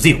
0।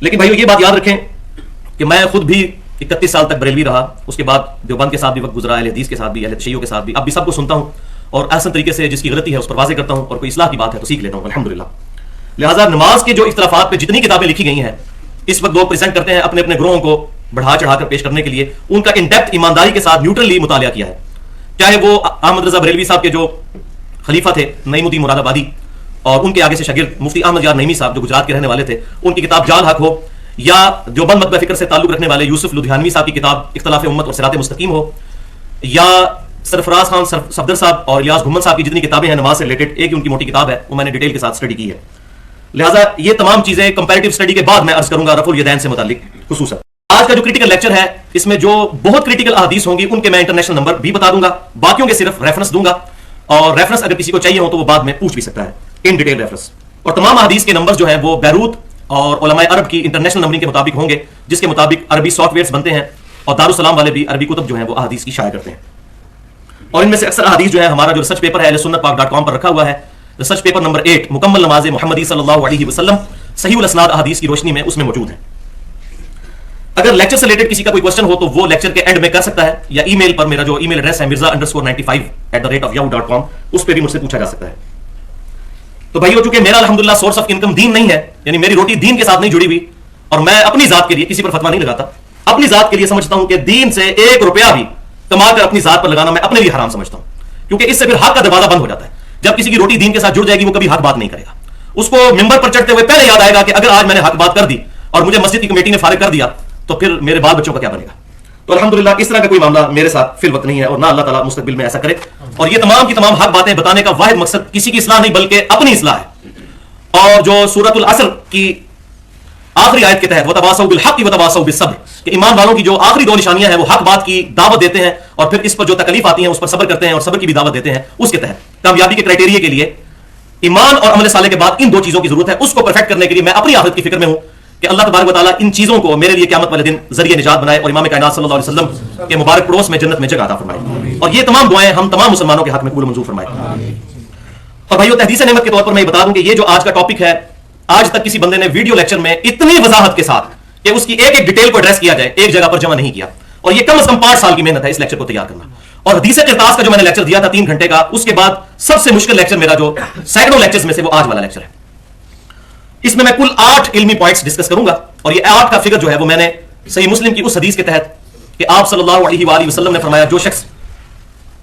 لیکن بھائیو یہ بات یاد رکھیں کہ میں خود بھی 31 سال تک بریلوی رہا، اس کے بعد دیوبند کے ساتھ بھی وقت گزرا، اہل حدیث کے ساتھ بھی، اہل تشیع کے ساتھ بھی، اب بھی سب کو سنتا ہوں اور احسن طریقے سے جس کی غلطی ہے اس پر واضح کرتا ہوں، اور کوئی اصلاح کی بات ہے تو سیکھ لیتا ہوں الحمدللہ۔ لہٰذا نماز کے جو اختلافات پہ جتنی کتابیں لکھی گئی ہیں اس وقت لوگ پریزنٹ کرتے ہیں اپنے اپنے گروہوں کو بڑھا چڑھا کر پیش کرنے کے لیے، ان کا ان ڈیپتھ ایمانداری کے ساتھ نیوٹرلی مطالعہ کیا ہے، چاہے وہ احمد رضا بریلوی صاحب کے جو خلیفہ تھے نعیم الدین مراد آبادی، اور ان کے آگے سے شاگرد مفتی احمد یار نعیمی صاحب جو گجرات کے رہنے والے تھے، ان کی کتاب جال حق ہو، یا دیوبند مطبع فکر سے تعلق رکھنے والے یوسف لدھیانوی صاحب کی کتاب اختلاف امت اور صراط مستقیم ہو، یا سرفراز خان صفدر صاحب اور الیاس گھمن صاحب کی جتنی کتابیں ہیں نماز سے ریلیٹڈ، ایک ہی ان کی موٹی کتاب ہے، وہ میں نے ڈیٹیل کے ساتھ اسٹڈی کی ہے۔ لہٰذا یہ تمام چیزیں کمپیریٹیو اسٹڈی کے بعد میں عرض کروں گا رفع الیدین سے متعلق خصوصاً۔ آج کا جو کریٹیکل لیکچر ہے اس میں جو بہت کریٹیکل احادیث ہوں گی ان کے میں انٹرنیشنل نمبر بھی بتا دوں گا، باقیوں کے صرف ریفرنس دوں گا، اور ریفرنس اگر کسی کو چاہیے ہو تو وہ بعد میں پوچھ بھی سکتا ہے ان ڈیٹیل ریفرنس، اور تمام احادیث کے نمبرز جو ہیں وہ بیروت اور علماء عرب کی انٹرنیشنل نمبرنگ کے مطابق ہوں گے، جس کے مطابق عربی سافٹ ویئرز بنتے ہیں، اور دارالسلام والے بھی عربی کتب جو ہیں وہ احادیث کی شائع کرتے ہیں، اور ان میں سے اکثر احادیث جو ہے ہمارا جو ریسرچ پیپر ہے sunnatpak.com پر رکھا ہوا ہے، ریسرچ پیپر نمبر 8 مکمل نماز محمدی صلی اللہ علیہ وسلم صحیح الاسناد احادیث کی روشنی میں اس میں موجود ہے۔ اگر لیکچر سے ریلیٹڈ کسی کا کوئی کوسچن ہو تو وہ لیکچر کے اینڈ میں کر سکتا ہے، یا ای میل پر میرا جو ای میل ایڈریس ہے mirza_95@yahoo.com اس پہ بھی مجھ سے پوچھا جا سکتا ہے۔ تو بھائیو چونکہ میرا الحمدللہ سورس آف انکم دین نہیں ہے، یعنی میری روٹی دین کے ساتھ نہیں جڑی ہوئی، اور میں اپنی ذات کے لیے کسی پر فتویٰ نہیں لگاتا، اپنی ذات کے لیے سمجھتا ہوں کہ دین سے 1 روپیہ بھی کما کر اپنی ذات پر لگانا میں اپنے لیے حرام سمجھتا ہوں، کیونکہ اس سے پھر حق کا دروازہ بند ہو جاتا ہے۔ جب کسی کی روٹی دین کے ساتھ جڑ جائے گی وہ کبھی حق بات نہیں کرے گا، اس کو ممبر پر چڑھتے ہوئے پہلے یاد آئے گا کہ اگر آج میں نے حق بات کر دی اور مجھے مسجد کی کمیٹی نے فارغ کر دیا تو پھر میرے بال بچوں کا کیا بنے گا۔ تو الحمدللہ اس طرح کا کوئی معاملہ میرے ساتھ فی الوقت نہیں ہے، اور نہ اللہ تعالیٰ مستقبل میں ایسا کرے، اور یہ تمام کی تمام حق باتیں بتانے کا واحد مقصد کسی کی اصلاح نہیں بلکہ اپنی اصلاح ہے۔ اور جو سورۃ العصر کی آخری آیت کے تحت وتواصوا بالحق وتواصوا بالصبر، کہ ایمان والوں کی جو آخری 2 نشانیاں ہیں وہ حق بات کی دعوت دیتے ہیں اور پھر اس پر جو تکلیف آتی ہیں اس پر صبر کرتے ہیں اور صبر کی بھی دعوت دیتے ہیں، اس کے تحت کامیابی کے کرائٹیریا کے لیے ایمان اور عمل صالح کے بعد ان 2 چیزوں کی ضرورت ہے۔ اس کو پرفیکٹ کرنے کے لیے میں اپنی آخرت کی فکر میں ہوں کہ اللہ تبارک و تعالیٰ ان چیزوں کو میرے لیے قیامت والے دن ذریعہ نجات بنائے اور امام کائنات صلی اللہ علیہ وسلم کے مبارک پڑوس میں جنت میں جگہ عطا فرمائے، اور یہ تمام دعائیں ہم تمام مسلمانوں کے حق میں قبول و منظور فرمائے۔ اور بھائیو تحدیث نعمت کے طور پر میں یہ بتا دوں کہ یہ جو آج کا ٹاپک ہے، آج تک کسی بندے نے ویڈیو لیکچر میں اتنی وضاحت کے ساتھ کہ اس کی ایک ایک ڈیٹیل کو ایڈریس کیا جائے ایک جگہ پر جمع نہیں کیا، اور یہ کم از کم 5 سال کی محنت ہے اس لیکچر کو تیار کرنا۔ اور حدیث قرطاس کا جو میں نے لیکچر دیا تھا 3 گھنٹے کا، اس کے بعد سب سے مشکل لیکچر میرا جو سینکڑوں لیکچرز میں سے وہ آج والا لیکچر ہے۔ اس میں کل 8 علمی پوائنٹس ڈسکس کروں گا، اور یہ 8 کا فگر جو ہے وہ میں نے صحیح مسلم کی اس حدیث کے تحت کہ آپ صلی اللہ علیہ وآلہ وسلم نے فرمایا جو شخص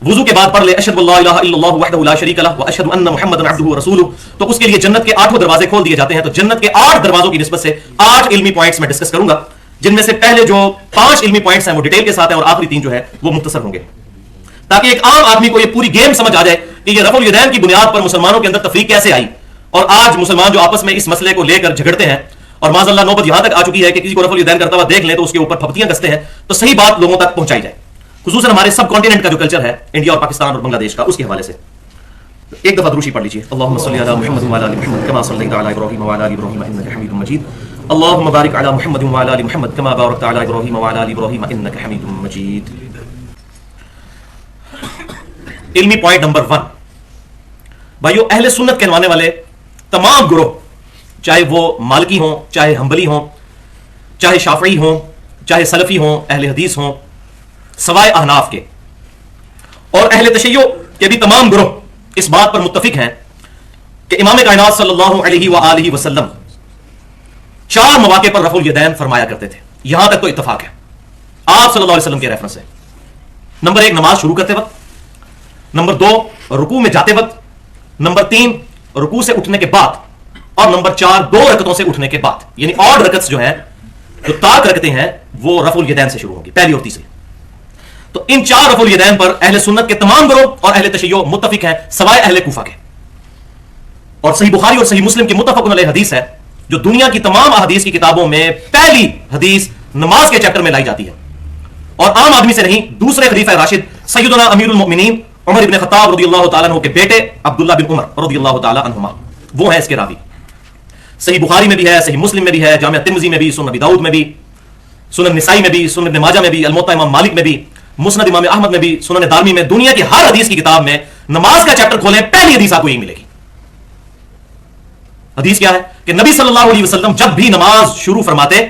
وضو کے بعد پڑھ لے اشہد اللہ الہ الا اللہ وحدہ لا شریک لہ واشہد ان محمدا عبدہ ورسولہ، تو اس کے لیے جنت کے 8 دروازے کھول دیے جاتے ہیں۔ تو جنت کے 8 دروازوں کی نسبت سے 8 علمی پوائنٹس میں ڈسکس کروں گا، جن میں سے پہلے جو 5 علمی پوائنٹس ہیں وہ ڈیٹیل کے ساتھ ہیں، اور آخری 3 جو ہے وہ مختصر ہوں گے، تاکہ ایک عام آدمی کو یہ پوری گیم سمجھ آ جائے کہ یہ رفع الیدین کی بنیاد پر مسلمانوں کے اندر تفریق کیسے آئی، اور آج مسلمان جو آپس میں اس مسئلے کو لے کر جھگڑتے ہیں، اور معاذ اللہ نوبت یہاں تک آ چکی ہے کہ کسی کو رفع الیدین کرتا ہوا دیکھ لیں تو اس کے اوپر پھپتیاں کستے ہیں، تو صحیح بات لوگوں تک پہنچائی جائے، خصوصاً ہمارے سب کانٹیننٹ کا جو کلچر ہے انڈیا اور پاکستان اور بنگلہ دیش کا، اس کے حوالے سے ایک دفعہ دروشی پڑھ لیجیے۔ اللہم صلی علی محمد وعلی آل محمد کما صلیت علی ابراہیم وعلی آل ابراہیم انک حمید مجید، اللہم بارک علی محمد وعلی آل محمد کما بارکت علی ابراہیم وعلی آل ابراہیم انک حمید مجید۔ علمی پوائنٹ نمبر 1، بھائیو اہل سنت کہلوانے والے تمام گروہ، چاہے وہ مالکی ہوں، چاہے حنبلی ہوں، چاہے شافعی ہوں، چاہے سلفی ہوں، اہل حدیث ہوں، سوائے احناف کے، اور اہل تشیع کے بھی تمام گروہ اس بات پر متفق ہیں کہ امام کائنات صلی اللہ علیہ وآلہ وسلم 4 مواقع پر رفع الیدین فرمایا کرتے تھے، یہاں تک تو اتفاق ہے آپ صلی اللہ علیہ وسلم کے ریفرنس سے۔ نمبر 1 نماز شروع کرتے وقت، نمبر 2 رکوع میں جاتے وقت، نمبر 3 رکوع سے اٹھنے کے بعد، اور نمبر 4 2 رکعتوں سے اٹھنے کے بعد، یعنی آڈ رکعتس جو ہیں جو تاک رکعتیں ہیں وہ رفع الیدین سے شروع ہوں گی، پہلی اور تیسری۔ تو ان 4 رفع الیدین پر اہل سنت کے تمام گروہ اور اہل تشیع متفق ہیں سوائے اہل کوفہ کے، اور صحیح بخاری اور صحیح مسلم کی متفق علیہ حدیث ہے جو دنیا کی تمام احادیث کی کتابوں میں پہلی حدیث نماز کے چیپٹر میں لائی جاتی ہے، اور عام آدمی سے نہیں، دوسرے خلیفہ راشد سیدنا امیر المؤمنین عمر ابن خطاب رضی اللہ تعالیٰ عنہ کے بیٹے عبداللہ بن عمر رضی اللہ تعالیٰ عنہما، وہ ہیں اس کے راوی۔ صحیح بخاری میں بھی ہے، صحیح مسلم میں بھی ہے، جامعہ ترمذی میں بھی، سنن ابی داؤد میں بھی، سنن نسائی میں بھی، سنن ابن ماجہ میں بھی، الموطا امام مالک میں بھی، مسند امام احمد میں بھی، سنن دارمی میں، دنیا کی ہر حدیث کی کتاب میں نماز کا چیپٹر کھولیں پہلی حدیث آپ کو یہی ملے گی۔ حدیث کیا ہے کہ نبی صلی اللہ علیہ وسلم جب بھی نماز شروع فرماتے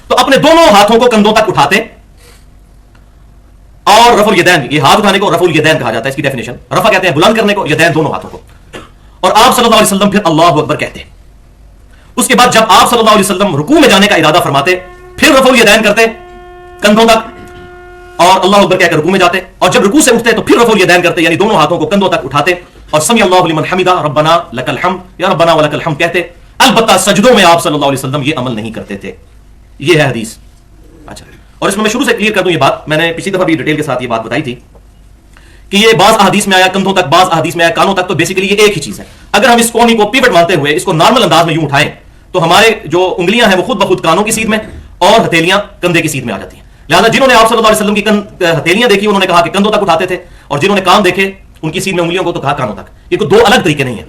تو اپنے دونوں ہاتھوں کو کندھوں تک اٹھاتے اور رفع الیدین، یہ ہاتھ اٹھانے کو رفع الیدین کہا جاتا ہے، اس کی ڈیفینیشن رفع کہتے ہیں بلند کرنے کو، یدین دونوں ہاتھوں کو، اور آپ صلی اللہ علیہ وسلم پھر اللہ اکبر کہتے. اس کے بعد جب آپ صلی اللہ علیہ وسلم رکوع میں جانے کا ارادہ فرماتے پھر رفع الیدین کرتے کندھوں تک اور اللہ اکبر کہہ کر رکوع میں جاتے، اور جب رکوع سے اٹھتے تو پھر رفع الیدین کرتے، یعنی دونوں ہاتھوں کو کندھوں تک اٹھاتے اور سمی اللہ لمن حمدہ ربنا لک الحمد یا ربنا ولک الحمد کہتے. البتہ سجدوں میں آپ صلی اللہ علیہ وسلم یہ عمل نہیں کرتے تھے. یہ ہے حدیث. اچھا، اور اس میں شروع سے کلیئر کر دوں یہ بات، میں نے پچھلی دفعہ بھی ڈیٹیل کے ساتھ یہ بات بتائی تھی کہ یہ بعض احادیث میں آیا کندھوں تک، بعض احادیث میں آیا کانوں تک، تو بیسیکلی یہ ایک ہی چیز ہے. اگر ہم اس کونی کو پیوٹ مانتے ہوئے اس کو نارمل انداز میں یوں اٹھائیں تو ہمارے جو انگلیاں ہیں وہ خود بخود کانوں کی سیدھ میں اور ہتھیلیاں کندھے کی سیدھ میں آ جاتی ہیں. لہٰذا جنہوں نے آپ صلی اللہ علیہ وسلم کی ہتھیلیاں دیکھی انہوں نے کہا کہ کندھوں تک اٹھاتے تھے، اور جنہوں نے کان دیکھے ان کی سیدھ میں انگلیوں کو تو کہا کانوں تک. یہ کوئی دو الگ طریقے نہیں ہیں.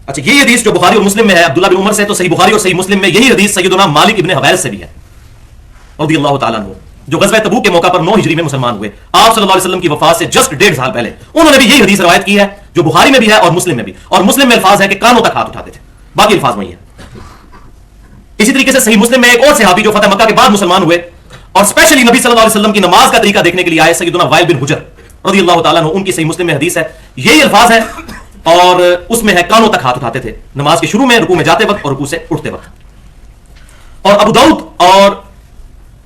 اچھا، یہ حدیث جو بخاری اور مسلم میں ہے عبداللہ بن عمر سے، تو صحیح بخاری اور صحیح مسلم میں یہی حدیث سیدنا مالک ابن حویرث سے بھی ہے رضی اللہ تعالیٰ عنہ، جو غزوہ تبوک کے موقع پر 9 ہجری میں مسلمان ہوئے آپ صلی اللہ علیہ وسلم کی وفات سے جسٹ 1.5 سال پہلے. انہوں نے بھی یہی حدیث روایت کی ہے جو بخاری میں بھی ہے اور مسلم میں بھی، اور مسلم میں الفاظ ہے کہ کانوں تک ہاتھ اٹھاتے تھے، باقی الفاظ وہی ہے. اسی طریقے سے صحیح مسلم میں ایک اور صحابی جو فتح مکہ کے بعد مسلمان ہوئے اور اسپیشلی نبی صلی اللہ علیہ وسلم کی نماز کا طریقہ دیکھنے کے لیے آئے، سیدنا وائل بن حجر رضی اللہ تعالیٰ عنہ، ان کی صحیح مسلم میں حدیث ہے، یہی الفاظ ہے اور اس میں ہے کانوں تک ہاتھ اٹھاتے تھے نماز کے شروع میں، رکوع میں جاتے وقت اور رکوع سے اٹھتے وقت. اور ابو داؤد اور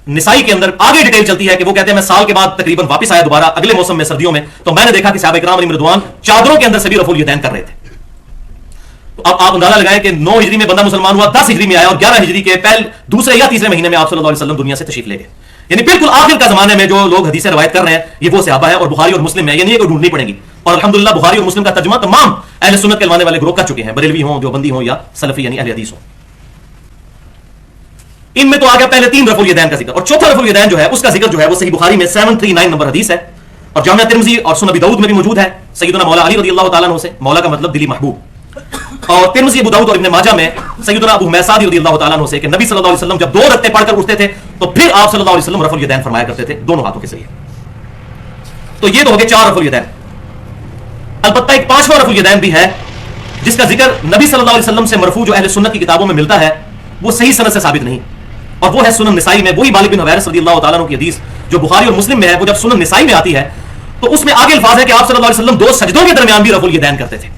نسائی کے اندر آگے ڈیٹیل چلتی ہے کہ وہ کہتے ہیں میں سال کے بعد تقریباً واپس آیا دوبارہ اگلے موسم میں سردیوں میں، تو میں نے دیکھا کہ صحابہ کرام علیہم رضوان چادروں کے اندر سے بھی رفع الیدین کر رہے تھے. تو اب آپ اندازہ لگائیں کہ 9 ہجری میں بندہ مسلمان ہوا، 10 ہجری میں آیا اور 11 ہجری کے دوسرے یا تیسرے مہینے میں آپ صلی اللہ علیہ وسلم دنیا سے تشریف لے گئے. یعنی بالکل آخر کا زمانے میں جو لوگ حدیثیں روایت کر رہے ہیں یہ وہ صحابہ ہیں، اور بخاری اور مسلم میں، یعنی یہ کوئی ڈھونڈنی پڑیں گی. اور الحمدللہ بخاری اور مسلم کا ترجمہ تمام اہل سنت کے ماننے والے گروہ کر چکے ہیں، بریلوی ہوں، دیوبندی ہوں یا سلفی یعنی اہل حدیث ہوں. ان میں تو آ گیا پہلے 3 رفع الیدین کا ذکر، اور چوتھا رفع الیدین جو ہے اس کا ذکر جو ہے وہ صحیح بخاری میں 739 نمبر حدیث ہے، اور جامعہ ترمذی اور سنن ابی داؤد میں بھی موجود ہے سیدنا مولا علی رضی اللہ تعالیٰ عنہ سے، مولا کا مطلب دلی محبوب. اور ترمذی، ابو داؤد اور ابن ماجہ میں سیدنا ابو حمید سعدی رضی اللہ تعالیٰ عنہ سے کہ نبی صلی اللہ علیہ وسلم جب 2 رکعتیں پڑھ کر اٹھتے تھے تو پھر آپ صلی اللہ علیہ وسلم رفع الیدین فرمایا کرتے تھے دونوں ہاتھوں کے ذریعے. تو یہ تو ہو گئے 4 رفع الیدین. البتہ ایک 5واں رفع الیدین بھی ہے جس کا ذکر نبی صلی اللہ علیہ وسلم سے مرفوع جو اہل سنت کی کتابوں میں ملتا ہے وہ صحیح سند سے ثابت نہیں، اور وہ ہے سنن نسائی میں وہی مالک بن حویرث رضی اللہ تعالیٰ عنہ کی حدیث جو بخاری اور مسلم میں ہے. وہ جب سنن نسائی میں آتی ہے تو اس میں آگے الفاظ ہے کہ آپ صلی اللہ علیہ وسلم 2 سجدوں کے درمیان بھی رفع الیدین کرتے تھے،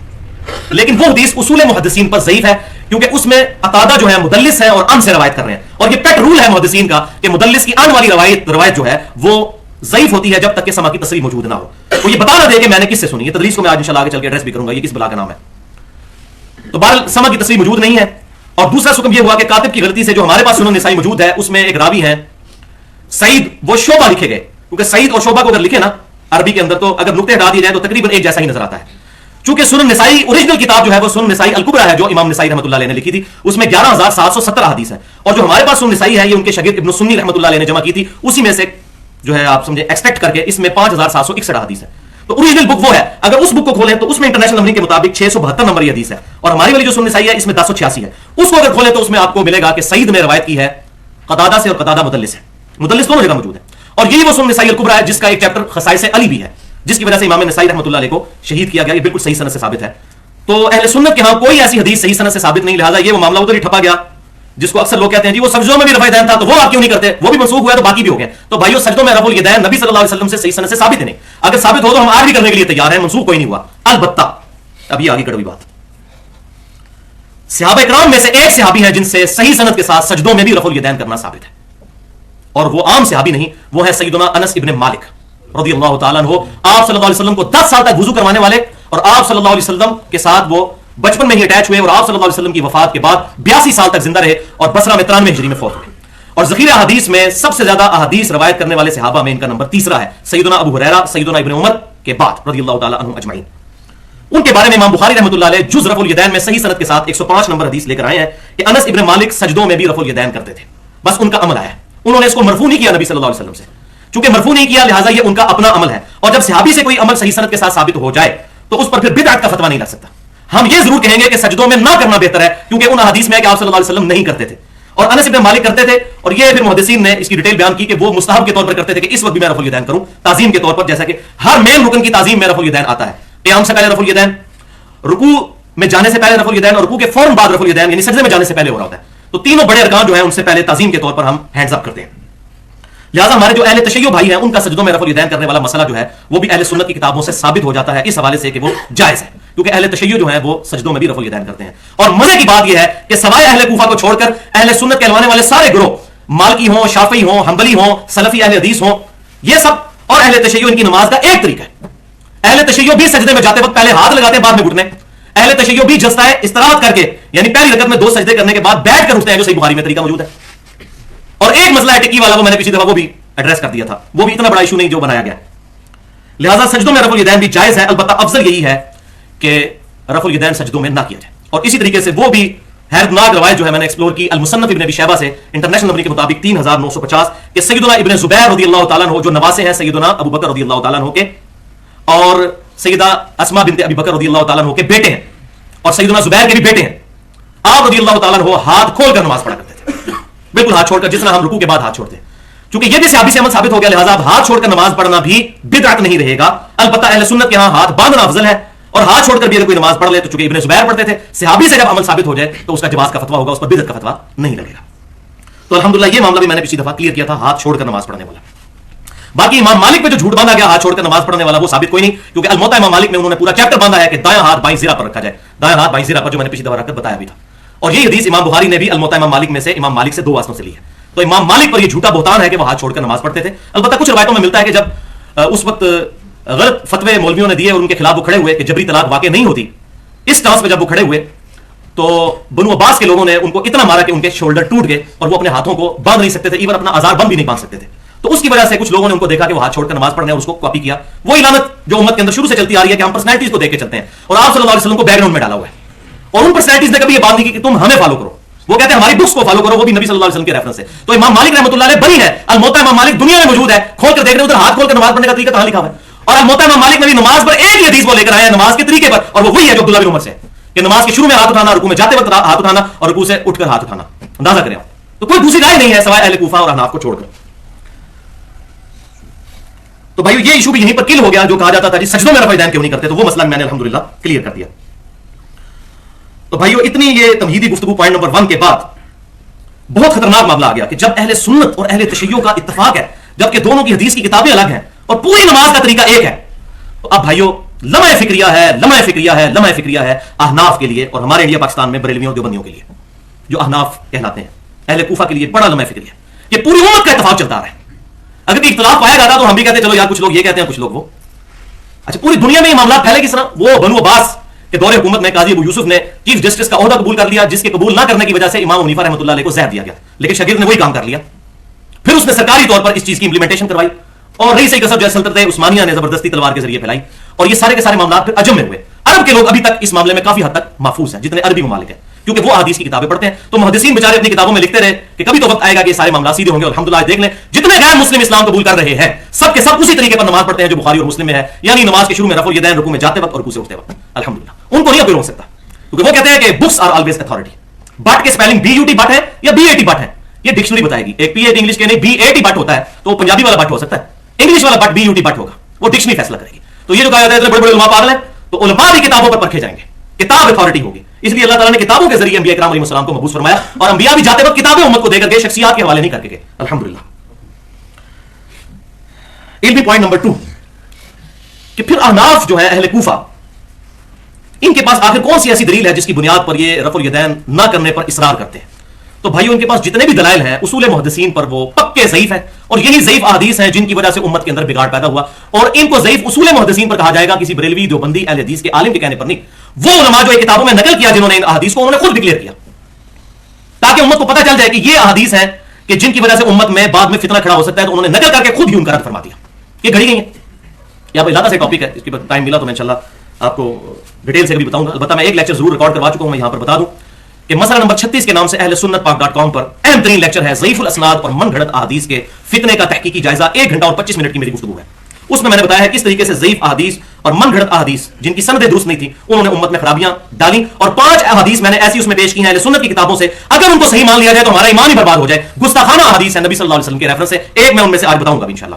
لیکن وہ حدیث اصول محدثین پر ضعیف ہے کیونکہ اس میں قتادہ جو ہے مدلس ہے اور ان سے روایت کر رہے ہیں، اور یہ پیٹ رول ہے محدثین کا کہ مدلس کی ان والی روایت جو ہے وہ ضعیف ہوتی ہے جب تک کہ سما کی تصریح موجود نہ ہو. وہ یہ بتا نہ دے کہ میں نے کس سے سنی. یہ تدریس کو میں آج انشاءاللہ آگے چل کے ایڈریس بھی کروں گا یہ کس بلا کا نام ہے. تو بہرحال سما کی تصریح موجود نہیں ہے. اور دوسرا حکم یہ ہوا کہ کاتب کی غلطی سے جو ہمارے پاس سنن نسائی موجود ہے اس میں ایک راوی ہے سعید، وہ شعبہ لکھے گئے، کیونکہ سعید اور شعبہ کو اگر لکھے نا عربی کے اندر تو اگر نقطے ہٹا دیے جائیں تو تقریباً ایک جیسا ہی نظر آتا ہے. چونکہ سنن نسائی اوریجنل کتاب جو ہے وہ سنن نسائی الکبریٰ ہے جو امام نسائی رحمۃ اللہ علیہ نے لکھی تھی، اس میں 11717 حدیث ہے، اور جو ہمارے پاس سنن نسائی ہے یہ ان کے شاگرد ابن سنی رحمۃ اللہ علیہ نے جمع کی تھی، اسی میں سے جو ہے آپ سمجھے ایکسٹریکٹ کر کے اس میں 5761 حدیث ہے. تو اوریجنل بک وہ ہے، اگر اس بک کو کھولیں تو اس میں انٹرنیشنل نمبرنگ کے مطابق 672 نمبر یہ حدیث ہے، اور ہماری والی جو سنن نسائی ہے اس میں 1086 ہے. اس کو اگر کھولیں تو اس میں آپ کو ملے گا کہ سعید نے روایت کی ہے قتادہ سے، اور قتادہ مدلس ہے، مدلس دونوں جگہ موجود ہے. اور یہی وہ سنن نسائی الکبریٰ ہے جس کا ایک چیپٹر خصائص علی بھی ہے، جس کی وجہ سے امام نسائی رحمۃ اللہ علیہ کو شہید کیا گیا. یہ بالکل صحیح سند سے ثابت ہے. تو اہل سنت کے ہاں کوئی ایسی حدیث صحیح سند سے ثابت نہیں، لہٰذا یہ وہ معاملہ ادھر ہی ٹھپا گیا جس کو اکثر لوگ کہتے ہیں جی وہ سجدوں میں بھی رفع الیدین تھا تو وہ آپ کیوں نہیں کرتے، وہ بھی منسوخ ہوا ہے تو باقی بھی ہو گئے. تو بھائیو سجدوں میں رفع الیدین نبی صلی اللہ علیہ وسلم سے صحیح سند سے ثابت ہی نہیں. اگر ثابت ہو تو ہم آج بھی کرنے کے لیے تیار ہیں، منسوخ کوئی نہیں ہوا. البتہ اب یہ آگے کڑوی بات، صحابہ کرام میں سے ایک صحابی ہے جن سے صحیح سند کے ساتھ سجدوں میں بھی رفع الیدین کرنا ثابت ہے، اور وہ عام صحابی نہیں، وہ ہے سیدنا انس ابن مالک رضی اللہ تعالیٰ عنہ. آپ صلی اللہ علیہ وسلم کو 10 سال تک وضو کروانے والے، اور آپ صلی اللہ علیہ وسلم کے ساتھ وہ بچپن میں ہی اٹیچ ہوئے، اور آپ صلی اللہ علیہ وسلم کی وفات کے بعد 82 سال تک زندہ رہے اور بصرہ میں 93 ہجری میں فوت ہوئے. اور ذخیرہ حدیث میں سب سے زیادہ احادیث روایت کرنے والے صحابہ میں ان کا نمبر 3 ہے، سیدنا ابو ہریرہ سیدنا ابن عمر کے بعد رضی اللہ تعالیٰ عنہ اجمعین. ان کے بارے میں امام بخاری رحمۃ اللہ علیہ جز رفع الیدین میں صحیح سند کے ساتھ 105 نمبر حدیث لے کر آئے ہیں کہ انس ابن مالک سجدوں میں بھی رفع الیدین کرتے تھے. بس ان کا عمل آیا، انہوں نے اس کو مرفوع نہیں کیا نبی صلی اللہ علیہ وسلم سے، چونکہ مرفوع نہیں کیا لہٰذا یہ ان کا اپنا عمل ہے. اور جب صحابی سے کوئی عمل صحیح سند کے ساتھ ثابت ہو جائے تو اس پر پھر بدعت کا فتویٰ نہیں لگ سکتا. ہم یہ ضرور کہیں گے کہ سجدوں میں نہ کرنا بہتر ہے، کیونکہ ان حدیث میں ہے کہ آپ صلی اللہ علیہ وسلم نہیں کرتے تھے اور انس ابن مالک کرتے تھے. اور یہ پھر محدثین نے اس کی ڈیٹیل بیان کی کہ وہ مستحب کے طور پر کرتے تھے کہ اس وقت بھی میں رفع الیدین کروں تعظیم کے طور پر، جیسا کہ ہر مین رکن کی تعظیم میں رفع الیدین آتا ہے. قیام سے پہلے رفع الیدین، رکوع میں جانے سے پہلے رفع الیدین اور رکوع کے فوراً بعد رفع الیدین یعنی سجدے میں جانے سے پہلے ہو رہا ہوتا ہے. تو تینوں بڑے ارکان جو ہیں ان سے پہلے تعظیم کے طور پر ہم ہینڈز اپ کرتے ہیں. لہٰذا ہمارے جو اہل تشیع بھائی ہیں ان کا سجدوں میں رفع الیدین کرنے والا مسئلہ جو ہے وہ بھی اہل سنت کی کتابوں سے ثابت ہو جاتا ہے اس حوالے سے کہ وہ جائز ہے, کیونکہ اہل تشیع جو ہیں وہ سجدوں میں بھی رفع الیدین کرتے ہیں. اور مزے کی بات یہ ہے کہ سوائے اہل کوفہ کو چھوڑ کر اہل سنت کہلوانے والے سارے گروہ, مالکی ہوں, شافعی ہوں, حنبلی ہوں, سلفی اہل حدیث ہوں, یہ سب اور اہل تشیع ان کی نماز کا ایک طریقہ ہے. اہل تشیع بھی سجدے میں جاتے وقت پہلے ہاتھ لگاتے ہیں بعد میں گھٹنے. اہل تشیع بھی جلسہ استراحت کر کے یعنی پہلی رکعت میں 2 سجدے کرنے کے بعد بیٹھ کر اٹھتے ہیں, جو صحیح بخاری میں طریقہ موجود ہے. اور ایک مسئلہ ہے ٹکی والا, وہ میں نے پچھلی دفعہ وہ بھی ایڈریس کر دیا تھا, وہ بھی اتنا بڑا ایشو نہیں جو بنایا گیا. لہٰذا سجدوں میں رفع الیدین بھی جائز ہے, البتہ افضل یہی ہے کہ رفع الیدین سجدوں میں نہ کیا جائے. اور اسی طریقے سے وہ بھی حیرتناک روایت جو ہے میں نے ایکسپلور کی المصنف ابن ابی شیبہ سے انٹرنیشنل نمبر کے مطابق 3950 کہ سیدنا ابن زبیر رضی اللہ تعالیٰ عنہ جو نواسے ہیں سیدنا ابو بکر رضی اللہ تعالیٰ عنہ کے, اور سیدہ اسماء بنت ابی بکر رضی اللہ تعالیٰ عنہ کے بیٹے ہیں, اور سیدنا زبیر کے بھی بیٹے ہیں. آپ رضی اللہ تعالیٰ عنہ ہاتھ کھول کر نماز پڑھا کرتے تھے, بالکل ہاتھ چھوڑ کر, جس طرح ہم رکوع کے بعد ہاتھ چھوڑتے ہیں. چونکہ یہ بھی صحابی سے عمل ثابت ہو گیا, لہٰذا اب ہاتھ چھوڑ کر نماز پڑھنا بھی بدعت نہیں رہے گا. البتہ اہل سنت کے ہاں ہاتھ باندھنا افضل ہے, اور ہاتھ چھوڑ کر بھی اگر کوئی نماز پڑھ لے تو چونکہ ابن زبیر پڑھتے تھے, صحابی سے جب عمل ثابت ہو جائے تو اس کا جواز کا فتویٰ ہوگا, اس پر بدعت کا فتویٰ نہیں لگے گا. تو الحمدللہ یہ معاملہ بھی میں نے پچھلی دفعہ کلیئر کیا تھا, ہاتھ چھوڑ کر نماز پڑھنے والا. باقی امام مالک پہ جو جھوٹ باندھا گیا ہاتھ چھوڑ کر نماز پڑھنے والا, وہ ثابت کوئی نہیں, کیونکہ الموطا امام مالک میں انہوں نے پورا چیپٹر باندھا ہے کہ دایاں ہاتھ بائیں زرہ پر رکھا جائے, دایاں ہاتھ بائیں زرہ پر, جو میں نے پچھلی دفعہ رکھ کر بتایا بھی تھا. اور یہ حدیث امام بخاری نے بھی الموطا امام مالک میں سے امام مالک سے 2 واسطوں سے لی ہے. تو امام مالک پر یہ جھوٹا بہتان ہے کہ وہ ہاتھ چھوڑ کر نماز پڑھتے تھے. البتہ کچھ روایتوں میں ملتا ہے کہ جب اس وقت غلط فتوے مولویوں نے دیے اور ان کے خلاف وہ کھڑے ہوئے کہ جبری طلاق واقع نہیں ہوتی, اس ٹانس میں جب وہ کھڑے ہوئے تو بنو عباس کے لوگوں نے ان کو اتنا مارا کہ ان کے شولڈر ٹوٹ گئے اور وہ اپنے ہاتھوں کو باندھ نہیں سکتے تھے, ایون اپنا آزار بند بھی نہیں باندھ سکتے تھے. تو اس کی وجہ سے کچھ لوگوں نے ان کو دیکھا کہ وہ ہاتھ چھوڑ کر نماز پڑھنے اور اس کو کاپی کیا. وہ علامت جو امت کے اندر شروع سے چلتی آ رہی ہے کہ ہم پرسنالٹیز کو دیکھ کے چلتے ہیں, اور آپ صلی اللہ علیہ وسلم کو بیک گراؤنڈ میں ڈالا ہوا ہے, اور ان پرسنالٹیز نے کبھی یہ بات نہیں کی کہ تم ہمیں فالو کرو. وہ کہتے ہیں ہماری بکس کو فالو کرو, وہ بھی نبی صلی اللہ علیہ وسلم کے ریفرنس سے. تو امام مالک رحمۃ اللہ علیہ بری ہے, الموطا امام مالک دنیا میں موجود ہے, کھول کر دیکھ رہے ادھر ہاتھ کھول کر نماز پڑھنے کا طریقہ کہاں لکھا ہوا ہے. اور الموطا امام مالک نے بھی نماز پر ایک ہی حدیث وہ لے کر آیا نماز کے طریقے پر, اور وہ وہی ہے جو عبداللہ بن عمر سے ہے کہ نماز کے شروع میں ہاتھ اٹھانا, رکوع میں جاتے وقت ہاتھ اٹھانا, اور رکوع سے اٹھ کر ہاتھ اٹھانا. اندازہ کریں آپ, تو کوئی دوسری رائے نہیں ہے سوائے اہل کوفہ اور احناف کو چھوڑ کر. تو بھائی یہ ایشو بھی یہیں پر کل ہو گیا جو کہا جاتا تھا جی سجدوں میں رفع الیدین کیوں نہیں کرتے, تو وہ مسئلہ میں نے الحمدللہ کلیئر کر دیا. تو بھائیو اتنی یہ تمہیدی گفتگو پوائنٹ نمبر 1 کے بعد بہت خطرناک معاملہ آ گیا کہ جب اہل سنت اور اہل تشیع کا اتفاق ہے, جبکہ دونوں کی حدیث کی کتابیں الگ ہیں اور پوری نماز کا طریقہ ایک ہے, تو اب بھائیو لمحہ فکریہ ہے, لمحہ فکریہ ہے, لمحہ فکریہ ہے احناف کے لیے, اور ہمارے انڈیا پاکستان میں بریلویوں اور دیوبندیوں کے لیے جو احناف کہلاتے ہیں. اہل کوفہ کے لیے بڑا لمحہ فکریہ ہے, یہ پوری امت کا اتفاق چلتا رہا ہے. اگر کوئی اختلاف پایا جاتا تو ہم بھی کہتے ہیں چلو یار کچھ لوگ یہ کہتے ہیں کچھ لوگ وہ. اچھا پوری دنیا میں یہ معاملات پھیلے کس طرح؟ وہ بنو عباس کے دور حکومت میں قاضی ابو یوسف نے چیف جسٹس کا عہدہ قبول کر لیا, جس کے قبول نہ کرنے کی وجہ سے امام حنیفہ رحمۃ اللہ علیہ کو زہر دیا گیا, لیکن شاگرد نے وہی کام کر لیا. پھر اس نے سرکاری طور پر اس چیز کی امپلیمنٹیشن کروائی, اور رئیس کسب جو سلطنت عثمانیہ نے زبردستی تلوار کے ذریعے پھیلائی, اور یہ سارے کے سارے معاملات پھر عجم میں ہوئے. عرب کے لوگ ابھی تک اس معاملے میں کافی حد تک محفوظ ہیں, جتنے عربی ممالک ہیں, کیونکہ وہ حدیث کی کتابیں پڑھتے ہیں. تو محدثین بیچارے اپنی کتابوں میں لکھتے رہے کہ کبھی تو وقت آئے گا کہ یہ سارے معاملات سیدھے ہوں گے. اور الحمدللہ دیکھ لیں جتنے غیر مسلم اسلام قبول کر رہے ہیں سب کے سب اسی طریقے پر نماز پڑھتے ہیں جو بخاری اور مسلم میں ہے, یعنی نماز کے شروع میں رفع الیدین, رکوع میں جاتے وقت اور رکوع سے اٹھتے وقت. الحمدللہ ان کو نہیں کوئی روک سکتا, کیونکہ وہ کہتے ہیں کہ books are always authority. But کے اسپیلنگ BUT بٹ ہے یا BAT بٹ ہے, یہ ڈکشنری بتائے گی. ایک PAT انگلش کے نہیں BAT بٹ ہوتا ہے, تو وہ پنجابی والا بٹ ہو سکتا ہے, انگلش والا بٹ BUT بٹ ہوگا, وہ ڈکشنری فیصلہ کرے گی. تو یہ جو کہا جاتا ہے بڑے بڑے علماء پاگل ہیں, تو علماء بھی کتابوں پر پرکھے جائیں گے, کتاب اتھارٹی ہوگی. اس لیے اللہ تعالیٰ نے کتابوں کے ذریعے انبیاء کرام علیہ السلام کو مبعوث فرمایا, اور انبیاء بھی جاتے وقت کتابیں امت کو دے کر گئے, شخصیات کے حوالے نہیں کر کے گئے. الحمدللہ. علمی پوائنٹ نمبر 2 کہ پھر احناف جو ہے اہل کوفہ, ان کے پاس آخر کون سی ایسی دلیل ہے جس کی بنیاد پر یہ رفع الیدین نہ کرنے پر اصرار کرتے ہیں؟ تو بھائیو ان کے پاس جتنے بھی دلائل ہیں اصول محدثین پر وہ پکے ضعیف ہیں, اور یہی ضعیف احادیث ہیں جن کی وجہ سے امت کے اندر بگاڑ پیدا ہوا. اور ان کو ضعیف اصول محدثین پر کہا جائے گا, کسی بریلوی دیوبندی اہل حدیث کے عالم کے کہنے پر نہیں. وہ علماء جو کتابوں میں نقل کیا جنہوں نے ان احادیث کو انہوں نے خود ڈکلیئر کیا, تاکہ امت کو پتہ چل جائے کہ یہ احادیث ہیں کہ جن کی وجہ سے امت میں بعد میں فتنہ کھڑا ہو سکتا ہے, تو انہوں نے نقل کر کے خود ہی ان کا رد فرما دیا. یہ گھڑی گئی ہیں. یہ اب علاقہ سے ٹاپک ہے, اس کے بعد ٹائم ملا تو میں انشاءاللہ آپ کو ڈیٹیل سے بھی بتاؤں گا. البتہ میں ایک لیکچر ضرور ریکارڈ کروا چکا ہوں, میں یہاں پر بتا دوں کہ مسئلہ نمبر 36 کے نام سے اہل سنت پاک.com پر اہم ترین لیکچر ہے ضعیف الاسناد اور من گھڑت احادیث کے فتنے کا تحقیقی جائزہ. 1 گھنٹہ اور 25 منٹ کی میری گفتگو ہے. اس میں نے بتایا ہے کس طریقے سے ضعیف احادیث اور من گھڑت احادیث جن کی سندیں درست نہیں تھی انہوں نے امت میں خرابیاں ڈالی, اور 5 احادیث میں نے ایسی اس میں پیش کی ہیں اہل سنت کی کتابوں سے, اگر ان کو صحیح مان لیا جائے تو ہمارا ایمان ہی برباد ہو جائے. گستاخانہ احادیث ہے نبی صلی اللہ علیہ وسلم کے ریفرنس سے. ایک میں ان میں سے آج بتاؤں گا انشاءاللہ.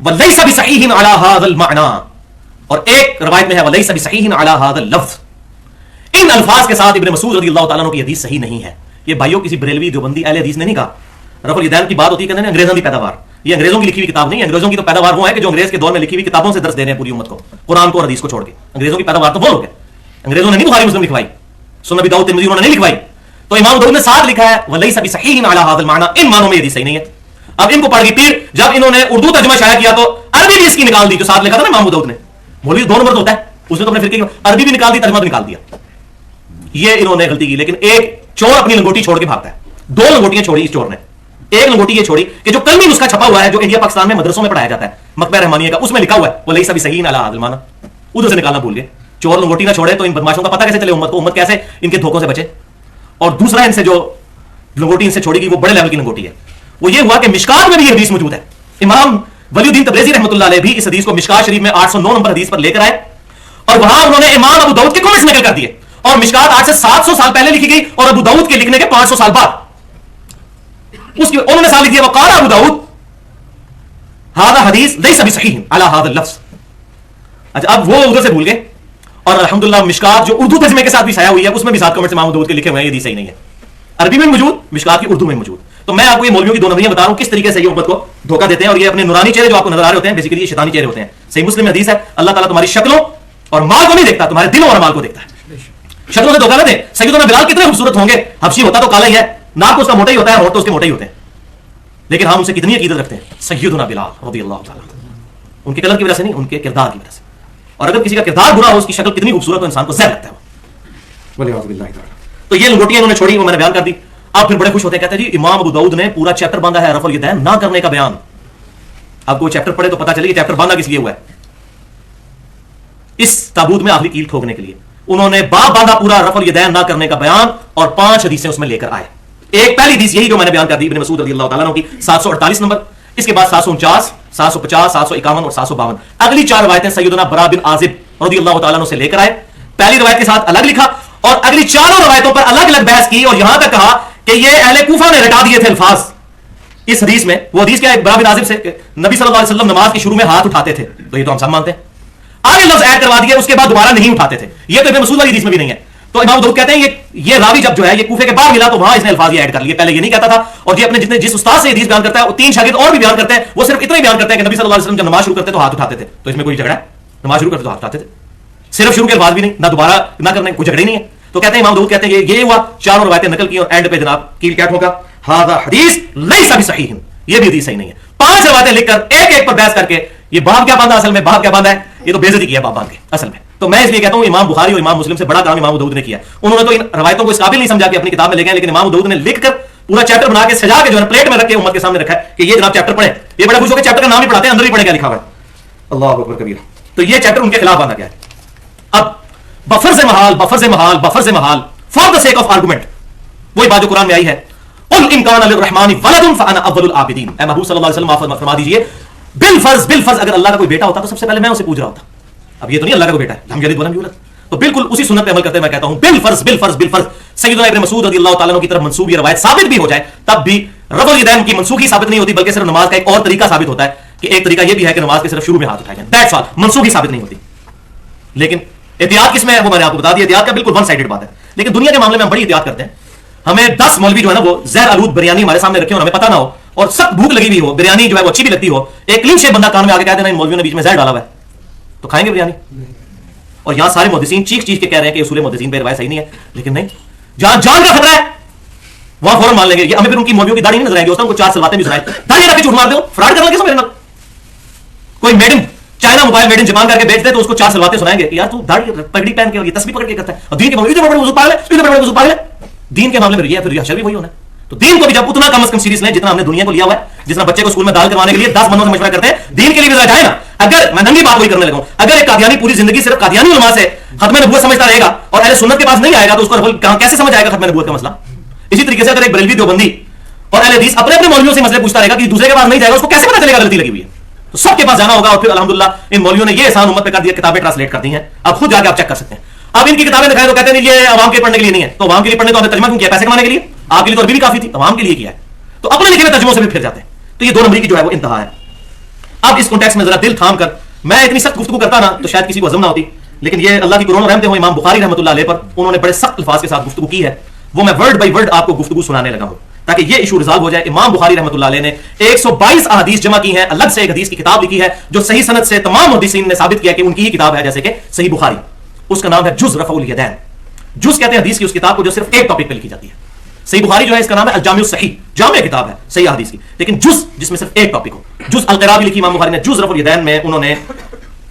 وَلَيْسَ بِصَحِيحٍ عَلَى هَذَا الْمَعْنَى، اور ایک روایت میں ہے وَلَيْسَ بِصَحِيحٍ عَلَى هَذَا اللَّفْظ، ان الفاظ کے ساتھ ابن مسعود رضی اللہ تعالیٰ عنہ کی حدیث صحیح نہیں ہے. یہ بھائیوں کسی بریلوی دیوبندی اہل حدیث نے نہیں کہا. رفع الیدین کی بات ہوتی ہے کہتے ہیں انگریزوں کی پیداوار. یہ انگریزوں کی لکھی ہوئی کتاب نہیں ہے. انگریزوں کی تو پیداوار وہ ہے کہ جو انگریز کے دور میں لکھی ہوئی کتابوں سے درس دے رہے ہیں پوری امت کو، قرآن کو اور حدیث کو چھوڑ کے. انگریزوں کی پیداوار تو وہ لوگ ہیں. انگریزوں نے نہیں بخاری مسلم لکھوائی، سنن ابی داؤد ترمذی انہوں نے نہیں لکھوائی. تو امام داؤد نے ساتھ لکھا ہے وَلَيْسَ بِصَحِيحٍ عَلَى هَذَا الْمَعْنَى، ان معنوں میں یہ حدیث صحیح نہیں ہے. اب ان کو پڑھ گئی پیر، جب انہوں نے اردو ترجمہ شائع کیا تو عربی بھی اس کی نکال دی جو ساتھ لکھا تھا نا امام داؤد نے. مولوی دو نمبر تو ہوتا ہے، اس نے تو اپنے فرقے کی عربی بھی نکال دی، ترجمہ بھی نکال دیا. یہ انہوں نے غلطی کی. لیکن ایک چور اپنی لنگوٹی چھوڑ کے بھاگتا ہے. دو لنگوٹیاں چھوڑی اس چور نے. ایک لنگوٹی یہ چھوڑی کہ جو کلمی نسخہ چھپا ہوا ہے جو انڈیا پاکستان میں مدرسوں میں پڑھایا جاتا ہے مکتبہ رحمانیہ کا، اس میں لکھا ہوا ہے وَلَيْسَ بِصَحِيحٍ عَلَى هَذَا الْمَعْنَى، ادھر سے نکالنا بھول گئے. چور لنگوٹی نہ چھوڑے تو ان بدماشوں کا پتہ کیسے چلے امت کو، امت کیسے ان کے دھوکوں سے بچے. اور دوسرا ان سے جو لنگوٹی ان سے چھوڑی گئی وہ بڑے لیول کی لنگوٹی ہے. وہ یہ ہوا کہ مشکات میں بھی یہ حدیث موجود ہے. امام ولی الدین تبریزی رحمۃ اللہ علیہ بھی اس حدیث کو مشکات شریف میں 809 نمبر حدیث پر لے کر آئے اور وہاں انہوں نے امام ابو داؤد کے کمنٹس نقل کر دیے. اور مشکات آج سے 700 سال پہلے لکھی گئی اور ابو داؤد کے لکھنے کے 500 سال بعد اس کی انہوں نے سال لکھ دیا وقال ابو داؤد هذا حدیث ليس بصحیح على هذا اللفظ. اچھا اب وہ ادھر سے بھول گئے اور الحمدللہ مشکات جو اردو ترجمے کے ساتھ بھی شائع ہوئی ہے اس میں بھی ساتھ کمنٹس امام ابو داؤد کے لکھے ہوئے ہیں، یہ حدیث صحیح نہیں ہے. عربی میں موجود، مشکات کی اردو میں موجود. تو میں آپ کو یہ مولویوں کی دو نظریاں بتا رہا ہوں کس طریقے سے یہ امت کو دھوکہ دیتے ہیں. اور یہ اپنے نورانی چہرے جو آپ کو نظر آ رہے ہوتے ہیں بیسیکلی یہ شیطانی چہرے ہوتے ہیں. صحیح مسلم میں حدیث ہے اللہ تعالیٰ تمہاری شکلوں اور مال کو نہیں دیکھتا، تمہارے دلوں اور مال کو دیکھتا ہے. شکلوں سے دھوکہ نہ دیں. سیدنا بلال کتنے خوبصورت ہوں گے، حبشی ہوتا تو کالا ہی ہے، ناک تو اس کا موٹا ہی ہوتا ہے، ہونٹ تو اس کے موٹے ہی ہوتے ہیں، لیکن ہم ان سے کتنی عقیدت رکھتے ہیں. سیدنا بلال رضی اللہ تعالیٰ ان کے کلر کی وجہ سے نہیں، ان کے کردار کی وجہ سے. اور اگر کسی کا کردار برا ہو، اس کی شکل کتنی خوبصورت ہو، انسان کو زہر لگتا ہے. تو یہ لنگوٹیاں انہوں نے چھوڑی، وہ میں نے بیان کر دی. آپ پھر بڑے خوش ہوتے ہیں، کہتے ہیں جی امام ابو داؤد نے پورا چیپٹر باندھا ہے رفع الیدین نہ کرنے کا بیان. آپ کو چیپٹر پڑھے تو پتہ چلے یہ چیپٹر باندھا کس لیے ہوا ہے. اس تابوت میں آخری کیل ٹھوکنے کے لیے انہوں نے باب باندھا پورا رفع الیدین نہ کرنے کا بیان اور 5 حدیثیں اس میں لے کر آئے. ایک پہلی حدیث یہی جو میں نے بیان کر دی ابن مسعود رضی اللہ تعالیٰ عنہ کی 748 نمبر، اس کے بعد 749 750 751 اور 752. اگلی 4 روایتیں سیدنا برا بن عازب رضی اللہ تعالیٰ عنہ سے لے کر آئے. پہلی روایت کے ساتھ الگ لکھا اور اگلی 4 روایتوں پر الگ الگ بحث کی اور یہاں تک کہا کہ یہ اہل کوفہ نے رٹا دیے تھے الفاظ اس حدیث میں. وہ حدیث کیا ہے برا بن عازب سے نبی صلی اللہ علیہ وسلم نماز کے شروع میں ہاتھ اٹھاتے تھے، تو یہ تو ہم سب مانتے ہیں. آگے لفظ ایڈ کروا دیے اس کے بعد دوبارہ نہیں اٹھاتے تھے، یہ تو ابن مسعود والی حدیث میں بھی نہیں ہے. تو امام داؤد کہتے ہیں یہ راوی جب جو ہے یہ کوفے کے باہر ملا تو وہاں اس نے الفاظ یہ ایڈ کر لیے، پہلے یہ نہیں کہتا تھا. اور یہ اپنے جتنے جس استاد سے حدیث بیان کرتا ہے وہ 3 شاگرد اور بھی بیان کرتے ہیں، وہ صرف اتنا ہی بیان کرتے ہیں کہ نبی صلی اللہ علیہ وسلم جب نماز شروع کرتے تو ہاتھ اٹھاتے تھے. تو اس میں کوئی جھگڑا ہے؟ نماز شروع کرتے تو ہاتھ اٹھاتے تھے، صرف شروع کے الفاظ بھی نہیں، نہ دوبارہ نہ کرنے، کوئی جھگڑا ہی نہیں ہے. تو کہتے ہیں امام داؤد کہتے ہیں یہ ہوا 4 روایتیں نقل کی اور اینڈ پہ جناب کیل کیا ٹھوکا ھذا حدیث لیس بصحیح، یہ بھی حدیث صحیح نہیں ہے. 5 روایتیں لکھ کر ایک ایک پر بحث کر کے یہ باب کیا باندھا، اصل میں باب کیا باندھا ہے، یہ تو بے عزتی کیا باب باندھ کے اصل میں. تو میں اس لیے کہتا ہوں امام بخاری اور امام مسلم سے بڑا کام امام داؤد نے کیا. انہوں نے تو ان روایتوں کو اس قابل نہیں سمجھا کہ اپنی کتاب میں لے گئے، لیکن امام داؤد نے لکھ کر پورا چیپٹر بنا کے سجا کے جو ہے پلیٹ میں رکھ کے امت کے سامنے رکھا ہے کہ یہ جناب چیپٹر پڑھیں. یہ بڑے خوش ہو کے چیپٹر کا نام ہی پڑھاتے ہیں، اندر ہی پڑھے کیا لکھا ہوا ہے. اللہ اکبر کبیرہ. تو یہ چیپٹر ان کے خلاف باندھا گیا ہے. اب بفرض محال for the sake of argument وہی بات جو قرآن میں آئی ہے قل ان کان للرحمن ولد فانا اول العابدین. اے محبوب صلی اللہ علیہ وسلم آپ فرما دیجئے بالفرض اگر اللہ کا کوئی بیٹا ہوتا تو سب سے پہلے میں اسے پوچھ رہا ہوتا. اب یہ تو نہیں اللہ کا کوئی بیٹا ہے، ہم یلد ولم یولد، تو بالکل اسی سنت پہ عمل کرتے میں کہتا ہوں بالفرض سیدنا ابن مسعود رضی اللہ تعالیٰ عنہ کی طرف منسوب یہ روایت ثابت بھی ہو جائے تب بھی رفع الیدین کی منسوخی ثابت نہیں ہوتی، بلکہ صرف نماز کا ایک اور طریقہ ثابت ہوتا ہے کہ ایک طریقہ یہ بھی ہے کہ نماز کے صرف شروع میں ہاتھ اٹھائے جائیں، دیٹس آل. منسوخی ثابت نہیں ہوتی. لیکن احتیاط کس میں ہے وہ میں نے آپ کو بتا دیا. احتیاط کا بالکل ون سائیڈڈ بات ہے، لیکن دنیا کے معاملے میں ہم بڑی احتیاط کرتے ہیں. ہمیں 10 مولوی جو ہے نا وہ زہر آلود بریانی ہمارے سامنے رکھے اور ہمیں پتہ نہ ہو اور سخت بھوک لگی ہوئی ہو، بریانی جو ہے وہ اچھی بھی لگتی ہو، ایک کلین شیپ بندہ کان میں آ کے کہہ دینا ان مولویوں نے بیچ میں زہر ڈالا ہوا ہے، تو کھائیں گے بریانی؟ اور یہاں سارے محدثین چیخ کے کہہ رہے ہیں کہ اصول محدثین پہ روایت صحیح نہیں ہے، لیکن نہیں، جہاں جان کا خطرہ ہے وہاں فوراً مان لیں گے. یہ ہمیں پھر ان کی مولویوں کی داڑھی نہیں نظر آئے گی، اس کو 4 سلواتیں بھی سنائیں، داڑھی رکھ کے جھوٹ مار دو، فراڈ کرنا کس میرے نال. کوئی made in China mobile made in Japan کر کے بیچ دے تو اس کو 4 سلواتیں سنائیں گے کہ یار تو داڑھی پگڑی پہن کے اور یہ تسبیح پکڑ کے کرتا ہے، اور دین کے معاملے میں بڑے وضو پاگل ہے. دین کے معاملے میں یہ ہے، پھر یہ حشر بھی وہی ہونا ہے. تو دین کو بھی جب اتنا کم از کم سیریس لیں جتنا ہم نے دنیا کو لیا ہوا ہے، جتنا بچے کو اسکول میں داخل کروانے کے لیے 10 بندوں سے مشورہ کرتے ہیں، دین کے لیے بھی ذرا جائے نا. اگر میں ننگی بات وہی کرنے لگا ہوں، اگر ایک قادیانی پوری زندگی صرف قادیانی علماء سے ختم نبوت سمجھتا رہے گا اور اہل سنت کے پاس نہیں آئے گا تو اس کو کیسے سمجھ آئے گا ختم نبوت کا مسئلہ. اسی طریقے سے اگر ایک بریلوی دیوبندی اور اہل حدیث اپنے مولویوں سے مسئلے پوچھتا رہے گا کہ دوسرے کے پاس نہیں جائے گا، اس کو کیسے پتہ چلے گا غلطی لگی ہوئی ہے. تو سب کے پاس جانا ہوگا. اور پھر الحمدللہ ان مولویوں نے یہ احسان امت پہ کر دیا، کتابیں ٹرانسلیٹ کر دی ہیں، آپ خود جا کے آپ چیک کر سکتے ہیں. اب ان کی کتابیں دکھائیں تو کہتے ہیں یہ عوام کے پڑھنے کے لیے نہیں ہے. تو عوام کے لیے پڑھنے تو ہم نے ترجمہ کیوں کیا؟ پیسے کمانے کے لیے. آپ کے لیے تو عربی بھی کافی تھی، عوام کے لیے کیا ہے؟ تو اپنے لکھے ہوئے ترجموں سے بھی پھر جاتے ہیں. تو یہ 2 نمبری کی جو ہے وہ انتہا ہے. اب اس کانٹیکس میں ذرا دل تھام کر میں اتنی سخت گفتگو کرتا نا تو شاید کسی کو ہضم نہ ہوتی، لیکن یہ اللہ کی کرونوں رحمتیں ہوں امام بخاری رحمۃ اللہ علیہ پر، انہوں نے بڑے سخت الفاظ کے ساتھ گفتگو کی ہے، وہ میں ورڈ بائی ورڈ آپ کو گفتگو سنانے لگا ہوں تاکہ یہ ایشو ریزالو ہو جائے۔ امام بخاری رحمۃ اللہ علیہ نے 122 احادیث جمع کی ہیں، الگ سے ایک حدیث کی کتاب لکھی ہے جو صحیح سند سے تمام محدثین نے ثابت کیا کہ ان کی ہی کتاب ہے، جیسے کہ صحیح بخاری، اس کا نام ہے جز رفع الیدین۔ جز کہتے ہیں حدیث کی اس کتاب کو جو صرف ایک ٹاپک پہ لکھی جاتی ہے۔ صحیح بخاری جو ہے اس کا نام ہے الجامع الصحیح، جامع کتاب ہے صحیح حدیث کی، لیکن جز جس میں صرف ایک ٹاپک ہو۔ جز القرا بھی لکھی امام بخاری نے، جز رفع الیدین میں انہوں نے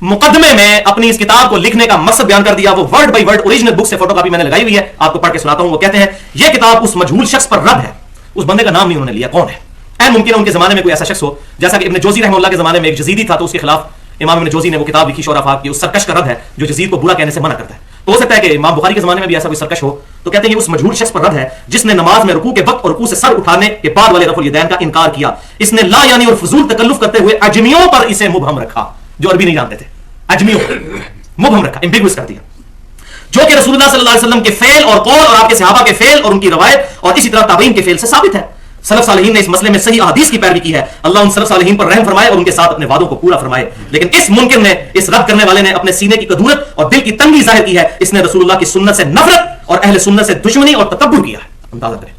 مقدمے میں اپنی اس کتاب کو لکھنے کا مقصد بیان کر دیا، وہ ورڈ بائی ورڈ اوریجنل بک سے فوٹو کاپی میں نے لگائی ہوئی ہے، آپ کو پڑھ کے سناتا ہوں۔ وہ کہتے ہیں یہ کتاب اس مجہول شخص پر رد ہے، اس بندے کا نام نہیں انہوں نے لیا کون ہے، اے ممکن ہے ان کے زمانے میں کوئی ایسا شخص ہو، جیسا کہ ابن جوزی رحمہ اللہ کے زمانے میں ایک جزیدی تھا تو اس کے خلاف امام ابن جوزی نے وہ کتاب لکھی شعراء کی، اس سرکش کا رد ہے جو جزید کو برا کہنے سے منع کرتا ہے۔ تو ہو سکتا ہے کہ امام بخاری کے زمانے میں بھی ایسا کوئی سرکش ہو، تو کہتے ہیں یہ اس مجہول شخص پر رد ہے جس نے نماز میں رکوع کے وقت اور رکوع سے سر اٹھانے کے بعد والے رفع الیدین کا انکار کیا، اس نے لا یعنی اور فضول تکلف کرتے ہوئے اجمیوں پر اسے مبہم رکھا، جو عربی نہیں جانتے تھے، اجمیوں مبہم رکھا، ایمبیگوس کر دیا، جو کہ رسول اللہ صلی اللہ علیہ وسلم کے فعل اور قول اور آپ کے صحابہ کے فعل اور ان کی روایت اور اسی طرح تابعین کے فعل سے ثابت ہے۔ سلف صالحین نے اس مسئلے میں صحیح احادیث کی پیروی کی ہے، اللہ ان سلف صالحین پر رحم فرمائے اور ان کے ساتھ اپنے وعدوں کو پورا فرمائے۔ لیکن اس منکر نے، اس رد کرنے والے نے اپنے سینے کی کدورت اور دل کی تنگی ظاہر کی ہے، اس نے رسول اللہ کی سنت سے نفرت اور اہل سنت سے دشمنی اور تکبر کیا ہے۔ اندازہ کریں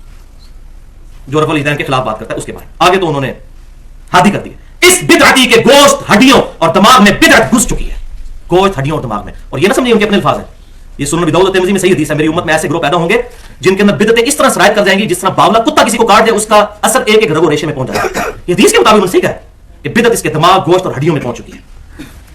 جو رفع الیدین کے خلاف بات کرتا ہے اس کے بارے آگے تو انہوں نے حادی کر دی۔ اس بدعتی کے گوشت ہڈیوں اور دماغ میں بدعت گھس چکی ہے، گوشت ہڈیوں اور دماغ میں، اور یہ نہ سمجھیں ان کے اپنے الفاظ ہیں، یہ سنن ابی داؤد اور ترمذی میں صحیح حدیث ہے، میری امت میں ایسے گروہ پیدا ہوں گے جن کے اندر بدعتیں اس طرح سرایت کر جائیں گی جس طرح باولا کتا کسی کو کاٹ دے اس کا اثر ایک ایک رگ و ریشے میں پہنچ جائے گا۔ یہ حدیث کے مطابق صحیح ہے کہ بدعت اس کے دماغ، گوشت اور ہڈیوں میں پہنچ چکی ہے۔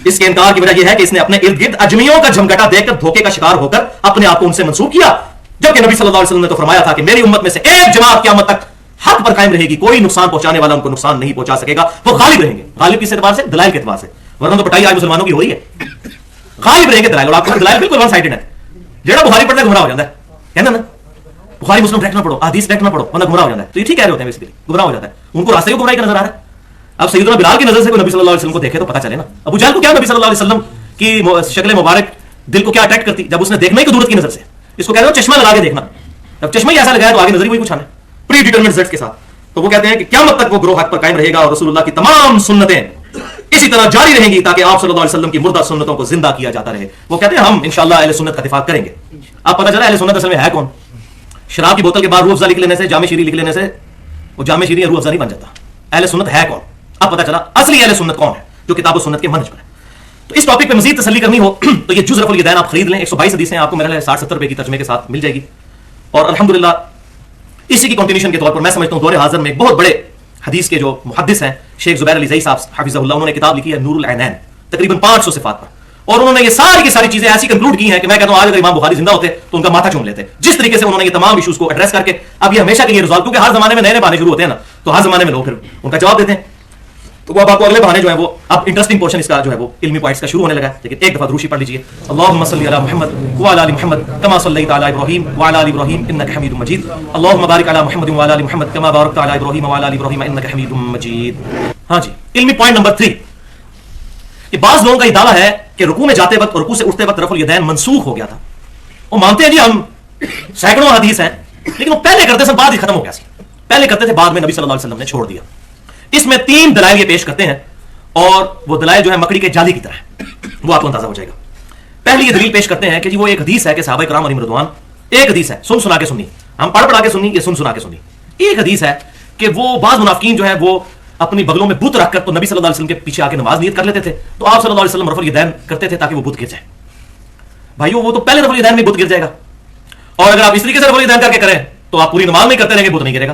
اس کے انکار کی وجہ یہ ہے کہ اس نے اپنے ارد گرد اجمیوں کا جھمگٹا دیکھ کر دھوکے کا شکار ہو کر اپنے آپ کو ان سے منسوب کیا، جبکہ نبی صلی اللہ علیہ وسلم نے تو فرمایا تھا کہ میری امت میں سے ایک جماعت قیامت تک حق پر قائم رہے گی، کوئی نقصان پہنچانے والا ان کو نقصان نہیں پہنچا سکے گا، وہ غالب رہیں گے۔ غالب کس اعتبار سے؟ دلائل کے اعتبار سے، ورنہ تو پٹائی آج مسلمانوں کی ہو رہی ہے، غالب رہیں گے دلائل، اور آپ کو دلائل بالکل ون سائیڈڈ ہے، جڑا بخاری پڑھتا ہے گمراہ ہو جاتا ہے، کہنا نا بخاری مسلم ڈائریکٹ نہ پڑھو، حدیث ڈائریکٹ نہ پڑھو ورنہ گمراہ ہو جاتا ہے، تو یہ ٹھیک کہہ رہے ہوتے ہیں، بیسیکلی گمراہ ہو جاتا ہے، ان کو راستے کو گمراہی کا نظر آ رہا ہے۔ اب سیدنا بلال کی نظر سے کوئی نبی صلی اللہ علیہ وسلم کو دیکھے تو پتہ چلے نا، ابو جہل کو کیا نبی صلی اللہ علیہ وسلم کی شکل مبارک دل کو کیا اٹریکٹ کرتی جب اس نے دیکھنا ہی قدرت کی نظر سے، اس کو کہتے ہیں چشمہ لگا کے دیکھنا، جب چشمہ ہی ایسا لگایا تو آگے نظر ہی وہی کچھ آنا ہے، پری ڈیٹرمنٹ رزلٹس کے ساتھ۔ تو وہ کہتے ہیں کہ قیامت تک وہ گروہ حق پر قائم رہے گا اور رسول اللہ کی تمام سنتیں اسی طرح جاری رہیں گی تاکہ آپ صلی اللہ علیہ وسلم کی مردہ سنتوں کو زندہ کیا جاتا رہے۔ وہ کہتے ہیں ہم انشاءاللہ اہل سنت کا دفاع کریں گے۔ اب پتہ چلا اہل سنت اصل میں ہے کون؟ شراب کی بوتل کے بعد روح افزا لکھ لینے سے، جامع شیریں لکھ لینے سے وہ جامع شیریں روح افزا نہیں بن جاتا۔ اہل سنت ہے کون؟ اب پتہ چلا اصلی اہل سنت کون ہے، جو کتاب و سنت کے منہج پر ہے۔ تو اس ٹاپک پہ مزید تسلی کرنی ہو تو یہ جز رفع الیدین آپ خرید لیں، 122 حدیثیں آپ کو میرے 60-70 روپے کی ترجمے کے ساتھ مل جائے گی، اور الحمدللہ اسی کی کنٹینیوشن کے طور پر میں سمجھتا ہوں دور حاضر میں ایک بہت بڑے حدیث کے جو محدث ہیں شیخ زبیر علی زئی صاحب حفظہ اللہ، انہوں نے کتاب لکھی ہے نور العینین، تقریباً 500 صفات پر، اور انہوں نے یہ ساری کی ساری چیزیں ایسی کنکلوڈ کی ہیں کہ میں کہتا ہوں آج اگر امام بخاری زندہ ہوتے تو ان کا ماتھا چوم لیتے، جس طریقے سے انہوں نے یہ تمام ایشوز کو ایڈریس کر کے اب یہ ہمیشہ کے لیے ریزالو، کیونکہ ہر زمانے میں نئے نئے بہانے شروع ہوتے ہیں نا، تو ہر زمانے میں لوگ پھر ان کا جواب دیتے ہیں، تو وہ اب آپ کو اگلے بہانے جو ہیں وہ اب انٹرسٹنگ پورشن اس کا جو ہے وہ علمی پوائنٹس کا شروع ہونے لگا ہے، لیکن ایک دفعہ دروشی پڑھ لیجیے، اللهم صل علی محمد وعلی ال محمد کما صلیت علی ابراہیم وعلی ال ابراہیم انک حمید مجید، اللهم بارک علی محمد وعلی ال محمد کما بارکت علی ابراہیم وعلی ال ابراہیم انک حمید مجید۔ ہاں جی، علمی پوائنٹ نمبر 3، کہ بعض لوگوں کا یہ دعویٰ ہے کہ رکوع میں جاتے وقت اور رکوع سے اٹھتے وقت رفع الیدین منسوخ ہو گیا تھا۔ وہ مانتے ہیں جی ہم سینکڑوں حدیث ہیں، لیکن وہ پہلے کرتے تھے بعد ہی ختم ہو گیا سی، پہلے کرتے تھے بعد میں نبی صلی اللہ علیہ وسلم نے چھوڑ دیا۔ اس میں 3 دلائل یہ پیش کرتے ہیں، اور وہ دلائل جو ہے مکڑی کے جالی کی طرح ہے، وہ آپ کو اندازہ ہو جائے گا۔ پہلی یہ دلیل پیش کرتے ہیں کہ جی وہ ایک حدیث ہے کہ صحابہ کرام علیہم رضوان، ایک حدیث ہے سن سنا کے سنی، ہم پڑھ پڑھا کے سنی، یہ سن سنا کے سنی۔ ایک حدیث ہے کہ وہ بعض منافقین جو ہے وہ اپنی بغلوں میں بت رکھ کر تو نبی صلی اللہ علیہ وسلم کے پیچھے آ کے نماز نیت کر لیتے تھے، تو آپ صلی اللہ علیہ وسلم رفع الیدین کرتے تھے تاکہ وہ بت گر جائے۔ بھائیو وہ تو پہلے رفع الیدین میں بت گر جائے گا، اور اگر آپ اس طریقے سے رفع الیدین کر کے کریں تو آپ پوری نماز میں کرتے رہیں گے، بت نہیں گرے گا۔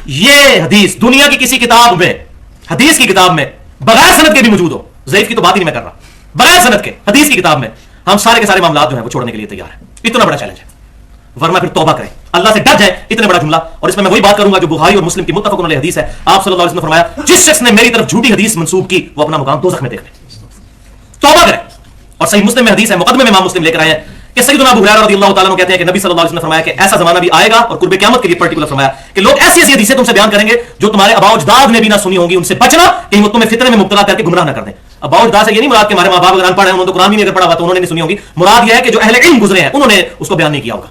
یہ حدیث دنیا کی کسی کتاب میں، حدیث کی کتاب میں بغیر سند کے بھی موجود ہو، ضعیف کی تو بات ہی نہیں میں کر رہا، بغیر سند کے حدیث کی کتاب میں ہم سارے کے سارے معاملات جو ہیں وہ چھوڑنے کے لیے تیار ہیں۔ اتنا بڑا چیلنج ہے، ورنہ پھر توبہ کریں، اللہ سے ڈر جائے، اتنا بڑا جملہ۔ اور اس میں وہی بات کروں گا جو بخاری اور مسلم کی متفق علیہ حدیث ہے، آپ صلی اللہ علیہ وسلم نے فرمایا جس شخص نے میری طرف جھوٹی حدیث منسوب کی وہ اپنا مقام دوزخ میں دیکھ لے، توبہ کرے۔ اور صحیح مسلم میں حدیث ہے، مقدمے میں امام مسلم لے کر آئے ہیں کہ سیدنا ابو ہریرہ رضی اللہ تعالیٰ عنہ کہتے ہیں کہ نبی صلی اللہ علیہ وسلم نے فرمایا کہ ایسا زمانہ بھی آئے گا، اور قرب قیامت کے لیے پرٹیکولر فرمایا کہ لوگ ایسی ایسی حدیثیں تم سے بیان کریں گے جو تمہارے آباء و اجداد نے بھی نہ سنی ہوں گی، ان سے بچنا کہیں وہ تمہیں فتنے میں مبتلا کر کے گمراہ نہ کر دیں۔ آباء و اجداد سے یہ نہیں مراد کہ ہمارے ماں باپ اگر ان پڑھ ہیں انہوں نے تو قرآن بھی نہیں اگر پڑھا ہوا تو انہوں نے نہیں سنی ہوگی، مراد یہ ہے کہ جو اہل علم گزرے ہیں انہوں نے اس کو بیان نہیں کیا ہوگا۔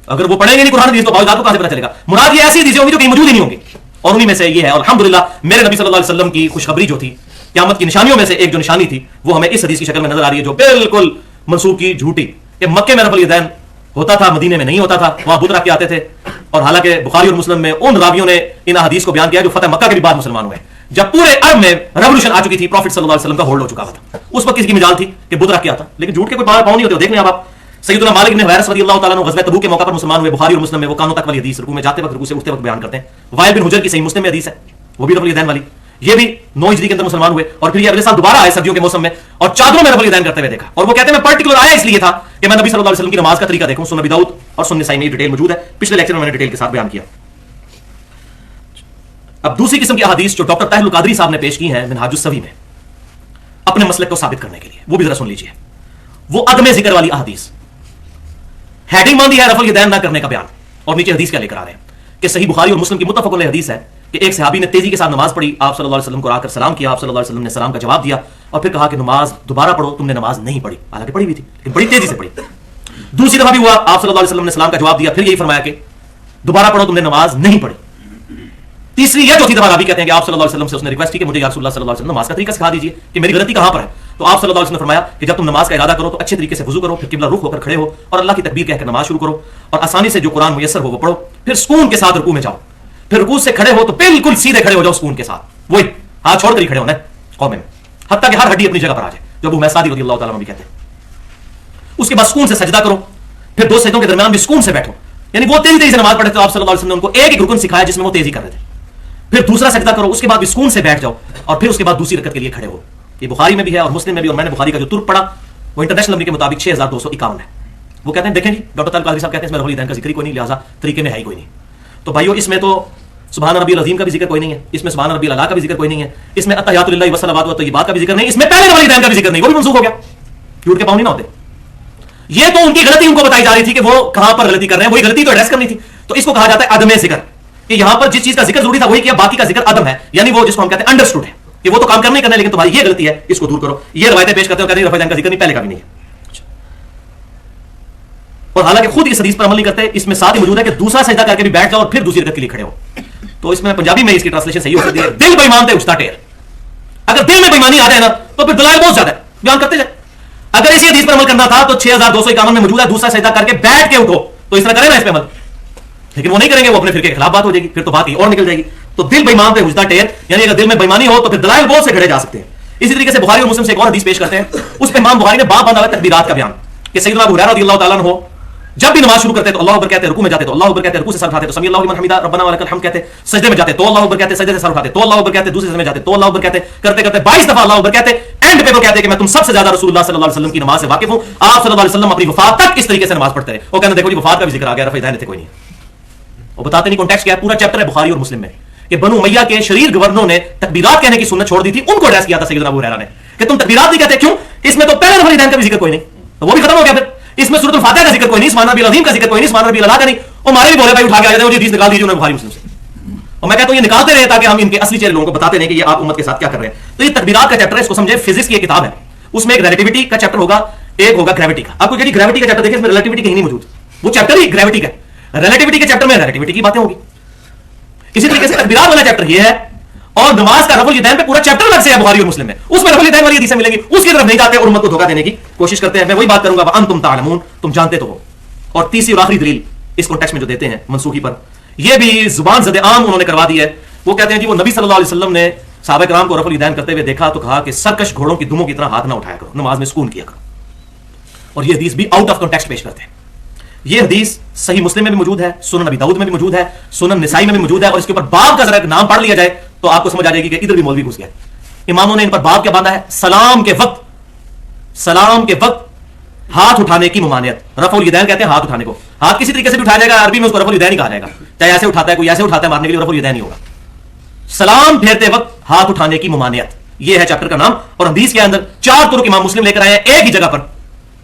اگر وہ پڑھیں گے نہیں قرآن حدیث تو آباء و اجداد کو کہاں سے پتہ چلے گا؟ مراد یہ ایسی حدیثیں ہوں گی جو کہیں موجود ہی نہیں ہوں گی، اور انہی میں سے یہ ہے. اور الحمدللہ میرے نبی صلی اللہ علیہ وسلم کی خوشخبری جو تھی قیامت کی نشانیوں میں سے ایک جو نشانی تھی وہ ہمیں اس حدیث کی شکل میں نظر آ رہی ہے جو بالکل منسوخ کی جھوٹی کہ مکے میں رفع الیدین ہوتا تھا, مدینے میں نہیں ہوتا تھا, وہاں بت رکھ کے آتے تھے. اور حالانکہ بخاری اور مسلم میں ان راویوں نے ان احادیث کو بیان کیا جو فتح مکہ کے بھی بعد مسلمان ہوئے, جب پورے عرب میں ریولوشن آ چکی تھی, پروفٹ صلی اللہ علیہ وسلم کا ہولڈ ہو چکا تھا. اس وقت کسی کی مجال تھی کہ بت رکھ کے آتا, لیکن جھوٹ کے کوئی پاؤں نہیں ہوتے. دیکھ لیں آپ سیدنا مالک بن حویرث رضی اللہ تعالیٰ عنہ غزوہ تبوک کے موقع پر مسلمان ہوئے. بخاری اور مسلم میں وہ کانوں تک والی حدیث رکوع میں جاتے وقت رکوع سے اٹھتے وقت بیان کرتے ہیں. وائل بن حجر کی صحیح مسلم میں حدیث ہے, وہ بھی رفع الیدین والی. یہ بھی 9 ہجری کے اندر مسلمان ہوئے اور پھر یہ اگلے سال دوبارہ آئے سردیوں کے موسم میں اور چادروں میں رفع الیدین کرتے ہوئے دیکھا. اور وہ کہتے ہیں میں پرٹیکولر آیا اس لیے تھا کہ میں نبی صلی اللہ علیہ وسلم کی نماز کا طریقہ دیکھوں. سنن ابی داؤد اور سنن نسائی میں ڈیٹیل موجود ہے, پچھلے لیکچر میں میں نے ڈیٹیل کے ساتھ بیان کیا. اب دوسری قسم کی احادیث جو ڈاکٹر طاہر القادری صاحب نے پیش کی ہیں منہاج السوی میں اپنے مسلک کو ثابت کرنے کے لیے, وہ بھی ذرا سن لیجیے. وہ عدم ذکر والی احادیث, ہیڈنگ باندھی ہے رفع الیدین نہ کرنے کا بیان, اور نیچے حدیث کیا لے کر آ رہے ہیں کہ صحیح بخاری اور مسلم کی متفق علیہ حدیث ہے کہ ایک صحابی نے تیزی کے ساتھ نماز پڑھی, آپ صلی اللہ علیہ وسلم کو آ کر سلام کیا, آپ صلی اللہ علیہ وسلم نے سلام کا جواب دیا اور پھر کہا کہ نماز دوبارہ پڑھو, تم نے نماز نہیں پڑھی. حالانکہ پڑھی بھی تھی لیکن بڑی تیزی سے پڑھی. دوسری دفعہ بھی ہوا, آپ صلی اللہ علیہ وسلم نے سلام کا جواب دیا, پھر یہی فرمایا کہ دوبارہ پڑھو, تم نے نماز نہیں پڑھی. تیسری یا چوتھی دفعہ راوی کہتے ہیں کہ آپ صلی اللہ علیہ وسلم سے اس نے ریکویسٹ کی کہ مجھے یا رسول اللہ صلی اللہ علیہ وسلم نماز کا طریقہ سکھا دیجیے کہ میری غلطی کہاں پر ہے. تو آپ صلی اللہ علیہ وسلم نے فرمایا کہ جب تم نماز کا ارادہ کرو تو اچھے طریقے سے وضو کرو, پھر قبلہ رخ ہو کر کھڑے ہو اور اللہ کی تکبیر کہہ کر نماز شروع کرو, اور آسانی سے جو قرآن میسر ہو وہ پڑھو, پھر سکون کے ساتھ رکوع میں جاؤ, پھر رکوع سے کھڑے ہو تو بالکل سیدھے کھڑے ہو جاؤ سکون کے ساتھ, وہی ہاتھ چھوڑ کر ہی کھڑے ہونا ہے قوم میں, حتیٰ کہ ہر ہڈی اپنی جگہ پر آ جائے, جو ابو مسعود رضی اللہ تعالیٰ عنہ بھی کہتے ہیں. اس کے بعد سکون سے سجدہ کرو, پھر 2 سجدوں کے درمیان بھی سکون سے بیٹھو. یعنی وہ تیزی سے نماز پڑھے تھے, آپ صلی اللہ علیہ وسلم نے ان کو ایک ایک رکن سکھایا جس میں وہ تیزی کر رہے تھے. پھر دوسرا سجدہ کرو, اس کے بعد بھی سکون سے بیٹھ جاؤ, اور پھر اس کے بعد دوسری رکعت کے لیے کھڑے ہو. یہ بخاری میں بھی ہے اور مسلم میں بھی, اور میں نے بخاری کا جو ترک پڑھا وہ انٹرنیشنل نمبر کے مطابق 6251 ہے. وہ کہتے ہیں دیکھیں جی ڈاکٹر طاہر القادری صاحب کہتے ہیں اس میں رفع الیدین کا ذکر ہی کوئی نہیں, لہٰذا طریقے میں ہے ہی کوئی نہیں. تو بھائیو اس میں تو سبحان ربی العظیم کا بھی ذکر کوئی نہیں ہے, اس میں سبحان ربی الاعلیٰ کا بھی ذکر کوئی نہیں ہے, اس میں التحیات للہ والصلوات والطیبات کا بھی ذکر نہیں, اس میں پہلے رفع الیدین کا بھی ذکر نہیں, وہ بھی منسوخ ہو گیا. جھوٹ کے پاؤں نہیں نہ ہوتے. یہ تو ان کی غلطی ان کو بتائی جا رہی تھی کہ وہ کہاں پر غلطی کر رہے ہیں, وہی غلطی تو ایڈریس کرنی تھی. تو اس کو کہا جاتا ہے عدم ذکر, کہ یہاں پر جس چیز کا ذکر ضروری تھا وہی کیا, باقی کا ذکر عدم ہے. یعنی وہ جس کو ہم کہتے ہیں انڈرسٹوڈ ہے کہ وہ تو کام کرنے کرنا ہے لیکن تمہاری یہ غلطی ہے, اس کو دور کرو. یہ روایتیں پیش کرتے ہیں, کہتے ہیں رفع الیدین کا ذکر نہیں, پہلے کا بھی نہیں ہے. اور حالانکہ خود اس حدیث پر عمل نہیں کرتے. اس میں ساتھ ہی موجود ہے کہ دوسرا سجدہ کر کے بھی بیٹھ جاؤ اور پھر دوسری رکعت کے لیے کھڑے ہو. تو اس میں پنجابی میں اس کی ٹرانسلیشن صحیح ہو سکتی ہے, دل بے ایمان تے اچھتا ٹیر. اگر دل میں بے ایمانی آ جائے نا تو پھر دلائل بہت زیادہ ہے, بیان کرتے جائیں. اگر اسی حدیث پر عمل کرنا تھا تو 6251 میں موجود ہے دوسرا سجدہ کر کے بیٹھ کے اٹھو, تو اس طرح کرے نا اس پہ عمل, لیکن وہ نہیں کریں گے, وہ اپنے فرقے کے خلاف بات ہو جائے گی, پھر تو بات ہی اور نکل جائے گی. تو دل بے ایمان تے اچھتا ٹیر, یعنی اگر دل میں بے ایمانی ہو تو پھر دلائل بہت سے کھڑے جا سکتے ہیں. اسی طریقے سے بخاری اور مسلم سے ایک اور حدیث پیش کرتے ہیں, اس پہ امام بخاری نے باب باندھا ہوا ہے تکبیرات کا بیان, کہ سیدنا ابو ہریرہ رضی اللہ تعالیٰ عنہ جب بھی نماز شروع کرتے تو اللہ اکبر کہتے, رکوع میں جاتے تو اللہ اکبر کہتے, رکوع سے سر اٹھاتے تو سمی اللہ لمن حمیدہ ربنا ولک الحمد کہتے, سجدے میں جاتے تو اللہ اکبر کہتے, سجدے سے سر اٹھاتے تو اللہ اکبر کہتے, دوسرے سجدے میں جاتے تو اللہ اکبر کہتے, کرتے کرتے 22 دفعہ اللہ اکبر کہتے. اینڈ پہ وہ کہتے کہ میں تم سب سے زیادہ رسول اللہ صلی اللہ علیہ وسلم کی نماز سے واقف ہوں. آپ صلی اللہ علیہ وسلم اپنی وفات تک اس طریقے سے نماز پڑھتے رہے. وہ کہتے دیکھو جی وفات کا بھی ذکر آ گیا, رفع الیدین تھے کوئی نہیں. وہ بتاتے نہیں کانٹیکسٹ کیا ہے, پورا چیپٹر ہے بخاری اور مسلم میں کہ بنو امیہ کے شریر گورنروں نے تکبیرات کہنے کی سنت چھوڑ دی تھی, ان کو ایڈریس کیا تھا سیدنا ابو ہریرہ نے کہ تم تکبیرات نہیں کہتے کیوں, اس میں تو پہلے رفع الیدین کا بھی ذکر کوئی نہیں, تو وہ بھی ختم ہو گیا. پھر اس میں سورۃ الفاتحہ کا ذکر کوئی نہیں, سبحان ربی العظیم کا ذکر کوئی نہیں, سبحان ربی الاعلیٰ کا نہیں. اور ہمارے بھی بولے بھائی اٹھا کے آ جاتے ہیں, حدیث نکال دیجیے انہیں بخاری مسلم سے. اور میں کہتا ہوں یہ نکالتے رہے تاکہ ہم ان کے اصلی چہرے لوگوں کو بتاتے رہیں کہ یہ آپ امت کے ساتھ کیا کر رہے ہیں. تو یہ تکبیرات کا چیپٹر ہے, اس کو سمجھے فزکس کی ایک کتاب ہے, اس میں ایک ریلیٹیوٹی کا چیپٹر ہوگا, ایک ہوگا گریوٹی کا. آپ کو کہیے گریوٹی کا چیپٹر دیکھیں, اس میں ریلیٹیوٹی کہیں نہیں موجود, وہ چیپٹر ہی گریوٹی کا. ریلیٹیوٹی کے چیپٹر میں ریلیٹیوٹی کی باتیں ہوگی. اسی طریقے سے تکبیرات والا چیپٹر یہ ہے, اور نماز کا رفع الیدین پہ پورا چیپٹر الگ سے ہے بخاری اور مسلم میں, اس میں رفع الیدین والی حدیثیں ملیں گی, اس کی طرف نہیں جاتے اور امت کو دھوکہ دینے کی کوشش کرتے ہیں. میں وہی بات کروں گا, وانتم تعلمون, تم جانتے تو ہو. اور تیسری اور آخری دلیل اس کانٹیکسٹ میں جو دیتے ہیں منسوخی پر, یہ بھی زبان زد عام انہوں نے کروا دی ہے. وہ کہتے ہیں جی وہ نبی صلی اللہ علیہ وسلم نے صحابہ کرام کو رفع الیدین کرتے ہوئے دیکھا تو کہا کہ سرکش گھوڑوں کی دموں کی طرح ہاتھ نہ اٹھایا کرو, نماز میں سکون کیا کرو. اور یہ حدیث بھی آؤٹ آف کانٹیکسٹ پیش کرتے ہیں. یہ حدیث صحیح مسلم میں بھی موجود ہے, سنن ابی داؤد میں بھی موجود ہے, سنن نسائی میں بھی موجود ہے. اور اس کے اوپر باب کا ذرا ایک نام پڑھ لیا جائے تو آپ کو سمجھ آ جائے گی کہ ادھر بھی مولوی گھس گیا. اماموں نے ان پر باب کیا باندھا ہے, سلام کے وقت ہاتھ اٹھانے کی ممانعت. رفع الیدین کہتے ہیں ہاتھ اٹھانے کو, ہاتھ کسی طریقے سے بھی اٹھایا جائے گا, عربی میں اس کو رفع الیدین ہی کہا جائے گا. چاہے ایسے اٹھاتا ہے, کوئی ایسے اٹھاتا ہے مارنے کے لیے, رفع الیدین ہی ہوگا. سلام پھیرتے وقت ہاتھ اٹھانے کی ممانعت, یہ ہے چیپٹر کا نام. اور حدیث کے اندر 4 طرق امام مسلم لے کر آئے ہیں ایک ہی جگہ پر,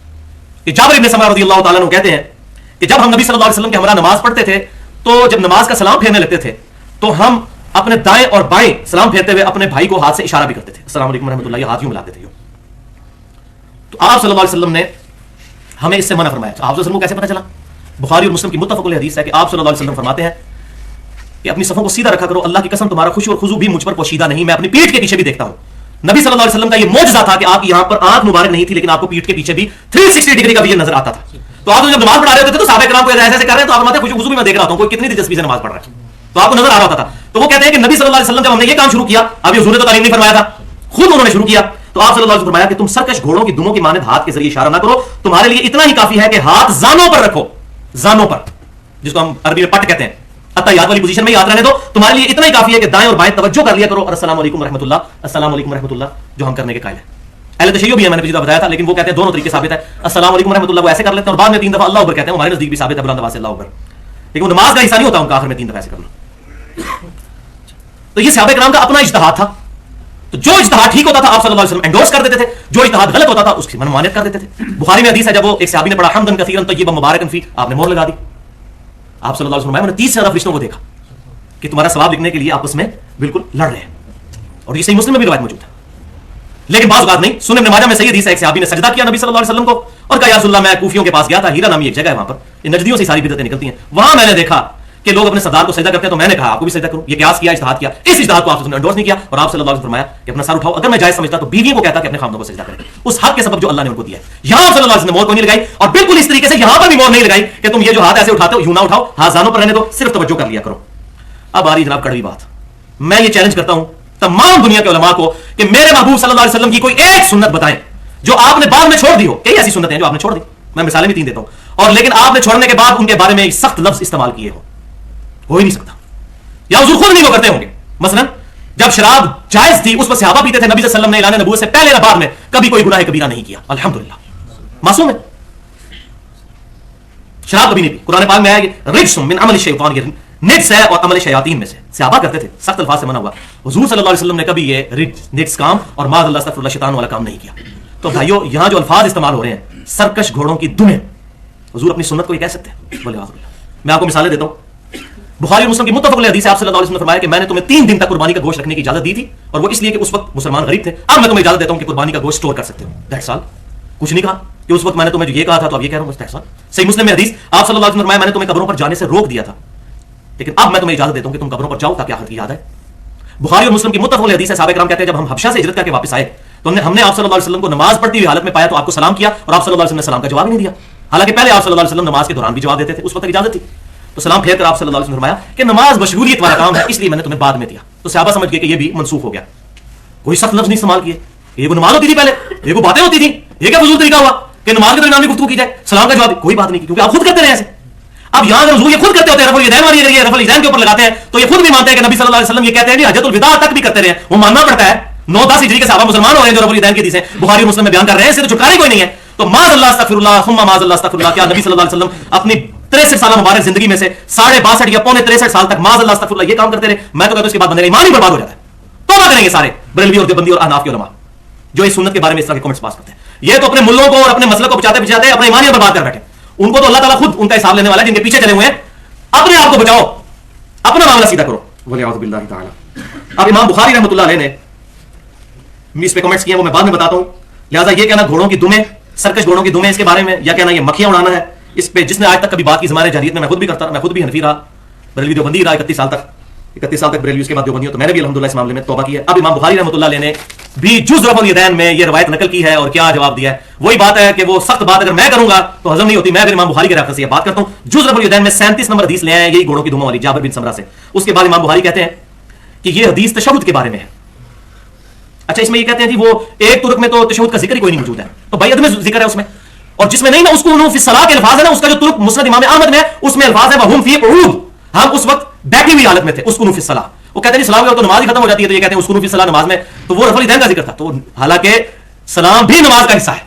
کہ جابر بن سمرہ رضی اللہ تعالیٰ عنہ کہتے ہیں کہ جب ہم نبی صلی اللہ علیہ وسلم کے ہمراہ نماز پڑھتے تھے تو جب نماز کا سلام پھیرنے لگتے تھے تو ہم اپنے دائیں اور بائیں سلام پھیرتے ہوئے اپنے بھائی کو ہاتھ سے اشارہ بھی کرتے تھے, السلام علیکم ورحمۃ اللہ, یہ ہاتھ یوں ملاتے تھے. تو آپ صلی اللہ علیہ وسلم نے ہمیں اس سے منع فرمایا. آپ صلی اللہ علیہ وسلم کو کیسے پتہ چلا؟ بخاری اور مسلم کی متفق علیہ حدیث ہے کہ آپ صلی اللہ علیہ وسلم فرماتے ہیں کہ اپنی صفوں کو سیدھا رکھا کرو. اللہ کی قسم تمہارا خوشی اور خضوع بھی مجھ پر پوشیدہ نہیں, میں اپنی پیٹھ کے پیچھے بھی دیکھتا ہوں. نبی صلی اللہ علیہ وسلم کا یہ معجزہ تھا کہ آپ یہاں پر آنکھ مبارک نہیں تھی لیکن آپ کو پیٹھ کے پیچھے بھی 360 ڈگری کا بھی نظر آتا تھا. تو آپ جب نماز پڑھا رہے ہوتے تھے تو صحابہ کرام کو ایسے ایسے کر رہے ہیں تو آپ فرماتے ہیں خوشی خضوع بھی میں دیکھ رہا ہوں, کوئی کتنی دلچسپی سے نماز پڑھ رہا ہے, تو آپ کو نظر آ رہا ہوتا تھا. تو وہ کہتے ہیں کہ نبی صلی اللہ علیہ وسلم جب ہم نے یہ کام شروع کیا, اب یہ حضور نے تو تعلیم نہیں فرمایا تھا, خود انہوں نے شروع کیا, تو آپ صلی اللہ علیہ وسلم فرمایا کہ تم سرکش گھوڑوں کی دموں کی مانند ہاتھ کے ذریعے اشارہ نہ کرو, تمہارے لیے اتنا ہی کافی ہے کہ ہاتھ زانوں پر رکھو, زانوں پر, جس کو ہم عربی میں پٹ کہتے ہیں, یاد والی پوزیشن میں یاد رہنے دو, تمہارے لیے اتنا ہی کافی ہے کہ دائیں اور بائیں توجہ کر لیا کرو, اور السلام علیکم رحمۃ اللہ, السلام علیکم رحمۃ اللہ جو ہم کرنے کے قائل ہیں. اہل تشیع بھی ہے, میں نے پچھلی دفعہ بتایا تھا, لیکن وہ کہتے ہیں دونوں طریقے ثابت ہے. السلام علیکم رحمۃ اللہ وہ ایسے کر لیتے ہیں اور بعد میں 3 دفعہ اللہ اکبر کہتے ہیں, ہمارے نزدیک بھی ثابت ہے بلند آواز سے اللہ اکبر, لیکن وہ نماز کا حصہ نہیں ہوتا ان کا, آخر میں 3 دفعہ ایسے کرنا. تو یہ صحابہ کرام کا اپنا اجتہاد تھا, تو جو اجتہاد ٹھیک ہوتا تھا آپ صلی اللہ علیہ وسلم انڈورس کر دیتے تھے, جو اجتہاد غلط ہوتا تھا اس کی ممانعت کر دیتے تھے. بخاری میں حدیث ہے, جب وہ ایک صحابی نے پڑھا حمدن کثیرا طیبا مبارکا فی, آپ نے مہر لگا دی. آپ صلی اللہ علیہ وسلم, میں نے 30 سے زیادہ فرشتوں کو دیکھا کہ تمہارا ثواب لکھنے کے لیے آپس میں بالکل لڑ رہے ہیں, اور یہ صحیح مسلم میں بھی روایت موجود ہے. لیکن بعض بات نہیں, سنن ابن ماجہ میں صحیح حدیث ہے, ایک صحابی نے سجدہ کیا نبی صلی اللہ علیہ وسلم کو اور کہا یا رسول اللہ میں کوفیوں کے پاس گیا تھا, ہیرا نامی ایک جگہ ہے وہاں پر, یہ نجدیوں سے ساری بدعتیں نکلتی ہیں, وہاں میں نے دیکھا کہ لوگ اپنے سردار کو سجدہ کرتے ہیں, تو میں نے کہا آپ کو بھی سجدہ کرو. یہ قیاس کیا, اجتہاد کیا, اس اجتہاد کو آپ نے انڈورس نہیں کیا, اور آپ صلی اللہ علیہ وسلم فرمایا کہ اپنا سر اٹھاؤ. اگر میں جائز سمجھتا تو بیویوں کو کہتا کہ اپنے خامدوں کو سجدہ کریں, اس حق کے سبب جو اللہ نے ان کو دیا ہے. یہاں صلی اللہ علیہ وسلم نے مہر کو نہیں لگائی, اور بالکل اس طریقے سے یہاں پر بھی مہر نہیں لگائی کہ تم یہ جو ہاتھ ایسے اٹھاتے ہو یوں نہ اٹھاؤ, ہاتھ زانوں پر رہنے دو, صرف توجہ کر لیا کرو. اب آ رہی جناب کڑوی بات, میں یہ چیلنج کرتا ہوں تمام دنیا کے علماء کو کہ میرے محبوب صلی اللہ علیہ وسلم کی کوئی ایک سنت بتائیں جو آپ نے بعد میں چھوڑ دی ہو. کئی ایسی سنتیں ہیں جو آپ نے چھوڑ دی, میں مثالیں بھی 3 دیتا ہوں, اور لیکن آپ نے چھوڑنے کے بعد ان کے بارے میں سخت لفظ استعمال کیے ہو ہی نہیں سکتا, یا حضور خود نہیں وہ کرتے ہوں گے. مثلا جب شراب جائز تھی اس پر صحابہ پیتے تھے, نبی صلی اللہ علیہ وسلم نے اعلان نبوت سے پہلے نہ بعد میں کبھی کوئی گناہ کبیرہ نہیں کیا, الحمدللہ معصوم ہے, شراب کبھی نہیں پی. قرآن پاک میں آیا کہ رجس من عمل الشیطان, یہ نجس ہے اور عمل شیاطین میں سے, صحابہ کرتے تھے, سخت الفاظ سے منع ہوا. حضور صلی اللہ علیہ وسلم نے کبھی یہ نجس کام اور معاذ اللہ استغفر اللہ شیطان والا کام نہیں کیا. تو بھائیو یہاں جو الفاظ استعمال ہو رہے ہیں, سرکش گھوڑوں کی دمیں, حضور اپنی سنت کو یہ کہہ سکتے ہیں؟ میں آپ کو مثالیں دیتا ہوں. بخاری اور مسلم کی متفق علیہ حدیث ہے, آپ صلی اللہ علیہ وسلم نے فرمایا کہ میں نے تمہیں 3 دن تک قربانی کا گوشت رکھنے کی اجازت دی تھی, اور وہ اس لیے کہ اس وقت مسلمان غریب تھے. اب میں تمہیں اجازت دیتا ہوں کہ قربانی کا گوشت اسٹور کر سکتے ہو. That's all. کچھ نہیں کہا کہ اس وقت میں نے تمہیں جو یہ کہا تھا تو اب یہ کہہ رہا ہوں, دیٹس آل. صحیح مسلم میں حدیث, آپ صلی اللہ علیہ وسلم نے فرمایا میں نے تمہیں قبروں پر جانے سے روک دیا تھا, لیکن اب میں تمہیں اجازت دیتا ہوں کہ تم قبروں پر جاؤ تاکہ آخرت کی یاد ہے. بخاری اور مسلم کی متفق علیہ حدیث ہے, صحابہ کرام کہتے ہیں جب ہم حبشہ سے ہجرت کر کے واپس آئے تو ہم نے آپ صلی اللہ علیہ وسلم کو نماز پڑھتی ہوئی حالت میں پایا, تو آپ کو سلام کیا, اور آپ صلی اللہ علیہ وسلم نے سلام کا جواب ہی نہیں دیا, حالانکہ پہلے آپ صلی اللہ علیہ وسلم نماز کے دوران بھی جواب دیتے تھے, اس وقت اجازت تھی. تو سلام پھیر کر آپ صلی اللہ علیہ وسلم نے فرمایا کہ نماز مشغولیت والا کام ہے, اس لیے میں نے تمہیں بعد میں دیا. تو صحابہ سمجھ گئے کہ یہ بھی منسوخ ہو گیا, کوئی سخت لفظ نہیں استعمال کیے. یہ وہ نماز ہوتی تھی پہلے, یہ وہ باتیں ہوتی تھیں, یہ کیا فضول طریقہ ہوا کہ نماز کے درمیان بھی گفتگو کی جائے, سلام کا جواب کوئی بات نہیں کی, کیونکہ آپ خود کرتے رہے ایسے. اب یہاں اگر حضور یہ خود کرتے ہوتے ہیں, رفع الیدین والی یہ رفع الیدین کے اوپر لگاتے ہیں, تو یہ خود بھی مانتے ہیں کہ نبی صلی اللہ علیہ وسلم یہ کہتے ہیں حجۃ الوداع تک بھی کرتے رہے, وہ ماننا پڑتا ہے. 9-10 ہجری کے صحابہ مسلمان ہو رہے ہیں جو رفع الیدین کی حدیثیں بخاری اور مسلم میں بیان کر رہے ہیں, اس سے تو چھٹکارا کوئی نہیں ہے. تو معاذ اللہ استغفر اللہ ثم معاذ اللہ استغفر اللہ, کیا نبی صلی اللہ علیہ وسلم اپنی 63 سالہ مبارک زندگی میں سے 62.5 یا 63 سال تک معاذ اللہ استغفر اللہ یہ کام کرتے رہے؟ میں تو کہتا ہوں اس کے بعد بندے کا ایمان ہی برباد ہو جاتا ہے. توبہ کریں گے سارے بریلوی اور دیوبندی اور احناف کے علماء جو اس سنت کے بارے میں اس طرح کے کمنٹس پاس کرتے ہیں. یہ تو اپنے ملوں کو اور اپنے مسئلے کو بچاتے بچاتے اپنا ایمان ہی برباد کر بیٹھے. ان کو تو اللہ تعالیٰ خود ان کا حساب لینے والا ہے, جن کے پیچھے چلے ہوئے ہیں. اپنے آپ کو بچاؤ, اپنا معاملہ سیدھا کرو. ولیعوذ باللہ تعالی. اب امام بخاری رحمۃ اللہ علیہ نے اس پہ کمنٹس کیے, وہ میں بعد میں بتاتا ہوں. لہٰذا یہ کہنا گھوڑوں کی دمیں, سرکش گھوڑوں کی دمیں اس کے بارے میں, یا کہنا یہ مکھیاں اڑانا ہے, اس پہ جس نے آج تک کبھی بات کی زمانے جاہلیت میں, میں خود بھی کرتا رہا, میں خود بھی حنفی رہا, بریلوی دیوبندی رہا 31 سال تک بریلوی, اس کے بعد دیوبندی, تو میں نے بھی الحمدللہ اس معاملے میں توبہ کی ہے. اب امام بخاری رحمۃ اللہ علیہ نے بھی جز رفع الیدین میں یہ روایت نقل کی ہے, اور کیا جواب دیا ہے. وہی بات ہے کہ وہ سخت بات اگر میں کروں گا تو ہضم نہیں ہوتی. میں اگر امام بخاری کے ریفرنس سے یہ بات کرتا ہوں, جز رفع الیدین میں 37 نمبر حدیث لے آئے ہیں, یہی گھوڑوں کی دموں والی, جابر بن سمرہ سے. اس کے بعد امام بخاری کہتے ہیں کہ یہ حدیث تشہد کے بارے میں ہے. اچھا, اس میں یہ کہتے ہیں جی وہ ایک ترک میں تو تشہد کا ذکر ہی کوئی نہیں موجود ہے, تو بھائی عدم ذکر ہے اس میں, اور جس میں نہیں نا اس کو فی الصلاۃ کے الفاظ ہے نا, اس کا جو ترک مسند امام احمد میں ہے اس میں الفاظ ہے وہم فی قعود, ہم اس وقت بیٹھی ہوئی حالت میں تھے. اس کو فی الصلاۃ, وہ کہتے ہیں سلام کے تو نماز ہی ختم ہو جاتی ہے, تو یہ کہتے ہیں اس کو فی الصلاۃ نماز میں, تو وہ رفع الیدین کا ذکر تھا. تو حالانکہ سلام بھی نماز کا حصہ ہے,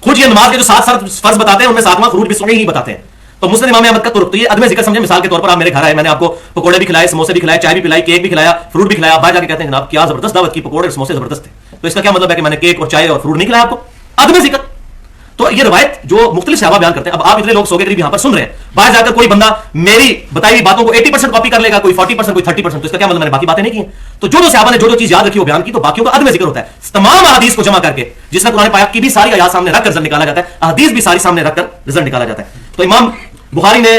خود یہ نماز کے جو 7 فرض بتاتے ہیں ان میں 7واں خروج بھی صحیح ہی بتاتے ہیں. تو مسند امام احمد کا ترک, تو یہ عدم ذکر سمجھے. مثال کے طور پر آپ میرے گھر آئے, میں نے آپ کو پکوڑے بھی کھلائے, سموسے بھی کھلائے, چائے بھی پلائی, کیک بھی کھلایا, فروٹ بھی کھلایا. باہر جا کے کہتے ہیں جناب کیا زبردست دعوت کی, پکوڑے اور سموسے زبردست تھے. تو اس کا کیا مطلب ہے کہ میں نے کیک اور چائے اور فروٹ نہیں کھلایا آپ کو؟ عدم ذکر. تو یہ روایت جو مختلف صحابہ بیان کرتے ہیں, اب آپ اتنے لوگ سو کے قریب یہاں پر سن رہے ہیں, باہر جا کر کوئی بندہ میری بتائی ہوئی باتوں کو 80% کاپی کر لے گا, کوئی 40%, کوئی 30%. تو اس کا کیا مطلب میں نے باقی باتیں نہیں کی. تو جو صحابہ نے جو چیز یاد رکھی وہ بیان کی, تو باقیوں کا عدم ذکر ہوتا ہے. تمام احادیث کو جمع کر کے, جس میں قرآن پاک کی بھی ساری آیات سامنے رکھ کر رزلٹ نکالا جاتا ہے, احادیث بھی ساری سامنے رکھ کر رزلٹ نکالا جاتا ہے. تو امام بخاری نے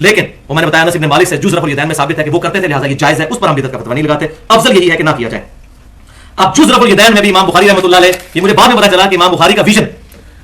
لیکن وہ میں نے بتایا نصیب نے مالک سے جز رفع الیدین میں ثابت ہے کہ وہ کرتے تھے، لہٰذا یہ جائز ہے، اس پر ہم بدعت کا فتویٰ نہیں لگاتے، افضل یہی ہے کہ نہ کیا جائے۔ اب جز رفع الیدین میں بھی امام بخاری رحمۃ اللہ علیہ، یہ مجھے بعد میں پتا چلا کہ امام بخاری کا ویژن،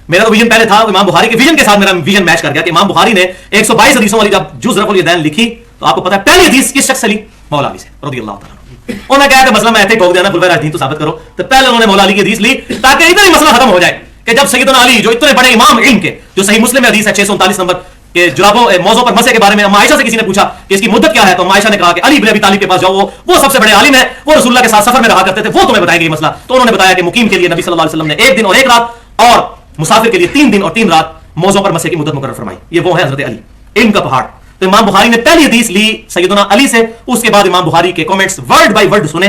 میرا تو ویژن پہلے تھا، امام بخاری کے ویژن کے ساتھ میرا ویژن میچ کر گیا کہ امام بخاری نے 122 حدیثوں والی جب جز رفع الیدین لکھی تو آپ کو پتا ہے پہلی حدیث کس شخص سے لی؟ مولا علی سے رضی اللہ تعالیٰ عنہ۔ انہوں نے کہا کہ مسئلہ میں ایتھے ٹوک دینا خلفائے راشدین تو ثابت کرو، تو پہلے انہوں نے مولا علی کی حدیث لی تاکہ اتنا ہی مسئلہ ختم ہو جائے کہ جب سیدنا علی جو اتنے بڑے امام علم کے، جو صحیح مسلم میں حدیث ہے 639 نمبر کہ جرابوں موضوع پر مسے کے بارے میں اما عائشہ سے کسی نے پوچھا کہ اس کی مدت کیا ہے، تو اما عائشہ نے کہا کہ علی بن ابی طالب کے پاس جاؤ، وہ سب سے بڑے عالم ہیں، وہ رسول اللہ کے ساتھ سفر میں رہا کرتے تھے، وہ تمہیں بتائیں گے یہ مسئلہ۔ تو انہوں نے بتایا کہ مقیم کے لیے نبی صلی اللہ علیہ وسلم نے 1 دن اور 1 رات اور مسافر کے لیے 3 دن اور 3 رات موضوع پر مسے کی مدت مقرر فرمائی، یہ وہ ہے حضرت علی علم کا پہاڑ۔ تو امام بخاری نے پہلی حدیث لی سیدنا علی سے، اس کے بعد امام بخاری کے کمنٹس ورڈ بائی ورڈ سنے،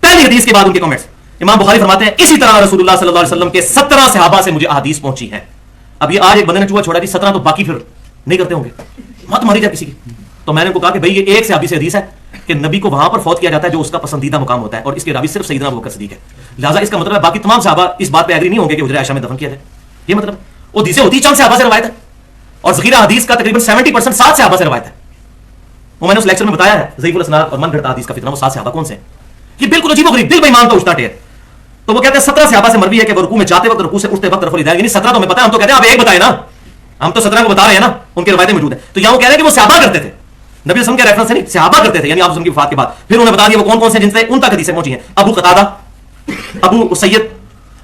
پہلی حدیث کے بعد ان کے کمنٹس۔ امام بخاری فرماتے ہیں اسی طرح رسول اللہ صلی اللہ علیہ وسلم کے 17 صحابہ سے مجھے احادیث پہنچی ہیں۔ اب یہ آج ایک بندے نے چوہا چھوڑا کہ 17 تو باقی پھر نہیں کرتے ہوں گے، مت ماری جائے کسی کی۔ تو میں نے ان کو کہا کہ بھائی یہ ایک صحابی سے حدیث ہے کہ نبی کو وہاں پر فوت کیا جاتا ہے جو اس کا پسندیدہ مقام ہوتا ہے، اور اس کے راوی صرف سیدنا ابوبکر صدیق ہے، لہٰذا اس کا مطلب ہے باقی تمام صحابہ اس بات پہ ایگری نہیں ہوں گے کہ حجرہ عائشہ میں دفن کیا جائے۔ یہ مطلب وہ حدیثیں ہوتی چند صحابہ سے روایت ہے، اور ذخیرہ حدیث کا تقریباً 70% 7 صحابہ سے روایت ہے۔ وہ میں نے اس لیکچر میں بتایا ہے ضعیف الاسناد اور من گھڑتا حدیث کا فتنہ، وہ 7 صحابہ کون سے ہیں؟ یہ بالکل عجیب و غریب، دل بے ایمان کا اٹھتا ٹیر۔ تو وہ کہتے ہیں 17 صحابہ سے مروی ہے کہ وہ رکوع میں جاتے وقت رکوع سے اٹھتے وقت رفع الیدین، یعنی 17 تو ہمیں پتہ ہے، ہم تو کہتے ہیں آپ ایک بتائیں نا، ہم تو 17 کو بتا رہے ہیں نا، ان کی روایتیں موجود ہیں۔ تو یہاں وہ کہہ رہے ہیں کہ وہ صحابہ کرتے تھے، نبی وسلم کے ریفرنس سے نہیں، صحابہ کرتے تھے، یعنی آپ وسلم کی وفات کے بعد۔ پھر انہوں نے بتا دیا وہ کون کون سے جن سے ان تک حدیثیں پہنچی ہیں: ابو قتادہ، ابو اسید،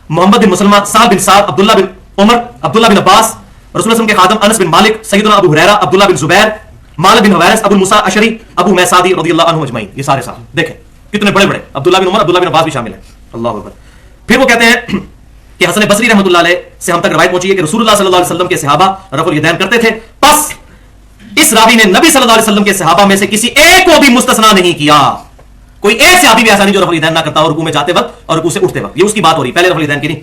محمد بن مسلمہ، سعد بن سعد، عبداللہ بن عمر، عبداللہ بن عباس، رسول اللہ کے خادم انس بن مالک، سیدنا ابو ہریرہ، عبداللہ بن زبیر، مالک بن حویرث، ابو موسیٰ اشعری، ابو میسادی رضی اللہ عنہ اجمعین، یہ سارے صاحب دیکھیں کتنے بڑے بڑے، عبداللہ بن عمر، عبداللہ بن عباس بھی شامل ہیں، اللہ اکبر۔ پھر وہ کہتے ہیں کہ حسن بصری رحمۃ اللہ علیہ سے ہم تک روایت پہنچی ہے کہ رسول اللہ صلی اللہ علیہ وسلم کے صحابہ رفع الیدین کرتے تھے، بس اس راوی نے نبی صلی اللہ علیہ وسلم کے صحابہ میں سے کسی ایک کو بھی مستثنا نہیں کیا، کوئی ایک صحابی بھی ایسا نہیں جو رفع الیدین نہ کرتا اور رکوع میں جاتے وقت اور رکوع سے اٹھتے وقت، یہ اس کی بات ہو رہی ہے، پہلے رفع الیدین کی نہیں۔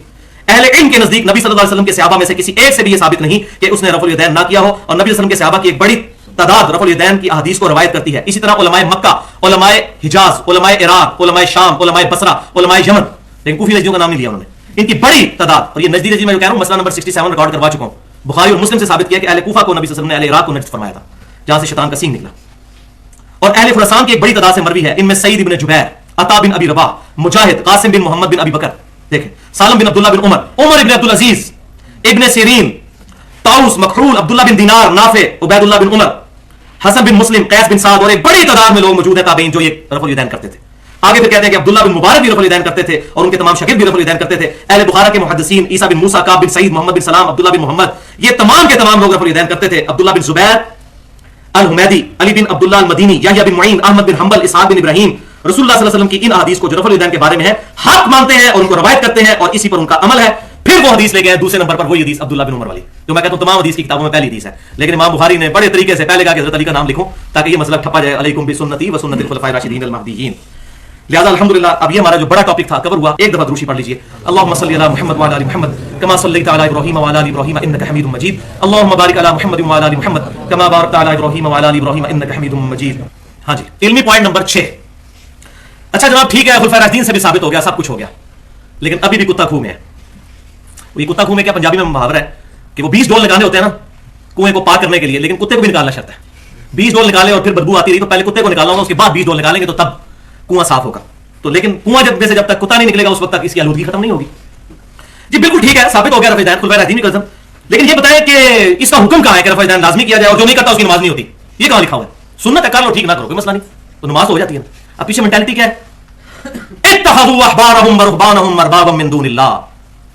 اہل علم کے نزدیک نبی صلی اللہ علیہ وسلم کے صحابہ میں سے کسی ایک سے بھی یہ ثابت نہیں کہ اس نے رفع الیدین نہ کیا ہو، اور نبی صلی اللہ علیہ وسلم کے صحابہ کی ایک بڑی تعداد رفع الیدین کی احادیث کو روایت کرتی ہے۔ اسی طرح علماء مکہ، علماء حجاز، علماء عراق، علماء شام، علماء بصرہ، علماء یمن، لیکن کوفی نجدیوں کا نام نہیں لیا انہوں نے، ان کی بڑی تعداد، اور یہ نجدی میں جو کہہ رہا ہوں مسئلہ نمبر 67 ریکارڈ کروا چکا ہوں، بخاری اور مسلم سے ثابت کیا کہ اہل کوفہ کو نبی صلی اللہ علیہ وسلم نے اہل عراق کو نجد فرمایا تھا جہاں سے شیطان کا سینگ نکلا، اور اہل خراسان کی ایک بڑی تعداد سے مروی ہے، ان میں سعید بن جبیر، عطا بن ابی رباح، مجاہد، قاسم بن محمد بن ابی بکر، دیکھیں سالم بن عبداللہ بن عمر، عمر بن عبدالعزیز، ابن سیرین، طاؤس، مکحول، عبداللہ بن دینار، نافع، عبید اللہ بن عمر، حسن بن مسلم، قیس بن سعد، اور ایک بڑی تعداد میں لوگ موجود ہیں تابعین جو یہ رفع الیدین کرتے تھے۔ آگے پھر کہتے ہیں کہ عبداللہ بن مبارک بھی رفع الیدین کرتے تھے اور ان کے تمام شاگرد بھی رفع الیدین کرتے تھے۔ اہل بخارا کے محدثین عیسیٰ بن موسیٰ، کعب بن سعید، محمد بن سلام، عبداللہ بن محمد، یہ تمام کے تمام لوگ رفع الیدین کرتے تھے۔ عبداللہ بن زبیر الحمیدی، علی بن عبداللہ المدینی، یحییٰ بن معین، احمد بن حنبل، اسحاق بن ابراہیم، رسول اللہ صلی اللہ علیہ وسلم کی ان احادیث کو جو رفع الیدین کے بارے میں ہے حق مانتے ہیں اور ان کو روایت کرتے ہیں اور اسی پر ان کا عمل ہے۔ پھر وہ حدیث لے گئے دوسرے نمبر پر، وہی حدیث عبداللہ بن عمر والی جو میں کہتا ہوں تمام حدیث کی کتابوں میں پہلی حدیث ہے، لیکن امام بخاری نے بڑے طریقے سے پہلے کہا کہ حضرت علی کا نام لکھوں تاکہ یہ مسئلہ ٹھپا جائے، علیکم بسنتی و سنت الخلفاء الراشدین المہدیین۔ لہذا الحمدللہ اب یہ ہمارا جو بڑا ٹاپک تھا کور ہوا، ایک دفعہ دروشی پڑھ لیجئے، اللهم صل علی محمد وعلی آل محمد کما صلیت علی ابراہیم وعلی آل ابراہیم انک حمید مجید، اللهم بارک علی محمد وعلی آل محمد کما بارکت علی ابراہیم وعلی آل ابراہیم انک حمید مجید۔ ہاں جی، علمی پوائنٹ نمبر 6۔ اچھا جناب ٹھیک ہے، خلفائے راشدین سے بھی ثابت ہو گیا، سب کچھ ہو گیا، لیکن ابھی بھی کتا کھو میں ہے۔ یہ کتا کھو میں کیا پنجابی میں محاورہ ہے کہ وہ 20 ڈول نکالنے ہوتے ہیں نا کنویں کو پاک کرنے کے لیے، لیکن کتے کو بھی نکالنا شرط ہے۔ 20 ڈول نکالے اور پھر بدبو آتی رہی تو پہلے کتے کو نکالنا ہوگا، اس کے بعد 20 ڈول نکالیں گے تو تب کنواں صاف ہوگا۔ تو لیکن کنواں جب تک کتا نہیں نکلے گا اس وقت تک اس کی آلودگی ختم نہیں ہوگی۔ جی بالکل ٹھیک ہے، ثابت ہو گیا رفع الیدین خلفائے راشدین کی قسم، لیکن یہ بتائیں کہ اس کا حکم کہاں ہے کہ رفع الیدین لازمی کیا جائے اور جو نہیں کرتا اس کی نماز نہیں ہوتی؟ یہ کہاں لکھا ہوا ہے؟ سنت ہے، کر لو، ٹھیک نہ کرو کوئی مسئلہ نہیں، تو نماز ہو جاتی ہے نا۔ اب پیچھے مینٹالٹی کیا ہے؟ اتخذوا احبارهم ورهبانهم اربابا من دون اللہ،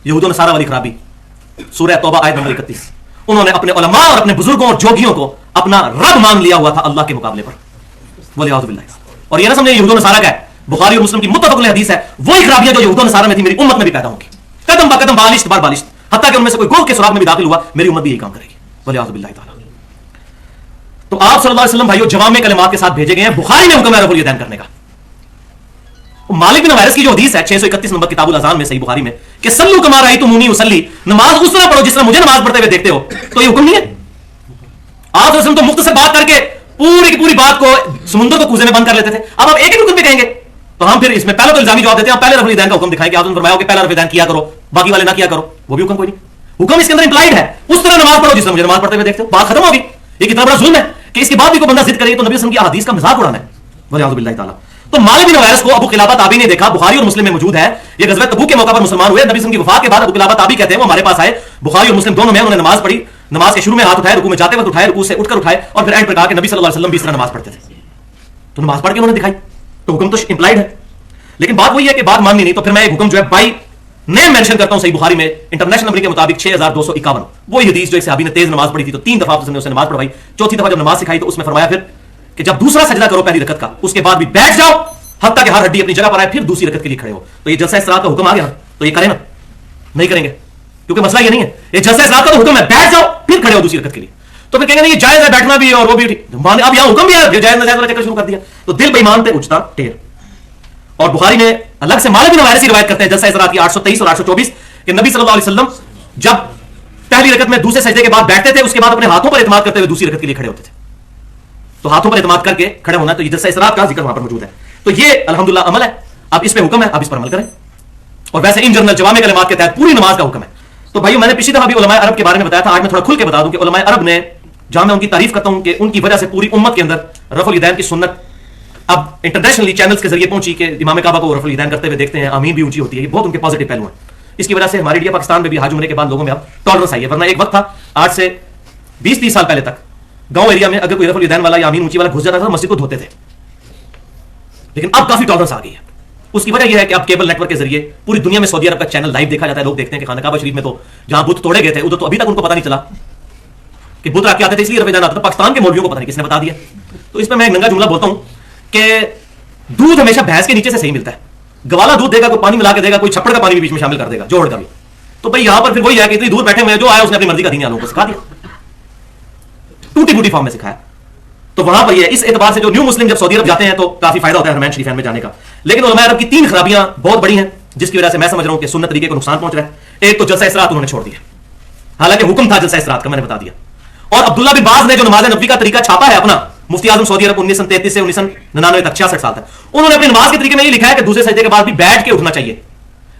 یہود و نصارہ والی خرابی، سورہ توبہ آیت نمبر 31۔ انہوں نے اپنے علماء اور اپنے بزرگوں اور جوگیوں کو اپنا رب مان لیا ہوا تھا اللہ کے مقابلے پر، والعیاذ باللہ۔ اور یہ نہ سمجھے یہود و نصارہ کا ہے، بخاری اور مسلم کی متفق علیہ حدیث ہے، وہی خرابیاں جو یہود و نصارہ میں تھی میری امت میں بھی پیدا ہوں گی، قدم با قدم، بالشت بار بالشت، حتیٰ کہ ان میں سے کوئی گوہ کے سراغ میں بھی داخل ہوا میری امت بھی یہی کام کرے گی، والعیاذ باللہ تعالی۔ تو آپ صلی اللہ علیہ وسلم بھائیو جوامع کلمات کے ساتھ بھیجے گئے ہیں، بخاری میں حکم ہے رفع الیدین کرنے کا۔ مالک بن حویرث کی جو حدیث ہے 631 نمبر کتاب الاذان میں صحیح بخاری میں کہ صلو کما رأیتمونی اصلی، نماز اس طرح پڑھو جس طرح مجھے نماز پڑھتے ہوئے دیکھتے ہو، تو یہ حکم نہیں ہے؟ آپ وسلم تو مختصر بات کر کے پوری کی پوری بات کو سمندر کو کوزے میں بند کر لیتے تھے، اب آپ ایک ہی حکم پہ کہیں گے تو ہم پھر اس میں پہلے تو الزامی جواب دیتے ہیں، پہلے رفع الیدین کا حکم دکھائیں کہ آپ نے فرمایا کہ پہلا رفع الیدین کیا کرو باقی والے نہ کیا کرو، وہ بھی حکم کوئی نہیں۔ حکم اس کے اندر امپلائڈ ہے، اس طرح نماز پڑھو جس طرح مجھے نماز پڑھتے ہوئے دیکھتے ہو، بات ختم ہوگی۔ یہ کتنا بڑا ظلم ہے، کہ اس کے بعد بھی کوئی بندہ ضد کرے تو نبی وسلم کی احادیث کا مذاق اڑانا ہے ولیعوذ باللہ تعالی. تو مالک بن حویرث کو ابو قلابہ تابعی نے دیکھا, بخاری اور مسلم میں موجود ہے, یہ غزوہ تبوک کے موقع پر مسلمان ہوئے, نبی وسلم کی وفات کے بعد ابو قلابہ تابعی کہتے ہیں وہ ہمارے پاس آئے, بخاری اور مسلم دونوں میں, انہوں نے نماز پڑھی, نماز کے شروع میں ہاتھ اٹھائے, رکوع میں جاتے وقت اٹھائے, رکوع سے اٹھ کر اٹھائے, اور پھر اینڈ پر کہا کہ نبی صلی اللہ علیہ وسلم بھی اس طرح نماز پڑھتے تھے. تو نماز پڑھ کے انہوں نے دکھائی, تو حکم تو امپلائڈ ہے, لیکن بات وہی ہے کہ بات ماننی نہیں. تو پھر میں ایک حکم جو ہے بائی نیم مینشن کرتا ہوں صحیح بخاری میں انٹرنیشنل نمبر کے مطابق 6251, وہی حدیث جو ایک صحابی نے تیز نماز پڑھی تھی تو 3 دفعہ آپ نے اسے نماز پڑھوائی, چوتھی دفعہ جب نماز سکھائی تو اس میں فرمایا پھر کہ جب دوسرا سجدہ کرو پہلی رکعت کا, اس کے بعد بھی بیٹھ جاؤ حتیٰ کہ ہر ہڈی اپنی جگہ پر آئے, پھر دوسری رکعت کے لیے کھڑے ہو. تو یہ جلسہ استراحت کا حکم آ گیا, تو یہ کریں نا, نہیں کریں گے کیونکہ مسئلہ یہ نہیں ہے, یہ جلسہ استراحت کا تو حکم ہے, بیٹھ جاؤ پھر کھڑے ہو دوسری رکعت کے لیے. تو پھر کہیں گے یہ جائز ہے بیٹھنا بھی اور وہ بھی, اب یہاں حکم بھی ہے, جائز ناجائز والا چکر شروع کر دیا. تو دل بے ایمان پہ اٹھتا ٹیر. اور بخاری میں الگ سے مالک بن حویرث روایت کرتے ہیں جلسہ استراحت کی 823 اور 824 کہ نبی صلی اللہ علیہ وسلم جب پہلی رکعت میں دوسرے سجدے کے بعد بیٹھتے تھے, اس کے بعد اپنے ہاتھوں پر اعتماد کرتے ہوئے دوسری رکعت کے لیے کھڑے ہوتے تھے. تو ہاتھوں پر اعتماد کر کے کھڑے ہونا, تو یہ جلسہ استراحت کا ذکر وہاں پر موجود ہے. تو یہ الحمدللہ عمل ہے, اب اس پہ حکم ہے, اب اس پر عمل کریں. اور ویسے ان جنرل جوامع کلمات کے تحت پوری نماز کا حکم ہے. تو بھائیو میں نے پچھلی دفعہ بھی علماء عرب کے بارے میں بتایا تھا, آج میں تھوڑا کھل کے بتا دوں کہ علماء عرب نے, جہاں میں ان کی تعریف کرتا ہوں کہ ان کی وجہ سے پوری امت کے اندر رفع الیدین کی سنت اب انٹرنیشنلی چینلز کے ذریعے پہنچی کہ امام کعبہ کو رفع الیدین کرتے ہوئے دیکھتے ہیں, آمین بھی اونچی ہوتی ہے, یہ بہت ان کے پازیٹیو پہلو ہیں. اس کی وجہ سے ہمارے انڈیا پاکستان میں بھی حج عمرے کے بعد لوگوں میں اب ٹالرنس آئی ہے, ورنہ ایک وقت تھا آج سے 20-30 سال پہلے تک گاؤں ایریا میں اگر کوئی رفع الیدین والا یا آمین اونچی والا گھس جاتا تھا مسجد کو دھوتے تھے, لیکن اب کافی ٹالرنس آ گئی ہے. اس کی وجہ یہ ہے کہ اب کیبل نیٹ ورک کے ذریعے پوری دنیا میں سعودی عرب کا چینل لائیو دیکھا جاتا ہے, لوگ دیکھتے ہیں کہ خانہ کعبہ شریف میں تو جہاں بت توڑے گئے تھے ادھر تو ابھی تک ان کو پتہ نہیں چلا کہ بت رکھ کے آتے تھے, اس لیے رفع الیدین آتا تھا. پاکستان کے مولویوں کو پتہ نہیں کس نے بتا دیا. تو اس پہ میں ایک ننگا جملہ بولتا ہوں کہ دودھ ہمیشہ بھینس کے نیچے سے صحیح ملتا ہے, گوالا دودھ دے گا, کوئی پانی ملا کے دے گا, کوئی چھپڑ کا پانی بھی بیچ میں شامل کر دے گا, جوڑ کا بھی. تو بھائی یہاں پر پھر وہی ہے کہ اتنی دور بیٹھے ہوئے جو آیا اس نے اپنی مرضی کا دین لوگوں کو سکھا دیا, ٹوٹی پوٹی فارم میں سکھایا. تو وہاں پر یہ اس اعتبار سے جو نیو مسلم جب سعودی عرب جاتے ہیں تو کافی فائدہ ہوتا ہے حرمین شریفین میں جانے کا. لیکن علماء عرب کی 3 خرابیاں بہت بڑی ہیں جس کی وجہ سے میں سمجھ رہا ہوں کہ سنت طریقے کو نقصان پہنچ رہا ہے. ایک تو جلسہ استراحت انہوں نے چھوڑ دیا, حالانکہ حکم تھا جلسہ استراحت کا, میں نے بتا دیا. اور عبداللہ بن باز نے جو نماز نبوی کا طریقہ چھاپا ہے اپنا, مفتی اعظم سعودی عرب 1933 سے 1999 تک 66 سال تک, انہوں نے اپنی نماز کے طریقے میں یہ لکھا ہے کہ دوسرے سجدے کے بعد بھی بیٹھ کے اٹھنا چاہیے,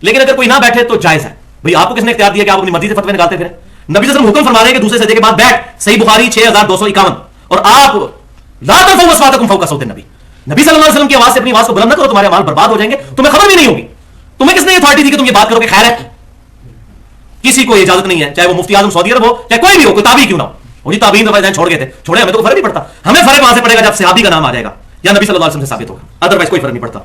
لیکن اگر کوئی نہ بیٹھے تو جائز ہے. بھائی آپ کو کس نے اختیار دیا کہ آپ اپنی مرضی سے فتوے نکالتے پھریں؟ نبی صلی اللہ علیہ وسلم حکم فرما رہے ہیں کہ دوسرے سجدے کے بعد بیٹھ, صحیح بخاری 6251. اور آپ لا ترفعوا اصواتکم فوق صوت النبی, نبی صلی اللہ علیہ وسلم کی آواز سے اپنی آواز کو بلند نہ کرو, تمہارے اعمال برباد ہو جائیں گے, تمہیں خبر بھی نہیں ہوگی. تمہیں کس نے یہ اتھارٹی دی کہ تم یہ بات کرو کہ خیر ہے؟ کسی کو یہ اجازت نہیں ہے, چاہے وہ مفتی اعظم سعودی عرب ہو, چاہے کوئی بھی ہو, کوئی تابعی کیوں نہ ہو. اور یہ تابعین تو چھوڑ گئے تھے, چھوڑے, ہمیں تو فرق نہیں پڑتا. ہمیں فرق وہاں سے پڑے گا جب صحابی کا نام آ جائے گا یا نبی صلی اللہ علیہ وسلم سے ثابت ہوگا, ادروائز کوئی فرق نہیں پڑتا.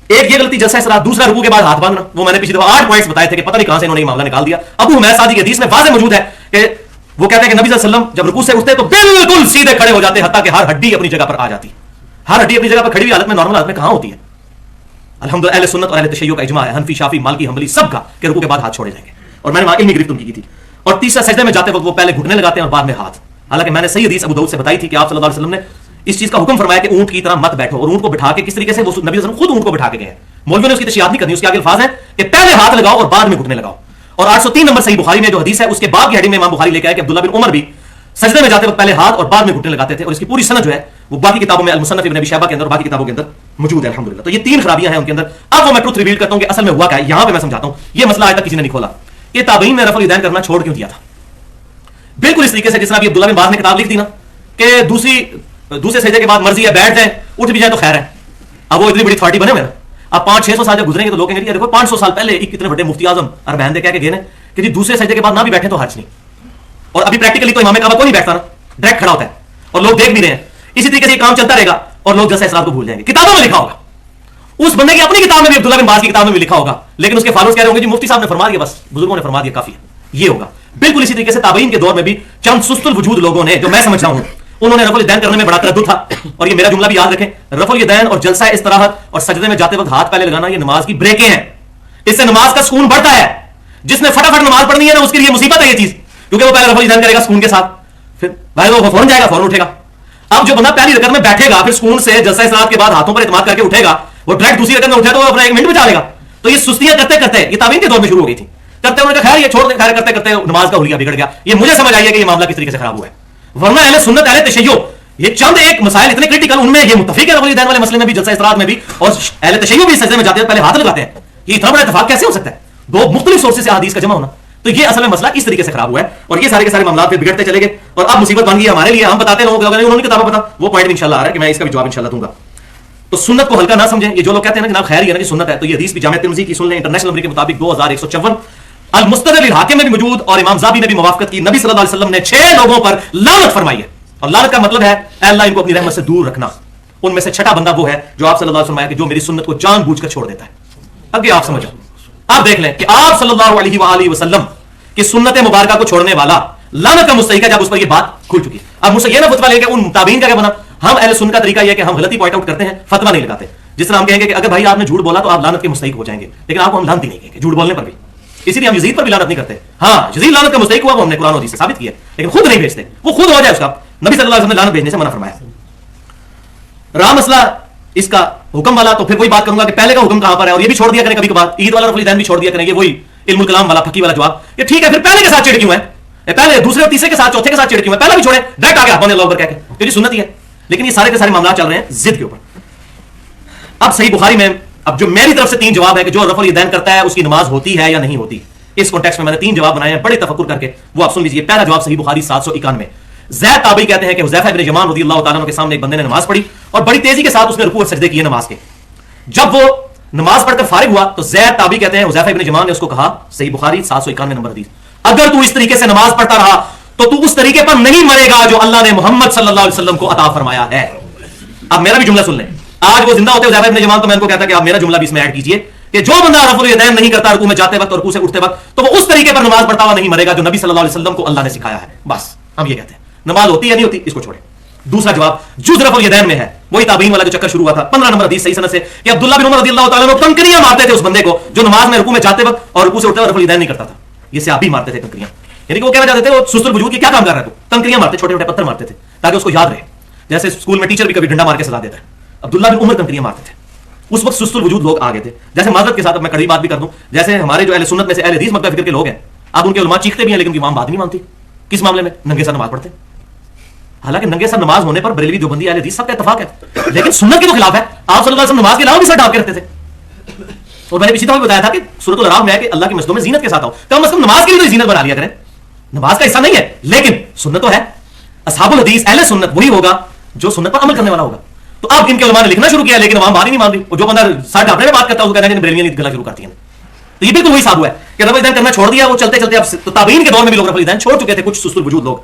ایک یہ غلطی جلسہ استراحت, دوسرا رکوع کے بعد ہاتھ باندھنا, وہ میں نے پچھلی دفعہ 8 پوائنٹس بتائے تھے کہ پتہ نہیں کہاں سے انہوں نے یہ معاملہ نکال دیا. ابو حمید سعدی کی حدیث میں واضح موجود ہے کہ وہ کہتے ہیں کہ نبی صلی اللہ علیہ وسلم جب رکوع سے اٹھتے تو بالکل سیدھے کھڑے ہو جاتے حتیٰ کہ ہر ہڈی اپنی جگہ پر آ جاتی. ہر ہڈی اپنی جگہ پر کھڑی ہوئی حالت میں, نارمل حالت میں کہاں ہوتی ہے؟ الحمدللہ اہل سنت اور اہل تشیع کا اجماع ہے, حنفی, شافعی, مالکی, حنبلی سب کا, کہ رکوع کے بعد ہاتھ چھوڑے جائیں گے. اور میں نے وہاں علمی گرفت ان کی تھی. اور تیسرا سجدے میں جاتے وقت وہ پہلے گھٹنے لگاتے ہیں اور بعد میں ہاتھ. حالانکہ میں نے صحیح حدیث ابو داؤد سے بتائی تھی کہ آپ صلی اللہ علیہ وسلم نے اس چیز کا حکم فرمایا کہ اونٹ کی طرح مت بیٹھو, اور اونٹ کو بٹھا کے کس طریقے سے وہ نبی صلی اللہ علیہ وسلم خود اونٹ کو بٹھا کے گئے ہیں. مولویوں نے اس کی تشریحات نہیں کرنی, اس کے آگے الفاظ ہیں کہ پہلے ہاتھ لگاؤ اور بعد میں گھٹنے لگاؤ. اور 803 نمبر صحیح بخاری میں جو حدیث ہے اس کے بعد کی ہیڈنگ میں امام بخاری لے کے آئے کہ عبداللہ بن عمر بھی سجدے میں جاتے وقت پہلے ہاتھ اور بعد میں گھٹنے لگاتے تھے, اور اس کی پوری سند جو ہے وہ باقی کتابوں میں المصنف ابن ابی شیبہ کے اندر اور باقی کتابوں کے اندر موجود ہے الحمدللہ. تو یہ 3 خرابیاں ہیں ان کے اندر. اب وہ میں ٹروتھ ریویل کرتا ہوں کہ اصل میں ہوا کیا ہے. یہاں پہ میں سمجھاتا ہوں, یہ مسئلہ آج تک کسی نے نہیں کھولا کہ تابعین نے رفع الیدین کرنا چھوڑ کیوں دیا تھا. بالکل اس طریقے سے جس طرح عبداللہ بن باز نے کتاب لکھ دی نا کہ دوسرے سجدے کے بعد مرضی ہے بیٹھ جائیں, اٹھ بھی جائیں تو خیر ہے. اب وہ اتنی بڑی اتھارٹی بنے ہوئے نا, اب 500-600 سال جب گزریں گے تو لوگ کہیں گے دیکھو 500 سال پہلے ایک کتنے بڑے مفتی اعظم اربعین دے کہہ کے گئے نا کہ جی دوسرے سجدے کے بعد نہ بھی بیٹھے تو حرج نہیں. اور ابھی پریکٹیکلی تو امام کعبہ کوئی نہیں بیٹھتا نا, ڈائریکٹ کھڑا ہوتا ہے اور لوگ دیکھ بھی رہے ہیں. اسی طریقے سے یہ کام چلتا رہے گا اور لوگ جلسہ استراحت کو بھول جائیں گے. کتابوں میں لکھا ہوگا, اس بندے کی اپنی کتاب میں بھی, عبداللہ بن باز کی کتاب میں بھی لکھا ہوگا, لیکن اس کے فالوورز کہہ رہے ہوں گے جی مفتی صاحب نے فرما دیا, بس بزرگوں نے فرما دیا, کافی ہے. یہ ہوگا بالکل اسی طریقے سے تابعین کے دور میں بھی چند سست الوجود لوگوں نے, جو میں سمجھتا ہوں, انہوں نے رفع الیدین کرنے میں بڑا تردد تھا. اور یہ میرا جملہ بھی یاد رکھیں, رفع الیدین اور جلسہ استراحت اور سجدے میں جاتے وقت ہاتھ پہلے لگانا یہ نماز کی بریکیں ہیں. اس سے نماز کا سکون بڑھتا ہے. جس نے فٹافٹ نماز پڑھنی ہے نا اس کے لیے مصیبت ہے یہ چیز, کیونکہ وہ پہلے رفع الیدین کرے گا سکون کے ساتھ, پھر بھائی وہ فوراً جائے گا, فوراً اٹھے گا. اب جو بندہ پہلی رکعت میں بیٹھے گا پھر سکون سے جلسہ استراحت کے بعد ہاتھوں پر اعتماد کر کے اٹھے گا, وہ ڈائریکٹ دوسری رکعت میں اٹھے تو اپنا 1 منٹ بچا لے گا. تو یہ سستیاں کرتے کرتے یہ تابعین کے دور میں شروع ہو گئی تھی, کرتے انہوں نے کہا خیر یہ چھوڑ دیں, خیر کرتے کرتے نماز کا حلیہ بگڑ گیا. یہ مجھے سمجھ آئی ہے کہ یہ معاملہ کس طریقے سے خراب ہوا ہے. ورنہ اہل سنت اہل تشیع یہ چند ایک مسائل اتنے کرٹیکل, ان میں یہ متفق ہے رفع الیدین والے مسئلے میں بھی, جلسہ استراحت میں بھی, اور اہل تشیع بھی سجدے میں جاتے ہیں پہلے ہاتھ لگاتے ہیں. یہ اتنا بڑا اتفاق کیسے ہو سکتا ہے؟ 2 مختلف سورسز سے احادیث کا جمع ہونا. تو یہ اصل میں مسئلہ اس طریقے سے خراب ہوا ہے اور یہ سارے کے سارے معاملات پھر بگڑتے چلے گئے اور اب مصیبت بن گئی ہمارے لیے. ہم بتاتے ہیں لوگوں کو انہوں نے کتابیں پتا, وہ پوائنٹ انشاءاللہ آ رہا ہے کہ میں اس کا بھی جواب انشاءاللہ دوں گا. تو سنت کو ہلکا نہ سمجھیں. یہ جو لوگ کہتے ہیں نا جناب خیر یہ نا کہ سنت ہے, تو یہ حدیث بھی جامع ترمذی کی سن لیں, انٹرنیشنل نمبر کے مطابق 2154, المستدرک للحاکم میں بھی موجود اور امام زابی نے بھی موافقت کی. نبی صلی اللہ علیہ وسلم نے 6 لوگوں پر لعنت فرمائی ہے, اور لعنت کا مطلب ہے اے اللہ ان کو اپنی رحمت سے دور رکھنا. ان میں سے چھٹا بندہ وہ ہے جو آپ صلی اللہ علیہ وسلم کہ جو میری سنت کو جان بوجھ کر چھوڑ دیتا ہے. آگے آپ سمجھو, آپ دیکھ لیں کہ آپ صلی اللہ علیہ وآلہ وسلم کی سنت مبارکہ کو چھوڑنے والا لعنت کا مستحق ہے جب اس پر یہ بات کھل چکی ہے. اب مجھ سے یہ نہ فتویٰ لے کے ان تابعین کا کیا بنا. ہم اہل سنت کا طریقہ یہ ہے کہ ہم غلطی پوائنٹ آؤٹ کرتے ہیں, فتویٰ نہیں لگاتے. جس طرح ہم کہیں گے کہ اگر بھائی آپ نے جھوٹ بولا تو آپ لعنت کے مستحق ہو جائیں گے, لیکن آپ کو ہم لعنتی نہیں کہیں گے جھوٹ بولنے پر بھی. اسی لیے ہم یزید پر بھی لعنت نہیں کرتے. ہاں یزید لعنت کا مستحق ہوا, وہ ہم نے قرآن و حدیث سے ثابت کیا, لیکن خود نہیں بھیجتے. وہ خود ہو جائے اس کا, نبی صلی اللہ علیہ وسلم نے لعنت بھیجنے سے منع فرمایا. رہا مسئلہ اس کا حکم والا, تو پھر وہی بات کروں گا کہ پہلے کا حکم کہاں پر ہے, اور یہ بھی چھوڑ دیا کریں کبھی کبھار. عید والا رفع الیدین بھی چھوڑ دیا کریں, یہ وہی علم الکلام والا پھکی والا جواب کہ ٹھیک ہے پھر پہلے کے ساتھ چڑ کیوں ہے, پہلے دوسرے اور تیسرے کے ساتھ چوتھے کے ساتھ چڑ کیوں ہے, پہلا بھی چھوڑے ڈائریکٹ آگے اللہ اکبر کہہ کے, کیونکہ سنت ہی ہے. لیکن یہ سارے کے سارے معاملات چل رہے ہیں ضد کے اوپر. اب صحیح بخاری میں اب جو میری طرف سے 3 جواب ہے کہ جو رفع الیدین کرتا ہے اس کی نماز ہوتی ہے یا نہیں ہوتی, اس کانٹیکسٹ میں میں نے 3 جواب بنائے ہیں بڑے تفکر کر کے, وہ آپ سن لیجیے. پہلا جواب صحیح بخاری 791, زید تابعی کہتے ہیں کہ حذیفہ ابن یمان رضی اللہ تعالیٰ عنہ کے سامنے ایک بندے نے نماز پڑھی اور بڑی تیزی کے ساتھ اس نے رکوع اور سجدے کیے نماز کے. جب وہ نماز پڑھ کر فارغ ہوا تو زید تابعی کہتے ہیں حذیفہ ابن یمان نے اس کو کہا, صحیح بخاری 791 نمبر حدیث, اگر تو اس طریقے سے نماز پڑھتا رہا تو تو اس طریقے پر نہیں مرے گا جو اللہ نے محمد صلی اللہ علیہ وسلم کو عطا فرمایا ہے. اب میرا بھی جملہ سن لیں, آج وہ زندہ ہوتے حذیفہ ابن یمان, تو میں ان کو کہتا کہ آپ میرا جملہ بھی اس میں ایڈ کیجئے کہ جو بندہ رفع الیدین نہیں کرتا رکوع میں جاتے وقت اور رکوع سے اٹھتے وقت, تو وہ اس طریقے پر نماز پڑھتا ہوا نہیں مرے گا جو نبی صلی اللہ علیہ وسلم کو اللہ نے سکھایا ہے. بس ہم یہ کہتے ہیں نماز ہوتی ہے نہیں ہوتی, اس کو چھوڑیں. دوسرا جواب جز رفع الیدین میں ہے, وہی تابعین والا جو چکر شروع ہوا تھا. 15 نمبر حدیث صحیح سند سے کہ عبداللہ بن عمر رضی اللہ تعالیٰ عنہ کنکریاں مارتے تھے اس بندے کو جو نماز میں رکوع میں جاتے وقت اور رکوع سے اٹھتے وقت رفع الیدین نہیں کرتا تھا. یہ صحابی مارتے تھے کنکریاں, یعنی کہ وہ کہنا چاہتے تھے وہ سست الوجود کی کیا کام کر رہا ہے, تو کنکریاں مارتے, چھوٹے چھوٹے پتھر مارتے تھے تاکہ اس کو یاد رہے. جیسے اسکول میں ٹیچر بھی کبھی ڈنڈا مار کے سزا دیتا ہے, عبداللہ بن عمر کنکریاں مارتے تھے. اس وقت سست الوجود لوگ آ گئے تھے. جیسے معذرت کے ساتھ میں کڑوی بات بھی کر دوں, جیسے ہمارے جو اہل سنت میں سے اہل حدیث مکتب فکر کے لوگ ہیں, اب ان کے علماء چیختے بھی ہیں لیکن ان کی عوام بات نہیں مانتی. کس معاملے میں؟ ننگے سر نماز پڑھتے. حالانکہ ننگے سر نماز ہونے پر بریلوی دیوبندی اہل حدیث سب کا اتفاق ہے, لیکن سنت کے تو خلاف ہے. آپ صلی اللہ علیہ وسلم نماز کے علاوہ بھی سر ڈھانپ کے رکھتے تھے. اور میں نے پچھلی دفعہ بتایا تھا کہ سورۃ الاعراف میں ہے کہ اللہ کی مسجدوں میں زینت کے ساتھ آؤ, کم از کم نماز کے لیے تو زینت بنا لیا کریں. نماز کا حصہ نہیں ہے لیکن سنت تو ہے. اصحاب الحدیث اہل سنت وہی ہوگا جو سنت پر عمل کرنے والا ہوگا. تو اب ان کے علماء نے لکھنا شروع کیا لیکن عوام بات ہی نہیں مان رہی. اور جو بندہ سر ڈھانپنے میں بات کرتا ہے اس کو کہنا ہے بریلویاں نہیں گلا شروع کرتی ہیں. تو یہ بالکل وہی صاحب ہوا ہے کہ رفع الیدین کرنا چھوڑ دیا. وہ چلتے چلتے اب تو تابعین کے دور میں بھی لوگ رفع الیدین چھوڑ چکے تھے, کچھ سست الوجود لوگ.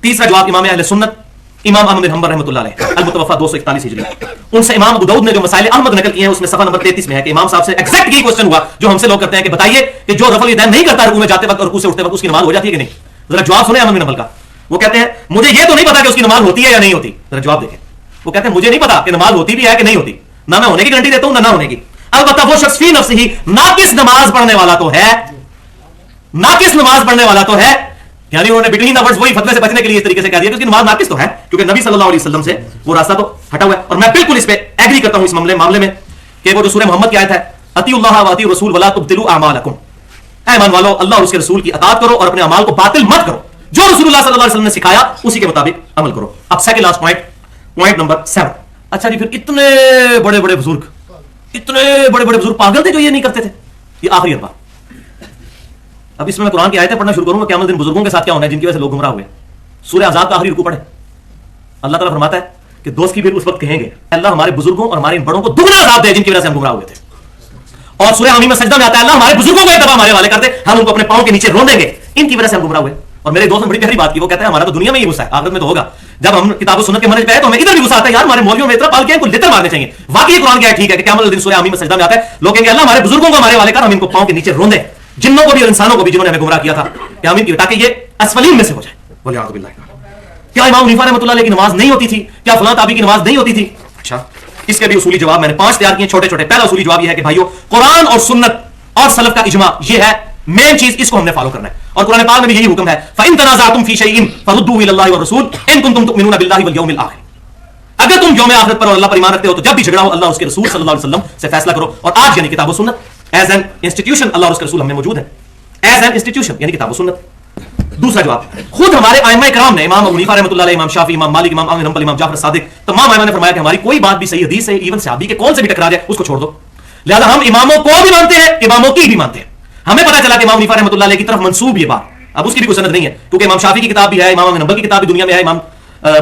تیسرا جواب امام اہل سنت امام احمد بن حنبل رحمۃ اللہ علیہ, المتوفی 241 ہجری. ان سے امام ابو داؤد نے جو مسائل احمد نقل کیے ہیں اس میں صفحہ نمبر 33 میں ہے کہ امام صاحب سے ایگزیکٹ یہی کوسچن ہوا جو ہم سے لوگ کرتے ہیں کہ بتائیے کہ جو رفع الیدین نہیں کرتا رکوع میں جاتے وقت اور رکوع سے اٹھتے وقت اس کی نماز ہو جاتی ہے کہ نہیں. ذرا جواب سنیں احمد بن حنبل کا. وہ کہتے ہیں مجھے یہ تو نہیں پتا کہ اس کی نماز ہوتی ہے یا نہیں ہوتی. ذرا جواب دیکھیں. وہ کہتے ہیں مجھے نہیں پتا کہ نماز ہوتی بھی ہے کہ نہیں ہوتی, نہ میں ہونے کی گارنٹی دیتا ہوں نہ ہونے کی. البتہ وہ شخص فی نفسہ ہی ناقص نماز پڑھنے والا تو ہے, ناقص نماز پڑھنے والا تو ہے. یعنی انہوں نے بٹوین ورڈز وہی فتوے سے بچنے کے لیے اس طریقے سے کہہ دیا کہ اس کی نماز ناقص تو ہے کیونکہ نبی صلی اللہ علیہ وسلم سے وہ راستہ تو ہٹا ہوا ہے. اور میں بالکل اس پہ ایگری کرتا ہوں اس معاملے میں کہ وہ جو سورہ محمد کی آیت ہے اطیعوا اللہ و اطیعوا الرسول ولا تبطلوا اعمالکم, اے ایمان والو اللہ اور اس کے رسول کی اطاعت کرو اور اپنے اعمال کو باطل مت کرو, جو رسول اللہ صلی اللہ علیہ وسلم نے سکھایا اسی کے مطابق عمل کرو. اب سیکنڈ لاسٹ پوائنٹ نمبر 7. اچھا جی پھر اتنے بڑے بڑے بزرگ پاگل تھے جو یہ نہیں کرتے تھے. یہ آخری اربا. اب اس میں قرآن کی آیتیں پڑھنا شروع کروں گا قیامت دن بزرگوں کے ساتھ کیا ہونا ہے جن کی وجہ سے لوگ گمراہ ہوئے. سورہ احزاب کا آخری رکوع پڑھیں. اللہ تعالیٰ فرماتا ہے کہ دوست کی بھی اس وقت کہیں گے اللہ ہمارے بزرگوں اور ہمارے ان بڑوں کو دگنا عذاب دے جن کی وجہ سے ہم گمراہ ہوئے تھے. اور سورہ حمیم میں سجدہ میں آتا ہے اللہ ہمارے بزرگوں کو ایک دفعہ ہمارے والے کر دے, ہم ان کو اپنے پاؤں کے نیچے رون دیں گے ان کی وجہ سے ہم گمراہ ہوئے. اور میرے دوست نے بڑی گہری بات کی, وہ کہتا ہے ہمارا تو دنیا میں ہی غصہ ہے, آخرت میں تو ہوگا. جب ہم کتاب و سنت کے منہج پہ ہے تو ہمیں ادھر بھی غصہ آتا ہے, یار ہمارے مولویوں میں اتنا پال کے ان کو لتر مارنے چاہیے. واقعی قرآن کی آیت ٹھیک ہے کہ قیامت الدین سورہ حمیم میں سجدہ میں آتا ہے, لوگ کہیں گے اللہ ہمارے بزرگوں کو ہمارے والے کر, ہم ان کو پاؤں کے نیچے رون دیں, جنوں کو بھی اور انسانوں کو بھی جنہوں نے ہمیں گمراہ کیا تھا قیامت کی, تاکہ یہ اسفلین میں سے ہو جائے. والعیاذ باللہ. کیا امام حنیفہ رحمۃ اللہ علیہ کی نماز نہیں ہوتی تھی؟ کیا فلاں تابعی کی نماز نہیں ہوتی تھی؟ اچھا اس کے بھی اصولی جواب میں نے 5 تیار کیے چھوٹے چھوٹے. پہلا اصولی جواب یہ ہے کہ بھائیو قرآن اور سنت اور سلف کا اجماع یہ ہے مین چیز, اس کو ہم نے فالو کرنا ہے. اور قرآن پاک میں بھی یہی حکم ہے فَإِن تَنَازَعْتُمْ فِي شَيْءٍ فَرُدُّوهُ إِلَى اللَّهِ وَالرَّسُولِ إِن كُنتُمْ تُؤْمِنُونَ بِاللَّهِ وَالْيَوْمِ الْآخِرِ. اگر تم یوم آخرت پر اور اللہ پر ایمان رکھتے ہو تو جب بھی جھگڑا ہو اللہ اور اس کے رسول صلی اللہ علیہ وسلم سے فیصلہ کرو. اور آج یعنی کتاب و سنت ایز این انسٹیٹیوشن اللہ اور اس کے رسول ہم میں موجود ہے, ایز این انسٹیٹیوشن یعنی کتاب و سنت. دوسرا جواب خود ہمارے ائمہ کرام نے, امام ابو حنیفہ رحمۃ اللہ علیہ, امام شافعی, امام مالک, امام احمد بن حنبل, امام جعفر صادق, تمام ائمہ نے فرمایا کہ ہماری کوئی بات بھی صحیح حدیث سے ایون صحابی کے کون سے بھی ٹکرا جائے اس کو چھوڑ دو. لہذا ہم اماموں کو بھی مانتے ہیں اماموں کی بھی مانتے ہیں. ہمیں پتا چلا کہ امام حنیفہ رحمۃ اللہ علیہ کی طرف منسوب یہ بات، اب اس کی بھی کوئی سند نہیں ہے کیونکہ امام شافعی کی کتاب بھی ہے، امام احمد بن حنبل کی کتاب بھی دنیا میں ہے، امام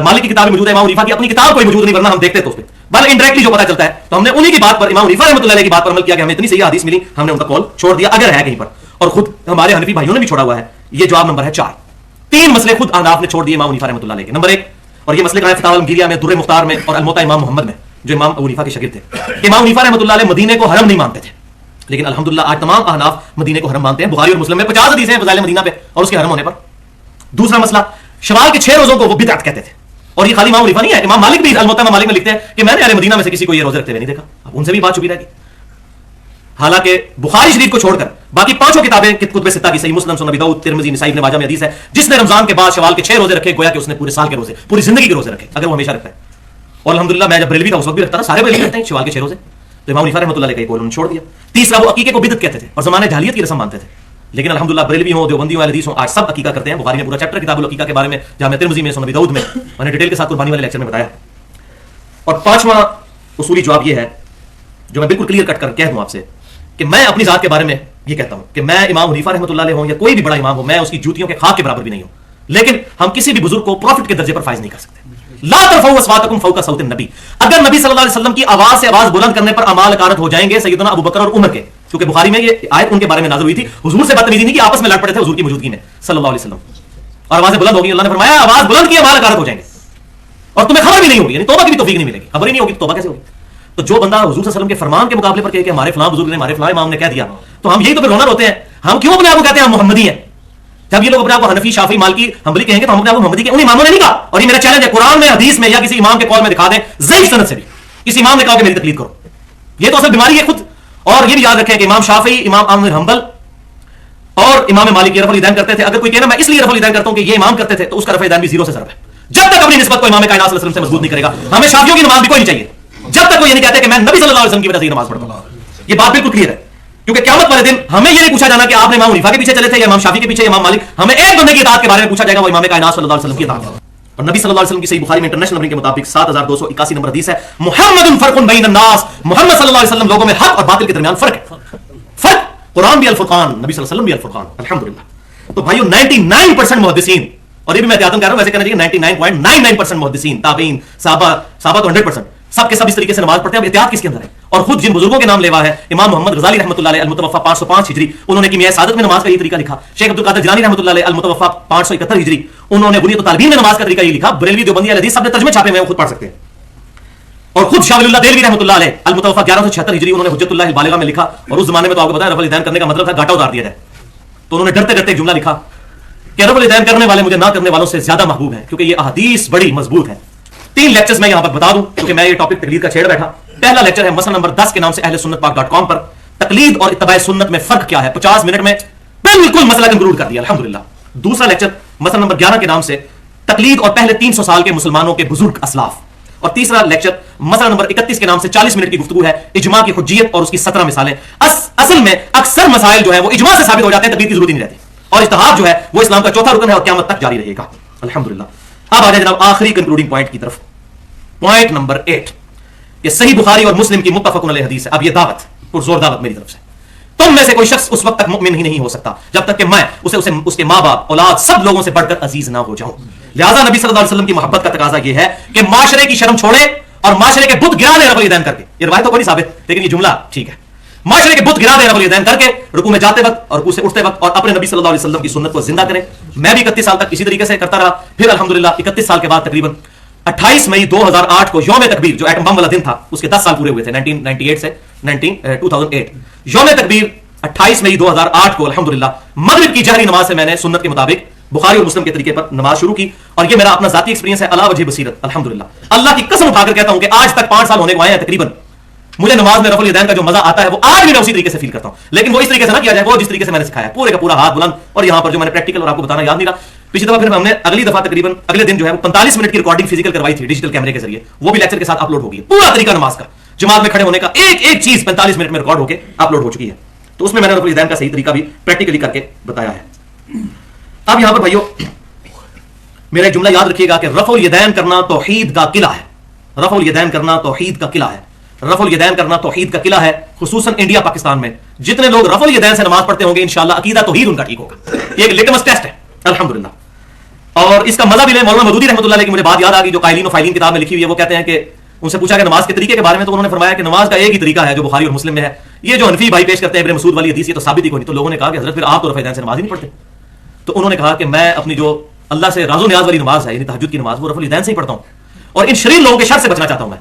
مالک کی کتاب بھی موجود ہے، امام حنیفہ کی اپنی کتاب کوئی موجود نہیں، ورنہ ہم دیکھتے تو اس پہ بل انڈائریکٹلی جو پتا چلتا ہے، تو ہم نے انہی کی بات پر امام حنیفہ رحمۃ اللہ علیہ کی بات پر عمل کیا کہ ہمیں اتنی صحیح حدیث ملی، ہم نے ان کا قول چھوڑ دیا اگر ہے کہیں پر، اور خود ہمارے حنفی بھائیوں نے بھی چھوڑا ہوا ہے۔ یہ جواب نمبر ہے 4۔ 3 مسئلے خود احناف نے چھوڑ دیے امام حنیفہ رحمۃ اللہ علیہ کے۔ نمبر 1، اور یہ مسئلے کا ہے فتاوی المغیریہ میں، در مختار میں، اور الموطا امام محمد میں، جو امام ابو حنیفہ کے شاگرد تھے، کہ امام حنیفہ رحمۃ اللہ علیہ مدینے کو حرم نہیں مانتے تھے، لیکن الحمدللہ آج تمام احناف مدینے کو حرم مانتے ہیں۔ بخاری اور مسلم میں 50 حدیثیں ہیں فضائل مدینہ پہ اور اس کے حرم ہونے پر۔ دوسرا مسئلہ، شوال کے 6 روزوں کو وہ بدعت کہتے تھے، اور یہ خالی امام حنیفہ نہیں ہے، امام مالک بھی الموطا مالک میں لکھتے ہیں کہ میں نے اہل مدینہ میں سے کسی کو یہ روزے رکھتے ہوئے نہیں دیکھا۔ اب ان سے بھی بات چھپی رہے گی، حالانکہ بخاری شریف کو چھوڑ کر باقی 5 کتابیں کتب ستہ کی، صحیح مسلم، سنن ابی داؤد، ترمذی، نسائی، ابن ماجہ میں حدیث ہے جس نے رمضان کے بعد شوال کے 6 روزے رکھے گویا کہ اس نے پورے سال کے روزے، پوری زندگی کے روزے رکھے، اگر وہ ہمیشہ رکھتا ہے۔ اور الحمدللہ میں جب بریلوی تھا اس وقت بھی رکھتا تھا، سارے بریلوی رکھتے ہیں شوال کے 6 روزے، تو امام حنیفہ رحمۃ اللہ علیہ کا قول انہوں نے چھوڑ دیا۔ تیسرا، وہ عقیقے کو بدعت کہتے تھے اور زمانے جاہلیت کی رسم مانتے تھے، لیکن الحمدللہ بریلوی ہوں، دیوبندی ہوں، اہل حدیث ہوں، آج سب عقیقہ کرتے ہیں۔ بخاری میں پورا چیپٹر کتاب العقیقہ کے بارے میں، جامع ترمذی میں، سنن ابی داؤد میں میں نے ڈیٹیل کے ساتھ قربانی والے لیکچر میں بتایا۔ اور 5واں اصولی جواب یہ ہے جو میں بالکل کلیئر کٹ کر کہہ دوں آپ سے کہ میں اپنی ذات کے بارے میں یہ کہتا ہوں کہ میں امام حنیفہ رحمۃ اللہ علیہ ہوں یا کوئی بھی بڑا امام ہو، میں اس کی جوتیوں کے خاک کے برابر بھی نہیں ہوں، لیکن ہم کسی بھی بزرگ کو پروفٹ کے درجے پر فائز نہیں کر سکتے۔ لا ترفعوا اصواتکم فوق صوت النبی، اگر نبی صلی اللہ علیہ وسلم کی آواز سے آواز بلند کرنے پر اعمال اکارت ہو جائیں گے سیدنا ابو بکر اور عمر کے، کیونکہ بخاری میں یہ آیت ان کے بارے میں نازل ہوئی تھی، حضور سے بدتمیزی نہیں کہ آپس میں لڑ پڑے تھے حضور کی موجودگی میں صلی اللہ علیہ وسلم، اور آوازیں بلند ہوگی، اللہ نے فرمایا آواز بلند کی اعمال اکارت ہو جائیں گے اور تمہیں خبر بھی نہیں ہوگی، یعنی توبہ کی بھی توفیق نہیں ملے گی، خبر ہی نہیں ہوگی تو توبہ کیسے ہوگی؟ تو جو بندہ حضور صلی اللہ علیہ وسلم کے فرمان کے مقابلے پر کہے کہ ہمارے فلاں بزرگ نے، ہمارے فلاں امام نے کہہ دیا، تو ہم یہی تو پھر رونا روتے ہیں، ہم کیوں اپنے آپ کو کہتے ہیں ہم محمدی ہیں؟ جب یہ لوگ اپنے آپ کو حنفی، شافعی، مالکی، حنبلی کہیں گے تو ہم اپنے آپ کو محمدی کہیں، ان اماموں نے نہیں کہا، اور یہ میرا چیلنج ہے، قرآن میں، حدیث میں یا کسی امام کے قول میں دکھا دیں ضعیف سند سے بھی کسی امام نے کہا کہ میری تقلید کرو، یہ تو اصل بیماری ہے خود۔ اور یہ بھی یاد رکھیں کہ امام شافعی، امام احمد بن حنبل اور امام مالک یہ رفع الیدین کرتے تھے، اگر کوئی کہنا میں اس لیے رفع الیدین کرتا ہوں کہ یہ امام کرتے تھے، تو اس کا رفع الیدین بھی 0 سے ضرب ہے، جب تک اپنی نسبت کو امام کائنات صلی اللہ علیہ وسلم سے مضبوط نہیں کرے گا۔ ہمیں شافعیوں کی نماز بھی کوئی نہیں چاہیے جب تک وہ یہ نہیں کہتے کہ میں نبی صلی اللہ علیہ وسلم کی وجہ سے یہ نماز پڑھتا ہوں، یہ بات بالکل کلیئر ہے، کیونکہ قیامت والے دن ہمیں یہ نہیں پوچھا جانا کہ آپ نے امام حنیفہ کے پیچھے چلے تھے یا امام شافعی کے پیچھے، امام مالک، ہمیں ایک بندے کی اطاعت کے بارے میں پوچھا جائے گا، وہ امام کائنات صلی اللہ علیہ وسلم کی اطاعت ہے۔ اور نبی صلی اللہ علیہ وسلم کی صحیح بخاری میں انٹرنیشنل نمبر کے مطابق 7281 نمبر حدیث ہے، محمد فرق بین الناس، محمد صلی اللہ علیہ وسلم لوگوں میں حق اور باطل کے درمیان فرق ہے، فرق، قرآن بھی الفرقان، نبی صلی اللہ علیہ وسلم بھی الفرقان، الحمدللہ۔ تو بھائیو 99% محدثین، اور یہ بھی میں احتیاطاً کہہ رہا ہوں، ویسے کہنا چاہیے 99.99% محدثین، تابعین، صحابہ تو 100%، سب کے سب اس طریقے سے نماز پڑھتے ہیں۔ اب احتیاط کس کے اندر ہے؟ اور خود جن بزرگوں کے نام لیوا ہے، امام محمد غزالی رحمۃ اللہ علیہ المتوفا 505 ہجری، انہوں نے کیمیائے سعادت میں نماز کا یہ طریقہ لکھا۔ شیخ عبد القادر جیلانی رحمۃ اللہ علیہ المتوفا 571 ہجری، انہوں نے بنیۃ الطالبین میں نماز کا طریقہ یہ لکھا۔ بریلوی، دیوبندی، اہل حدیث سب نے ترجمے چھاپے ہوئے ہیں، وہ خود پڑھ سکتے ہیں۔ اور خود شاہ ولی اللہ دہلوی رحمۃ اللہ علیہ المتوفا 1176 ہجری، انہوں نے حجت اللہ البالغہ میں لکھا، اور اس زمانے میں تو آپ کو پتا ہے رفع الیدین کرنے کا مطلب تھا گھاٹا اتار دیا جائے، تو انہوں نے ڈرتے ڈرتے ایک جملہ لکھا کہ رفع الیدین کرنے والے مجھے نہ کرنے والوں سے زیادہ محبوب ہیں، کیونکہ یہ احادیث بڑی مضبوط ہے۔ 3 لیکچرز میں یہاں پر بتا دوں کیونکہ میں یہ ٹاپک تقلید کا چھیڑ بیٹھا۔ پہلا لیکچر ہے مسئلہ نمبر 10 کے نام سے اہل سنت پاک .com پر، تقلید اور اتباع سنت میں فرق کیا ہے، 50 منٹ میں بالکل مسئلہ کنکلوڈ کر دیا الحمدللہ۔ دوسرا لیکچر مسئلہ نمبر 11 کے نام سے تقلید اور پہلے 300 سال کے مسلمانوں کے بزرگ اسلاف، اور تیسرا لیکچر مسئلہ نمبر 31 کے نام سے 40 منٹ کی گفتگو ہے، اجماع کی حجیت اور اس کی 17 مثالیں۔ اصل میں اکثر مسائل جو ہے وہ اجماع سے ثابت ہو جاتے ہیں، تقلید کی ضرورت ہی نہیں رہتی، اور اجتہاد جو ہے وہ اسلام کا چوتھا رکن ہے اور قیامت تک جاری رہے گا الحمدللہ۔ اب آ جائے جناب آخری کنکلوڈنگ پوائنٹ کی طرف، پوائنٹ نمبر 8، یہ صحیح بخاری اور مسلم کی متفق علیہ حدیث ہے۔ اب یہ دعوت، پرزور دعوت میری طرف سے، تم میں سے کوئی شخص اس وقت تک مؤمن ہی نہیں ہو سکتا جب تک کہ میں اسے اس کے ماں باپ، اولاد، سب لوگوں سے بڑھ کر عزیز نہ ہو جاؤں۔ لہٰذا نبی صلی اللہ علیہ وسلم کی محبت کا تقاضا یہ ہے کہ معاشرے کی شرم چھوڑے اور معاشرے کے بت گرا دے رفع الیدین کر کے۔ یہ روایت تو کوئی نہیں ثابت، لیکن یہ جملہ ٹھیک ہے، معاشرے کے بت گرا دے رفع الیدین کر کے، رکوع میں جاتے وقت اور رکوع سے اٹھتے وقت، اور اپنے نبی صلی اللہ علیہ وسلم کی سنت کو زندہ کریں۔ میں بھی 31 سال تک اسی طریقے سے کرتا رہا، پھر الحمدللہ 31 سال کے بعد تقریباً 28 مئی 2008 کو یوم تکبیر، جو ایٹم بم والا دن تھا، اس کے 10 سال پورے ہوئے تھے 1998 سے 2008۔ یوم تکبیر 28 مئی 2008 کو الحمدللہ مغرب کی جہری نماز سے میں نے سنت کے مطابق بخاری اور مسلم کے طریقے پر نماز شروع کی، اور یہ میرا اپنا ذاتی ایکسپیرینس ہے علی وجہ بصیرت الحمدللہ۔ اللہ کی قسم اٹھا کر کہتا ہوں کہ آج تک 5 سال ہونے کو آئے ہیں تقریباً، مجھے نماز میں رفع الیدین کا جو مزہ آتا ہے وہ آج بھی میں اسی طریقے سے فیل کرتا ہوں، لیکن وہ اس طریقے سے نہ کیا جائے، وہ جس طریقے سے میں نے سکھایا ہے، پورے کا پورا ہاتھ بلند، اور یہاں پر جو میں نے پریکٹیکل اور آپ کو بتانا یاد نہیں رہا، پچھلی دفعہ پھر ہم نے اگلی دفعہ تقریباً اگلے دن جو ہے وہ 45 منٹ کی ریکارڈنگ فزیکل کروائی تھی ڈیجیٹل کیمرے کے ذریعے، وہ بھی لیکچر کے ساتھ اپلوڈ ہو گئی ہے، پورا طریقہ نماز کا، جماعت میں کھڑے ہونے کا، ایک چیز 45 منٹ میں ریکارڈ ہو کے اپلوڈ ہو چکی ہے، تو اس میں نے رفع الیدین کا صحیح طریقہ بھی پریکٹیکلی کر کے بتایا ہے۔ اب یہاں پر بھائیو میرا ایک جملہ یاد رکھیے گا کہ رفع الیدین کرنا توحید کا قلعہ ہے، رفع الیدین کرنا توحید کا قلعہ ہے، رفع الیدین کرنا توحید کا قلعہ ہے، خصوصاً انڈیا پاکستان میں جتنے لوگ رفع الیدین سے نماز پڑھتے ہوں گے انشاءاللہ عقیدہ توحید ان کا ٹھیک ہوگا. یہ ایک لٹمس ٹیسٹ ہے الحمدللہ. اور اس کا مزہ بھی لیں. مولانا مودودی رحمۃ اللہ علیہ کی مجھے بات یاد آ گئی جو قائلین و فائلین کتاب میں لکھی ہوئی ہے. وہ کہتے ہیں کہ ان سے پوچھا کہ نماز کے طریقے کے بارے میں تو انہوں نے فرمایا کہ نماز کا ایک ہی طریقہ ہے جو بخاری اور مسلم میں ہے. یہ جو حنفی بھائی پیش کرتے ہیں ابن مسعود والی حدیث یہ تو ثابت ہی کوئی نہیں. تو لوگوں نے کہا کہ حضرت پھر آپ تو رفع الیدین سے نماز ہی نہیں پڑھتے. تو انہوں نے کہا کہ میں اپنی جو اللہ سے راز و نیاز والی نماز ہے یعنی تہجد کی نماز وہ رفع الیدین سے ہی پڑھتا ہوں اور ان شریر لوگوں کے شر سے بچنا چاہتا ہوں میں.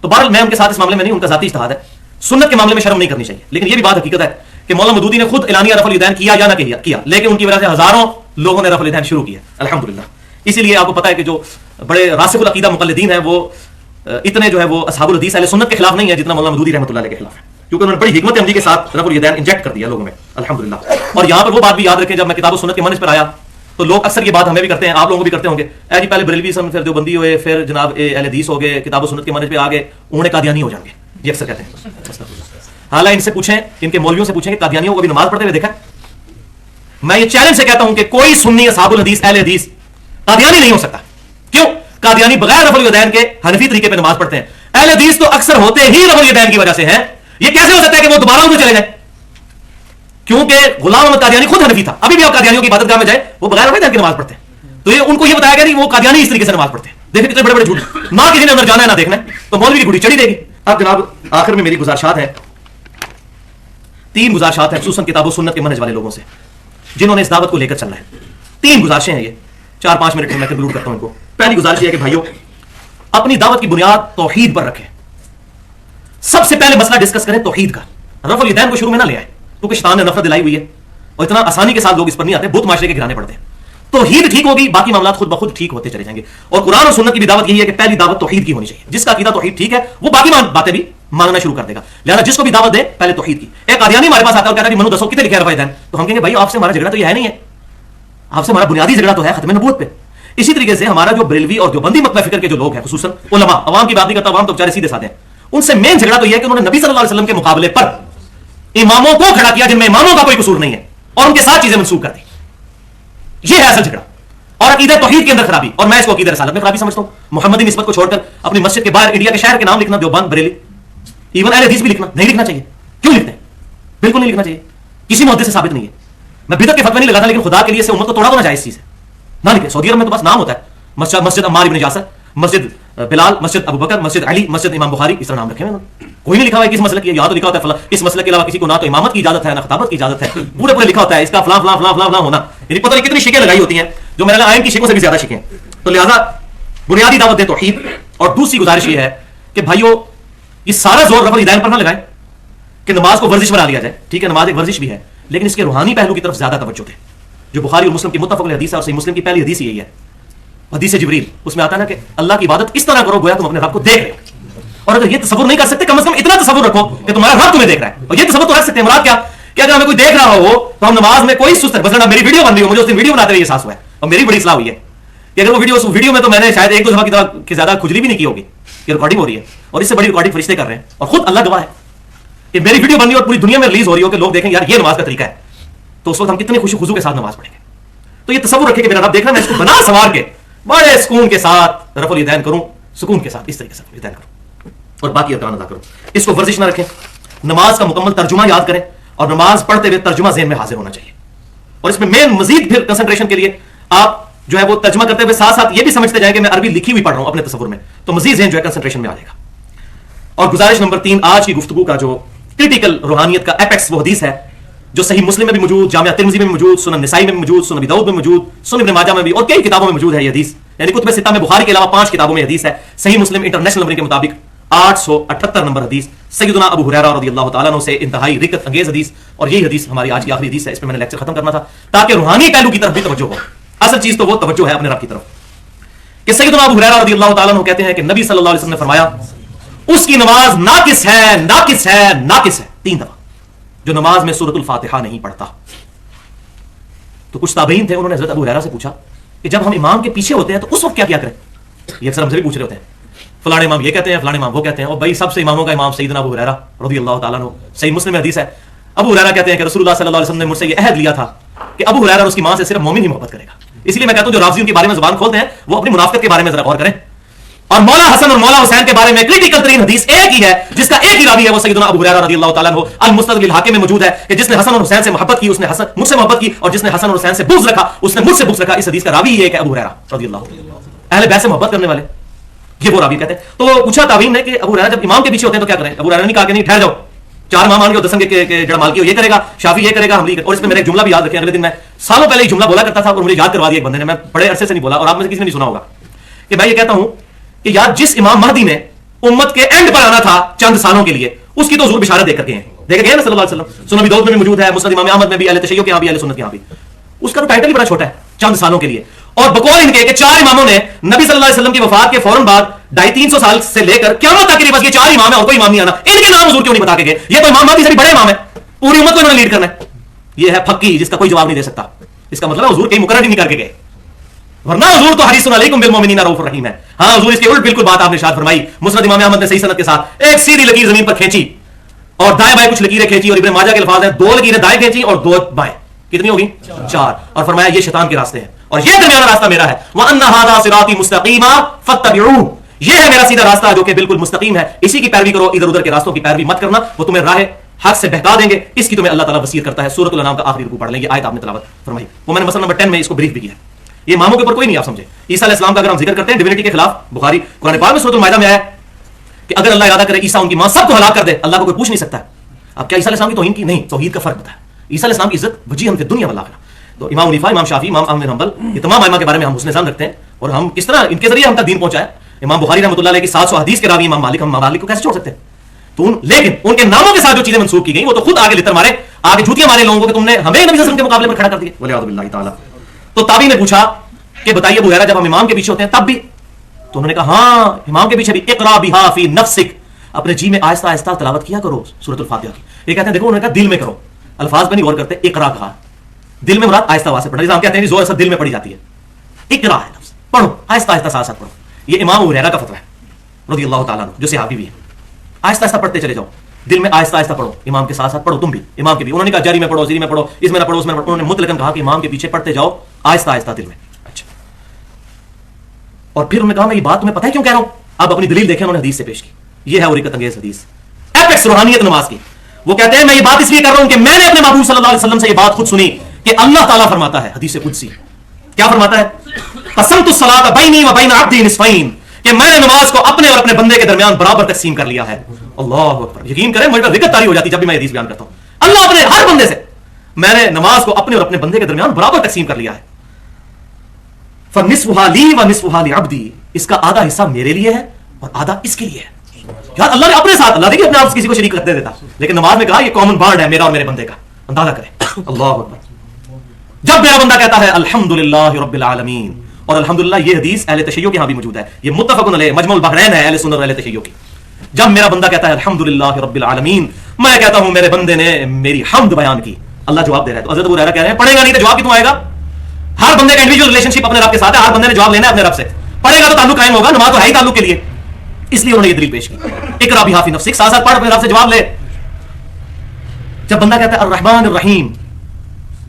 تو بہرحال میں ان کے ساتھ اس معاملے میں نہیں, ان کا ذاتی اجتہاد ہے. سنت کے معاملے میں شرم نہیں کرنی چاہیے. لیکن یہ بھی بات حقیقت ہے کہ مولانا مودودی نے خود اعلانیہ رفع الیدین کیا یا نہ کیا, لیکن ان کی وجہ سے ہزاروں لوگوں نے رفع الیدین شروع کیا الحمدللہ. اسی لیے آپ کو پتا ہے کہ جو بڑے راسخ العقیدہ مقلدین ہیں وہ اتنے جو ہے وہ اصحاب الحدیث اہل سنت کے خلاف نہیں ہے جتنا مولانا مودودی رحمۃ اللہ علیہ کے خلاف ہے, کیونکہ انہوں نے بڑی حکمت عملی کے ساتھ رفع الیدین انجیکٹ کر دیا لوگوں میں الحمدللہ. اور یہاں پر وہ بات بھی یاد رکھیں, جب میں کتاب و سنت کے منہج پر آیا تو لوگ اکثر یہ بات ہمیں بھی کرتے ہیں, آپ لوگوں بھی کرتے ہوں گے, اے جی پہلے بریلوی سن پھر دیوبندی ہوئے پھر جناب اہل حدیث ہو گئے, کتاب و سنت کے منہج پہ آ گئے, انہیں قادیانی ہو جائیں گے. یہ اکثر کہتے ہیں. حالانکہ ان سے پوچھیں, ان کے مولویوں سے پوچھیں کہ قادیانیوں کو بھی نماز پڑھتے ہوئے دیکھا. میں یہ چیلنج سے کہتا ہوں کہ کوئی سنی اصحاب الحدیث اہل حدیث قادیانی نہیں ہو سکتا. کیوں؟ قادیانی بغیر رفع الیدین کے حنفی طریقے پہ نماز پڑھتے ہیں. اہل حدیث تو اکثر ہوتے ہی رفع الیدین کی وجہ سے ہیں. یہ کیسے ہو سکتا ہے کہ وہ دوبارہ ان کو چلے جائیں؟ کیونکہ غلام احمد قادیانی خود حنفی تھا. ابھی بھی آپ قادیانیوں کی عبادت گاہ میں جائیں وہ بغیر رفع الیدین کی نماز پڑھتے ہیں. تو یہ ان کو یہ بتایا گیا کہ وہ قادیانی اس طریقے سے نماز پڑھتے ہیں. دیکھیں کتنے بڑے بڑے جھوٹ, نہ کسی نے اندر جانا ہے نہ دیکھنا ہے, تو مولوی کی گھڑی چڑھی دے گی. اب جناب آخر میں میری گزارشات ہیں, 3 گزارشات ہیں خصوصاً کتاب و سنت کے منہج والے لوگوں سے جنہوں نے اس دعوت کو لے کر چلنا ہے. 3 گزارشیں ہیں, یہ 4-5 منٹ میں کنکلوڈ کرتا ہوں ان کو. پہلی گزارش یہ ہے کہ بھائیو اپنی دعوت کی بنیاد توحید پر رکھیں. سب سے پہلے مسئلہ ڈسکس کریں توحید کا. رفع الیدین کو شروع میں نہ لے آئے کیونکہ شیطان نے نفرت دلائی ہوئی ہے اور اتنا آسانی کے ساتھ لوگ اس پر نہیں آتے, بت معاشرے کے گھرانے پڑتے ہیں. توحید ٹھیک ہوگی باقی معاملات خود بخود ٹھیک ہوتے چلے جائیں گے. اور قرآن اور سنت کی بھی دعوت یہی ہے کہ پہلی دعوت توحید کی ہونی چاہیے. جس کا عقیدہ توحید ٹھیک ہے وہ باقی باتیں بھی ماننا شروع کر دے گا. لہٰذا جس کو بھی دعوت دے پہلے توحید کی. ایک قادیانی ہمارے پاس آتا ہے اور کہتا ہے منو دسو کتنے لکھے رفع الیدین, تو ہم کہیں گے بھائی آپ سے ہمارا جھگڑا تو یہ ہے نہیں ہے, آپ سے ہمارا بنیادی جھگڑا تو ہے ختم نبوت پہ. اسی طریقے سے ہمارا جو بریلوی اور دیوبندی مطلب فکر کے جو لوگ ہیں خصوصاً علماء, عوام کی بات نہیں کرتا, عوام تو بیچارے سیدھے سادے ہیں, ان سے مین جھگڑا تو یہ ہے کہ انہوں نے نبی صلی اللہ علیہ وسلم کے مقابلے پر اماموں کو کھڑا کیا جن میں اماموں کا کوئی قصور نہیں ہے اور ان کے ساتھ چیزیں منسوخ کر دی. یہ ہے اصل جھگڑا. اور عقیدہ توحید کے اندر خرابی, اور میں اس کو عقیدہ رسالت میں خرابی سمجھتا ہوں. محمدی نسبت کو چھوڑ کر اپنی مسجد کے باہر انڈیا کے شہر کے نام لکھنا, دیوبند, بریلی, ایون اہل حدیث بھی لکھنا نہیں لکھنا چاہیے. کیوں لکھتے ہیں؟ بالکل نہیں لکھنا چاہیے, کسی محدث سے ثابت نہیں ہے. میں بدعت کے فتوے نہیں لگاتا, لیکن خدا کے لیے سے امت کو توڑا تو نہ جائے اس چیز سے, نہ لکھے. سعودی عرب میں تو بس نام ہوتا ہے, مسجد عمار ابن یاسر, مسجد بلال, مسجد ابو بکر, مسجد علی, مسجد امام بخاری, اس طرح نام رکھے ہوئے. کوئی نہیں لکھا ہوا ہے کس مسئلے کی, یا تو لکھا ہوتا ہے فلاں. اس مسئلے کے علاوہ کسی کو نہ تو امامت کی اجازت ہے نہ خطابت کی اجازت ہے, پورے پورے لکھا ہوتا ہے اس کا فلاں فلاں فلاں فلاں فلاں ہونا. یعنی پتہ نہیں کتنی شکیں لگائی ہوتی ہیں جو میرے آئین کی شکوں سے بھی زیادہ شکیں. تو لہٰذا بنیادی دعوت دے توحید. اور دوسری گزارش یہ ہے کہ بھائیو یہ سارا زور رفع الیدین پر نہ لگائیں کہ نماز کو ورزش بنا لیا جائے. ٹھیک ہے نماز ایک ورزش بھی ہے, لیکن اس کے روحانی پہلو کی طرف زیادہ توجہ دیں. جو بخاری اور مسلم کی متفق علیہ حدیث ہے اور صحیح مسلم کی پہلی حدیث یہی ہے, حدیث جبریل, اس میں آتا ہے نا کہ اللہ کی عبادت اس طرح کرو گویا تم اپنے رب کو دیکھ رہے ہو. اور اگر یہ تصور نہیں کر سکتے کم از کم اتنا تصور رکھو کہ تمہارا رب تمہیں دیکھ رہا ہے. اور یہ تصور تو رکھ سکتے ہیں, مراد کیا کہ اگر ہمیں کوئی دیکھ رہا ہو تو ہم نماز میں کوئی سست مثلا میری ویڈیو بن رہی ہو, مجھے اس دن ویڈیو بناتے ہوئے احساس ہوا ہے اور میری بڑی اصلاح ہوئی ہے کہ اگر وہ ویڈیو میں تو میں نے شاید 1-2 دفعہ کی طرح کہ زیادہ کھجلی بھی نہیں کی ہوگی کہ ریکارڈنگ ہو رہی ہے, اور اس سے بڑی ریکارڈنگ فرشتے کر رہے ہیں اور خود اللہ گواہ ہے کہ میری ویڈیو بن رہی ہے اور پوری دنیا میں ریلیز ہو رہی ہو کہ لوگ دیکھیں یار یہ نماز کا طریقہ ہے, تو اس وقت ہم کتنے خوشی خضوع کے ساتھ نماز پڑھیں گے. تو یہ تصور رکھے کہ میرا رب دیکھ رہا ہے, میں اس کو بنا سوار کے بڑے سکون کے ساتھ رفع الیدین کروں, سکون کے ساتھ اس طریقے سے رفع الیدین کروں اور باقی ارکان ادا کروں. اس کو ورزش نہ رکھیں, نماز کا مکمل ترجمہ یاد کریں اور نماز پڑھتے ہوئے ترجمہ ذہن میں حاضر ہونا چاہیے. اور اس میں مین مزید پھر کنسنٹریشن کے لیے آپ جو ہے وہ ترجمہ کرتے ہوئے ساتھ ساتھ یہ بھی سمجھتے جائیں کہ میں عربی لکھی ہوئی پڑھ رہا ہوں اپنے تصور میں, تو مزید ذہن جو ہے کنسنٹریشن میں آ جائے گا. اور گزارش نمبر 3, آج کی گفتگو کا جو کرٹیکل روحانیت کا ایپیکس وہ حدیث ہے جو صحیح مسلم میں بھی موجود, جامعہ ترمذی میں بھی موجود, سنن نسائی میں بھی موجود, سنن ابی داؤد میں موجود, سنن ابن ماجہ میں بھی اور کئی کتابوں میں موجود ہے یہ حدیث. یعنی کتب ستہ میں بخاری کے علاوہ 5 کتابوں میں حدیث ہے. صحیح مسلم انٹرنیشنل نمبر کے مطابق 878 نمبر حدیث, سیدنا ابو ہریرہ رضی اللہ تعالیٰ عنہ سے انتہائی رکت انگیز حدیث. اور یہی حدیث ہماری آج کی آخری حدیث ہے, اس پہ میں نے لیکچر ختم کرنا تھا تاکہ روحانی پہلو کی طرف بھی توجہ ہو. اصل چیز تو وہ توجہ ہے اپنے رب کی طرف کہ سیدنا ابو ہریرہ رضی اللہ تعالیٰ عنہ کہتے ہیں کہ نبی صلی اللہ علیہ وسلم نے فرمایا اس کی نماز ناقص ہے, ناقص ہے, ناقص ہے 3 دفعہ جو نماز میں سورۃ الفاتحہ نہیں پڑھتا. تو کچھ تابعین تھے, انہوں نے حضرت ابو ہریرہ سے پوچھا کہ جب ہم امام کے پیچھے ہوتے ہیں تو اس وقت کیا کریں. یہ اکثر ہم سے بھی پوچھ رہے ہوتے ہیں, فلاں امام یہ کہتے ہیں, فلاں امام وہ کہتے ہیں. اور بھائی سب سے اماموں کا امام سیدنا ابو ہریرہ رضی اللہ تعالیٰ عنہ, صحیح مسلم میں حدیث ہے. ابو ہریرہ کہتے ہیں کہ رسول اللہ صلی اللہ علیہ وسلم نے مجھ سے یہ عہد لیا تھا کہ ابو ہریرہ اور اس کی ماں سے صرف مومن ہی محبت کرے گا. اس لیے میں کہتا ہوں جو رافضیوں کے بارے میں زبان کھولتے ہیں وہ اپنی منافقت کے بارے میں ذرا غور کریں. اور مولا حسن اور مولا حسین کے بارے میں کریٹیکل ترین حدیث ایک ہی ہے جس کا ایک ہی راوی ہے، وہ سیدنا ابو ہریرہ رضی اللہ تعالیٰ عنہ المسند بالحاکم میں موجود ہے کہ جس نے حسن اور حسین سے محبت کی اس نے مجھ سے محبت کی، اور جس نے حسن اور حسین سے بغض رکھا اس نے مجھ سے بغض رکھا۔ اس حدیث کا راوی یہ ہے کہ ابو ہریرہ رضی اللہ عنہ، اہل بیت سے محبت کرنے والے، یہ وہ راوی کہتے ہیں۔ تو پوچھا تابعین نے کہ ابو ہریرہ جب امام کے پیچھے ہوتے ہیں تو کیا کریں؟ ابو ہریرہ نے کہا کہ نہیں، ٹھہر جاؤ، چار امام آن کے دسن کے جڑا مالکی یہ کرے گا، شافعی یہ کرے گا، حنبلی۔ اور اس میں میرا ایک جملہ بھی یاد رکھیں، اگلے دن میں سالوں پہلے ایک جملہ بولا کرتا تھا اور مجھے یاد کروا دیا ایک بندے نے، میں بڑے عرصے سے نہیں بولا اور آپ میں سے کسی نے نہیں سنا ہوگا، کہ میں یہ کہتا ہوں کہ یار جس امام مہدی نے امت کے اینڈ پر آنا تھا چند سالوں کے لیے، اس کی تو حضور بشارت دے کر گئے ہیں، دیکھ گئے نا صلی اللہ علیہ وسلم، سنن ابی داؤد میں بھی موجود ہے، مسند امام احمد میں بھی، اہل تشیع کے یہاں بھی، اہل سنت کے یہاں بھی، اس کا تو ٹائٹل ہی بڑا چھوٹا ہے، چند سالوں کے لیے۔ اور بقول ان کے کہ چار اماموں نے نبی صلی اللہ علیہ وسلم کی وفات کے فوراً بعد 250 سال سے لے کر قیامت تک کے لیے بس یہ چار امام ہیں اور کوئی امام نہیں آنا، ان کے نام حضور کیوں نہیں بتا کے گئے؟ یہ تو امام مہدی سے بھی بڑے امام ہیں، پوری امت کو انہوں نے لیڈ کرنا ہے۔ یہ ہے پھکی جس کا کوئی جواب نہیں دے سکتا، اس کا مطلب حضور کہیں مقرر ہی نہیں کر کے گئے، ورنہ حضور تو حریص علیکم بالمؤمنین رؤوف رحیم ہے۔ ہاں حضور اس کے الٹ بالکل بات آپ نے ارشاد فرمائی، مسند امام احمد نے صحیح سند کے ساتھ ایک سیدھی لکیر زمین پر کھینچی اور دائیں بائیں کچھ لکیریں کھینچی، اور ابن ماجہ کے الفاظ ہیں 2 لکیریں دائیں کھینچی اور 2 بائیں، کتنی ہوگی؟ 4، اور فرمایا یہ شیطان کے راستے ہیں اور یہ درمیانہ راستہ میرا ہے، وَأَنَّ هَذَا صِرَاطِي مُسْتَقِيمًا فَاتَّبِعُوهُ، یہ ہے میرا سیدھا راستہ جو کہ بالکل مستقیم ہے، اسی کی پیروی کرو، ادھر ادھر کے راستوں کی پیروی مت کرنا، وہ تمہیں راہ حق سے بہکا دیں گے۔ اس کی تمہیں اللہ تعالیٰ وصیت کرتا ہے۔ سورۃ الانعام کا آخری رکوع پڑھ لیں، یہ آیت آپ نے تلاوت فرمائی، وہ میں نے مسئلہ نمبر 10 میں اس کو بریف بھی کیا ہے۔ یہ اماموں کے اوپر کوئی نہیں، آپ سمجھے۔ عیسیٰ علیہ السلام کا اگر ہم ذکر کرتے ہیں ڈیوینٹی کے خلاف، بخاری قرآن پاک میں سورۃ المائدہ میں آیا کہ اگر اللہ ارادہ کرے عیسیٰ ان کی ماں سب کو ہلاک کر دے، اللہ کو کوئی پوچھ نہیں سکتا ہے اب کیا عیسیٰ علیہ السلام کی توہین کی؟ نہیں، توحید کا فرق بتایا۔ عیسیٰ علیہ السلام کی عزت وجیہاً فی الدنیا والآخرہ۔ تو امام حنیفہ، امام شافعی، امام احمد بن حنبل، یہ تمام ائمہ کے بارے میں ہم حسن ظن رکھتے ہیں اور ہم کس طرح ان کے ذریعے ہم تک دین پہنچا ہے۔ امام بخاری رحمۃ اللہ علیہ کی 700 حدیث کے راوی امام مالک، ہم مالک کو کیسے چھوڑ سکتے ہیں؟ تو لیکن ان کے ناموں کے ساتھ جو چیزیں منسوخ کی گئی وہ تو خود آگے لتر مارے، آگے جھوٹیاں مارے لوگوں کو کہ تم نے ہمیں نبی صلی اللہ علیہ وسلم کے مقابلے پر کھڑا کر دیا، والعیاذ باللہ تعالی۔ تو تابعی نے پوچھا کہ بتائیے ابو ہریرہ جب ہم امام کے پیچھے ہوتے ہیں تب بھی؟ تو انہوں نے کہا ہاں امام کے پیچھے بھی، اقرا بہا فی نفسک، اپنے جی میں آہستہ آہستہ تلاوت کیا کرو سورۃ الفاتحہ کی۔ یہ کہتے ہیں دیکھو انہوں نے کہا دل میں کرو، الفاظ پہ نہیں غور کرتے، اقرا کہا، دل میں مراد آہستہ آواز سے پڑھنا، جیسے ہم کہتے ہیں زور اثر دل میں پڑھی جاتی ہے، اقرا ہے لفظ، پڑھو آہستہ آہستہ ساتھ ساتھ پڑھو۔ یہ امام ابو ہریرہ کا فتویٰ ہے رضی اللہ تعالیٰ عنہ، جو صحابی بھی ہے، آہستہ آہستہ پڑھتے چلے جاؤ، دل میں آہستہ آہستہ پڑھو، امام کے ساتھ ساتھ پڑھو، تم بھی امام کے بھی۔ انہوں نے کہا جاری میں پڑھو، زیری میں پڑھو، اس میں نہ پڑھو، اس میں نہ پڑھو، انہوں نے مطلقاً کہا کہ امام کے پیچھے پڑھتے جاؤ آہستہ آہستہ دل میں۔ اچھا، اور پھر انہوں نے کہا میں یہ بات تمہیں پتہ ہے کیوں کہہ رہا ہوں؟ اب اپنی دلیل دیکھیں، انہوں نے حدیث سے پیش کی، یہ ہے حریقت انگیز حدیث، ایپکس روحانیت نماز کی۔ وہ کہتے ہیں میں یہ بات اس لیے کر رہا ہوں کہ میں نے اپنے محبوب صلی اللہ علیہ وسلم سے یہ بات خود سنی کہ اللہ تعالیٰ فرماتا ہے، حدیث قدسی کیا فرماتا ہے؟ قسمت الصلاۃ بینی و بین عبدی نصفین، کہ میں نے نماز کو اپنے اور اپنے بندے کے درمیان برابر تقسیم کر لیا ہے۔ اللہ اکبر، یقین کریں مجھے رکعت طاری ہو جاتی جب بھی میں حدیث بیان کرتا ہوں۔ اللہ اپنے ہر بندے سے، میں نے نماز کو اپنے اور اپنے بندے کے درمیان برابر تقسیم کر لیا ہے۔ فنصفها لی ونصفها لعبدی، اس کا آدھا حصہ میرے لیے ہے اور آدھا اس کے لیے ہے۔ یار اللہ نے اپنے ساتھ، اللہ دیکھیے اپنے آپ کسی کو شریک رکھ دیتا، لیکن نماز میں کہا یہ کامن بانڈ ہے میرا اور میرے بندے کا، اندازہ کریں۔ اللہ اکبر، جب میرا بندہ کہتا ہے الحمدللہ رب العالمین، اور الحمدللہ یہ حدیث اہل تشیع کے ہاں بھی موجود ہے، یہ متفق علیہ مجمع البحرین ہے اہل سنت اور اہل تشیع کی۔ جب میرا بندہ کہتا ہے الحمدللہ رب العالمین، میں کہتا ہوں میرے بندے نے میری حمد بیان کی، اللہ جواب دے رہا ہے۔ تو حضرت ابو ہریرہ کہہ رہے ہیں پڑھے گا نہیں تو جواب کتوں آئے گا؟ ہر بندے کا انڈیویجول ریلیشن شپ اپنے رب کے ساتھ ہے، ہر بندے نے جواب لینا ہے اپنے رب سے، پڑھے گا تو تعلق قائم ہوگا، نماز تو ہے ہی تعلق کے لیے، اس لیے انہوں نے یہ دلیل پیش کی، اقرا بہا فی نفسک، ساتھ ساتھ پڑھ اپنے رب سے جواب لے۔ جب بندہ کہتا ہے الرحمن الرحیم،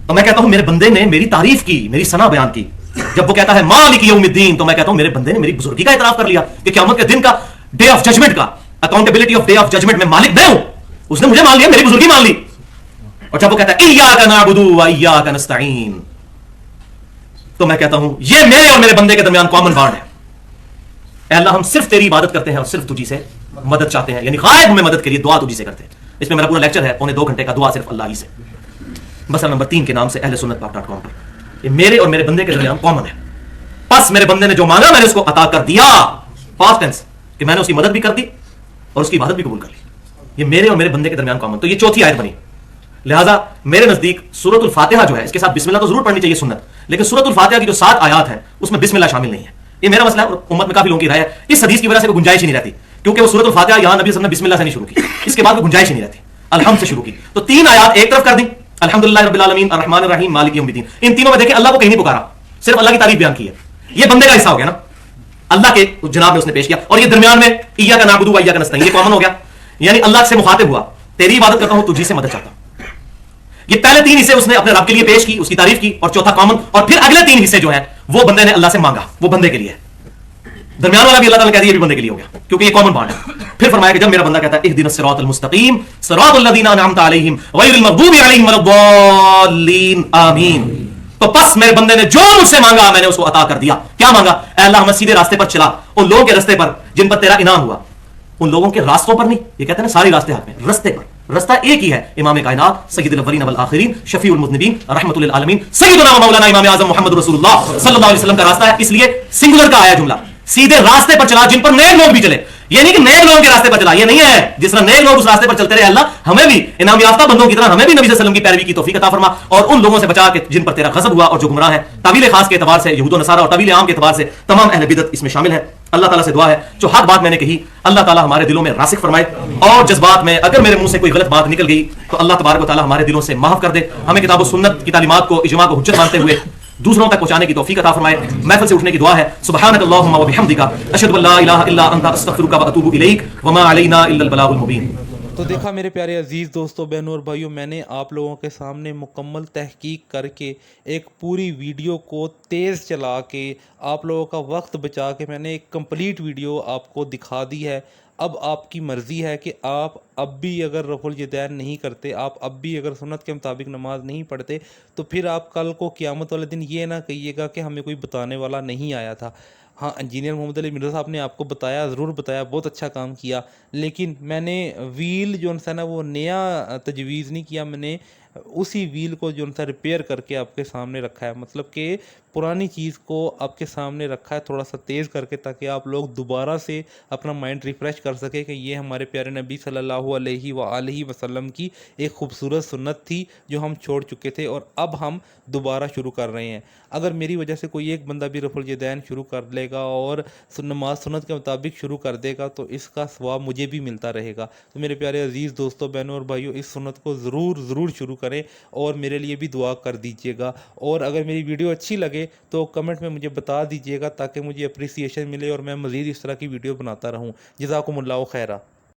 تو میں کہتا ہوں میرے بندے نے میری تعریف کی، میری ثنا بیان کی۔ جب وہ کہتا ہے مالک یوم الدین، تو میں کہتا ہوں میرے بندے نے میری بزرگی کا اعتراف کر لیا کہ قیامت کے دن کا، ڈے آف ججمنٹ کا، accountability of day of judgment میں مالک میں ہوں، اس نے مجھے مان لیا، میری بزرگی مان لی۔ اور جب وہ کہتا ہے ایاک نعبد و ایاک نستعین، تو میں کہتا ہوں یہ میرے اور میرے بندے کے درمیان کامن بانڈ ہے، اے اللہ ہم صرف تیری عبادت کرتے ہیں اور صرف تجھی سے مدد چاہتے ہیں، یعنی غائب ہمیں مدد کے لیے دعا تجھی سے کرتے ہیں۔ اس میں میرا پورا لیکچر ہے پونے 2 گھنٹے کا، دعا صرف اللہ ہی سے، مسئلہ نمبر 3 کے نام سے اہل سنت پاک.com پر، یہ میرے اور میرے بندے کے درمیان کامن ہے۔ بس میرے بندے نے جو مانگا میں نے اس کو عطا کر دیا، پاسٹ ٹینس، کہ میں نے اس کی مدد بھی کر دی اور اس کی عبادت بھی قبول کر لی۔ یہ میرے اور میرے بندے کے درمیان کامن، تو یہ چوتھی آیت بنی۔ لہٰذا میرے نزدیک سورۃ الفاتحہ جو ہے اس کے ساتھ بسم اللہ تو ضرور پڑھنی چاہیے سنت، لیکن سورۃ الفاتحہ کی جو 7 آیات ہیں اس میں بسم اللہ شامل نہیں ہے۔ یہ میرا مسئلہ ہے اور امت میں کافی لوگوں کی رائے ہے، اس حدیث کی وجہ سے کوئی گنجائش ہی نہیں رہتی، کیونکہ وہ سورۃ الفاتحہ یہاں نبی صلی اللہ علیہ وسلم نے بسم اللہ سے نہیں شروع کی، اس کے بعد کوئی گنجائش ہی نہیں رہتی، الحمد سے شروع کی۔ تو 3 آیات ایک طرف کر دیں، الحمدللہ رب العالمین الرحمن الرحیم مالک یوم الدین، ان تینوں میں دیکھیں اللہ کو کہیں نہیں پکارا، صرف اللہ کی تعریف بیان کی ہے۔ یہ بندے کا حصہ ہو گیا نا، اللہ کے جناب میں اس نے پیش کیا، اور یہ درمیان میں ایاک نعبد و ایاک نستعین، یہ کامن ہو گیا، یعنی اللہ سے مخاطب ہوا، تیری عبادت کرتا ہوں تجھی سے مدد چاہتا ہوں۔ یہ پہلے 3 حصے اس نے اپنے رب کے لیے پیش کی، اس کی تعریف کی، اور چوتھا کامن، اور پھر اگلے 3 حصے جو ہیں وہ بندے نے اللہ سے مانگا، وہ بندے کے لیے۔ درمیان والا بھی اللہ تعالیٰ نے کہہ دیا یہ بھی بندے کے لیے ہو گیا کیونکہ یہ کامن بانڈ ہے. پھر فرمایا کہ جب میرا بندہ کہتا ہے اہدنا الصراط المستقیم صراط الذین انعمت علیہم غیر المغضوب علیہم ولا الضالین آمین، تو پس میرے بندے نے جو مجھ سے مانگا میں نے اس کو عطا کر دیا. کیا مانگا؟ اے اللہ ہمیں سیدھے راستے پر چلا، ان لوگوں کے راستے پر جن پر تیرا انعام ہوا. ان لوگوں کے راستوں پر نہیں، یہ کہتے ہیں نا سارے راستے حق میں، راستے پر. رستہ ایک ہی ہے، امام کائنات سید الاولین والآخرین شفیع المذنبین رحمۃ للعالمین سیدنا و مولانا امام اعظم محمد رسول اللہ صلی اللہ علیہ وسلم کا راستہ ہے. اس لیے سنگولر کا آیا جملہ، سیدھے راستے پر چلا جن پر نیک لوگ بھی چلے. یہ نہیں کہ نیک لوگوں کے راستے پر چلا، یہ نہیں ہے. جس طرح نیک لوگ اس راستے پر چلتے رہے، اللہ ہمیں بھی انعام یافتہ بندوں کی طرح ہمیں بھی نبی صلی اللہ علیہ وسلم کی پیروی کی توفیق عطا فرما، اور ان لوگوں سے بچا کے جن پر تیرا غضب ہوا اور جو گمراہ ہیں. تعویل خاص کے اعتبار سے یہود و نصارہ اور تعویل عام کے اعتبار سے تمام اہل بدعت اس میں شامل ہیں. اللہ تعالیٰ سے دعا ہے جو حق بات میں نے کہی اللہ تعالیٰ ہمارے دلوں میں راسخ فرمائے، اور جذبات میں اگر میرے منہ سے کوئی غلط بات نکل گئی تو اللہ تبارک و تعالیٰ ہمارے دلوں سے معاف کر دے. ہمیں کتاب و سنت کی تعلیمات کو اجماع کو حجت مانتے ہوئے دوسروں تک پہنچانے کی توفیق عطا فرمائے. محفل سے اٹھنے کی دعا ہے. سبحانک اللہم و بحمدک اشہد ان لا الہ الا انت استغفرک و اتوب الیک وما علینا الا البلاغ المبین. تو دیکھا میرے پیارے عزیز دوستوں، بہنوں اور بھائیوں، میں نے آپ لوگوں کے سامنے مکمل تحقیق کر کے ایک پوری ویڈیو کو تیز چلا کے آپ لوگوں کا وقت بچا کے میں نے ایک کمپلیٹ ویڈیو آپ کو دکھا دی ہے. اب آپ کی مرضی ہے کہ آپ اب بھی اگر رفع الیدین نہیں کرتے، آپ اب بھی اگر سنت کے مطابق نماز نہیں پڑھتے، تو پھر آپ کل کو قیامت والے دن یہ نہ کہیے گا کہ ہمیں کوئی بتانے والا نہیں آیا تھا. ہاں، انجینئر محمد علی مرزا صاحب نے آپ کو بتایا، ضرور بتایا، بہت اچھا کام کیا، لیکن میں نے ویل جو ہے نا وہ نیا تجویز نہیں کیا، میں نے اسی ویل کو جو ہے ریپیئر کر کے آپ کے سامنے رکھا ہے. مطلب کہ پرانی چیز کو آپ کے سامنے رکھا ہے تھوڑا سا تیز کر کے، تاکہ آپ لوگ دوبارہ سے اپنا مائنڈ ریفریش کر سکے کہ یہ ہمارے پیارے نبی صلی اللہ علیہ وآلہ وسلم کی ایک خوبصورت سنت تھی جو ہم چھوڑ چکے تھے اور اب ہم دوبارہ شروع کر رہے ہیں. اگر میری وجہ سے کوئی ایک بندہ بھی رفع الیدین شروع کر لے گا اور نماز سنت کے مطابق شروع کر دے گا تو اس کا ثواب مجھے بھی ملتا رہے گا. تو میرے پیارے عزیز دوستوں، بہنوں اور بھائیوں، اس سنت کو ضرور شروع کریں اور میرے لیے بھی دعا کر دیجیے گا. اور اگر میری ویڈیو اچھی لگے تو کمنٹ میں مجھے بتا دیجیے گا تاکہ مجھے اپریسیشن ملے اور میں مزید اس طرح کی ویڈیو بناتا رہوں. جزاکم اللہ خیرہ.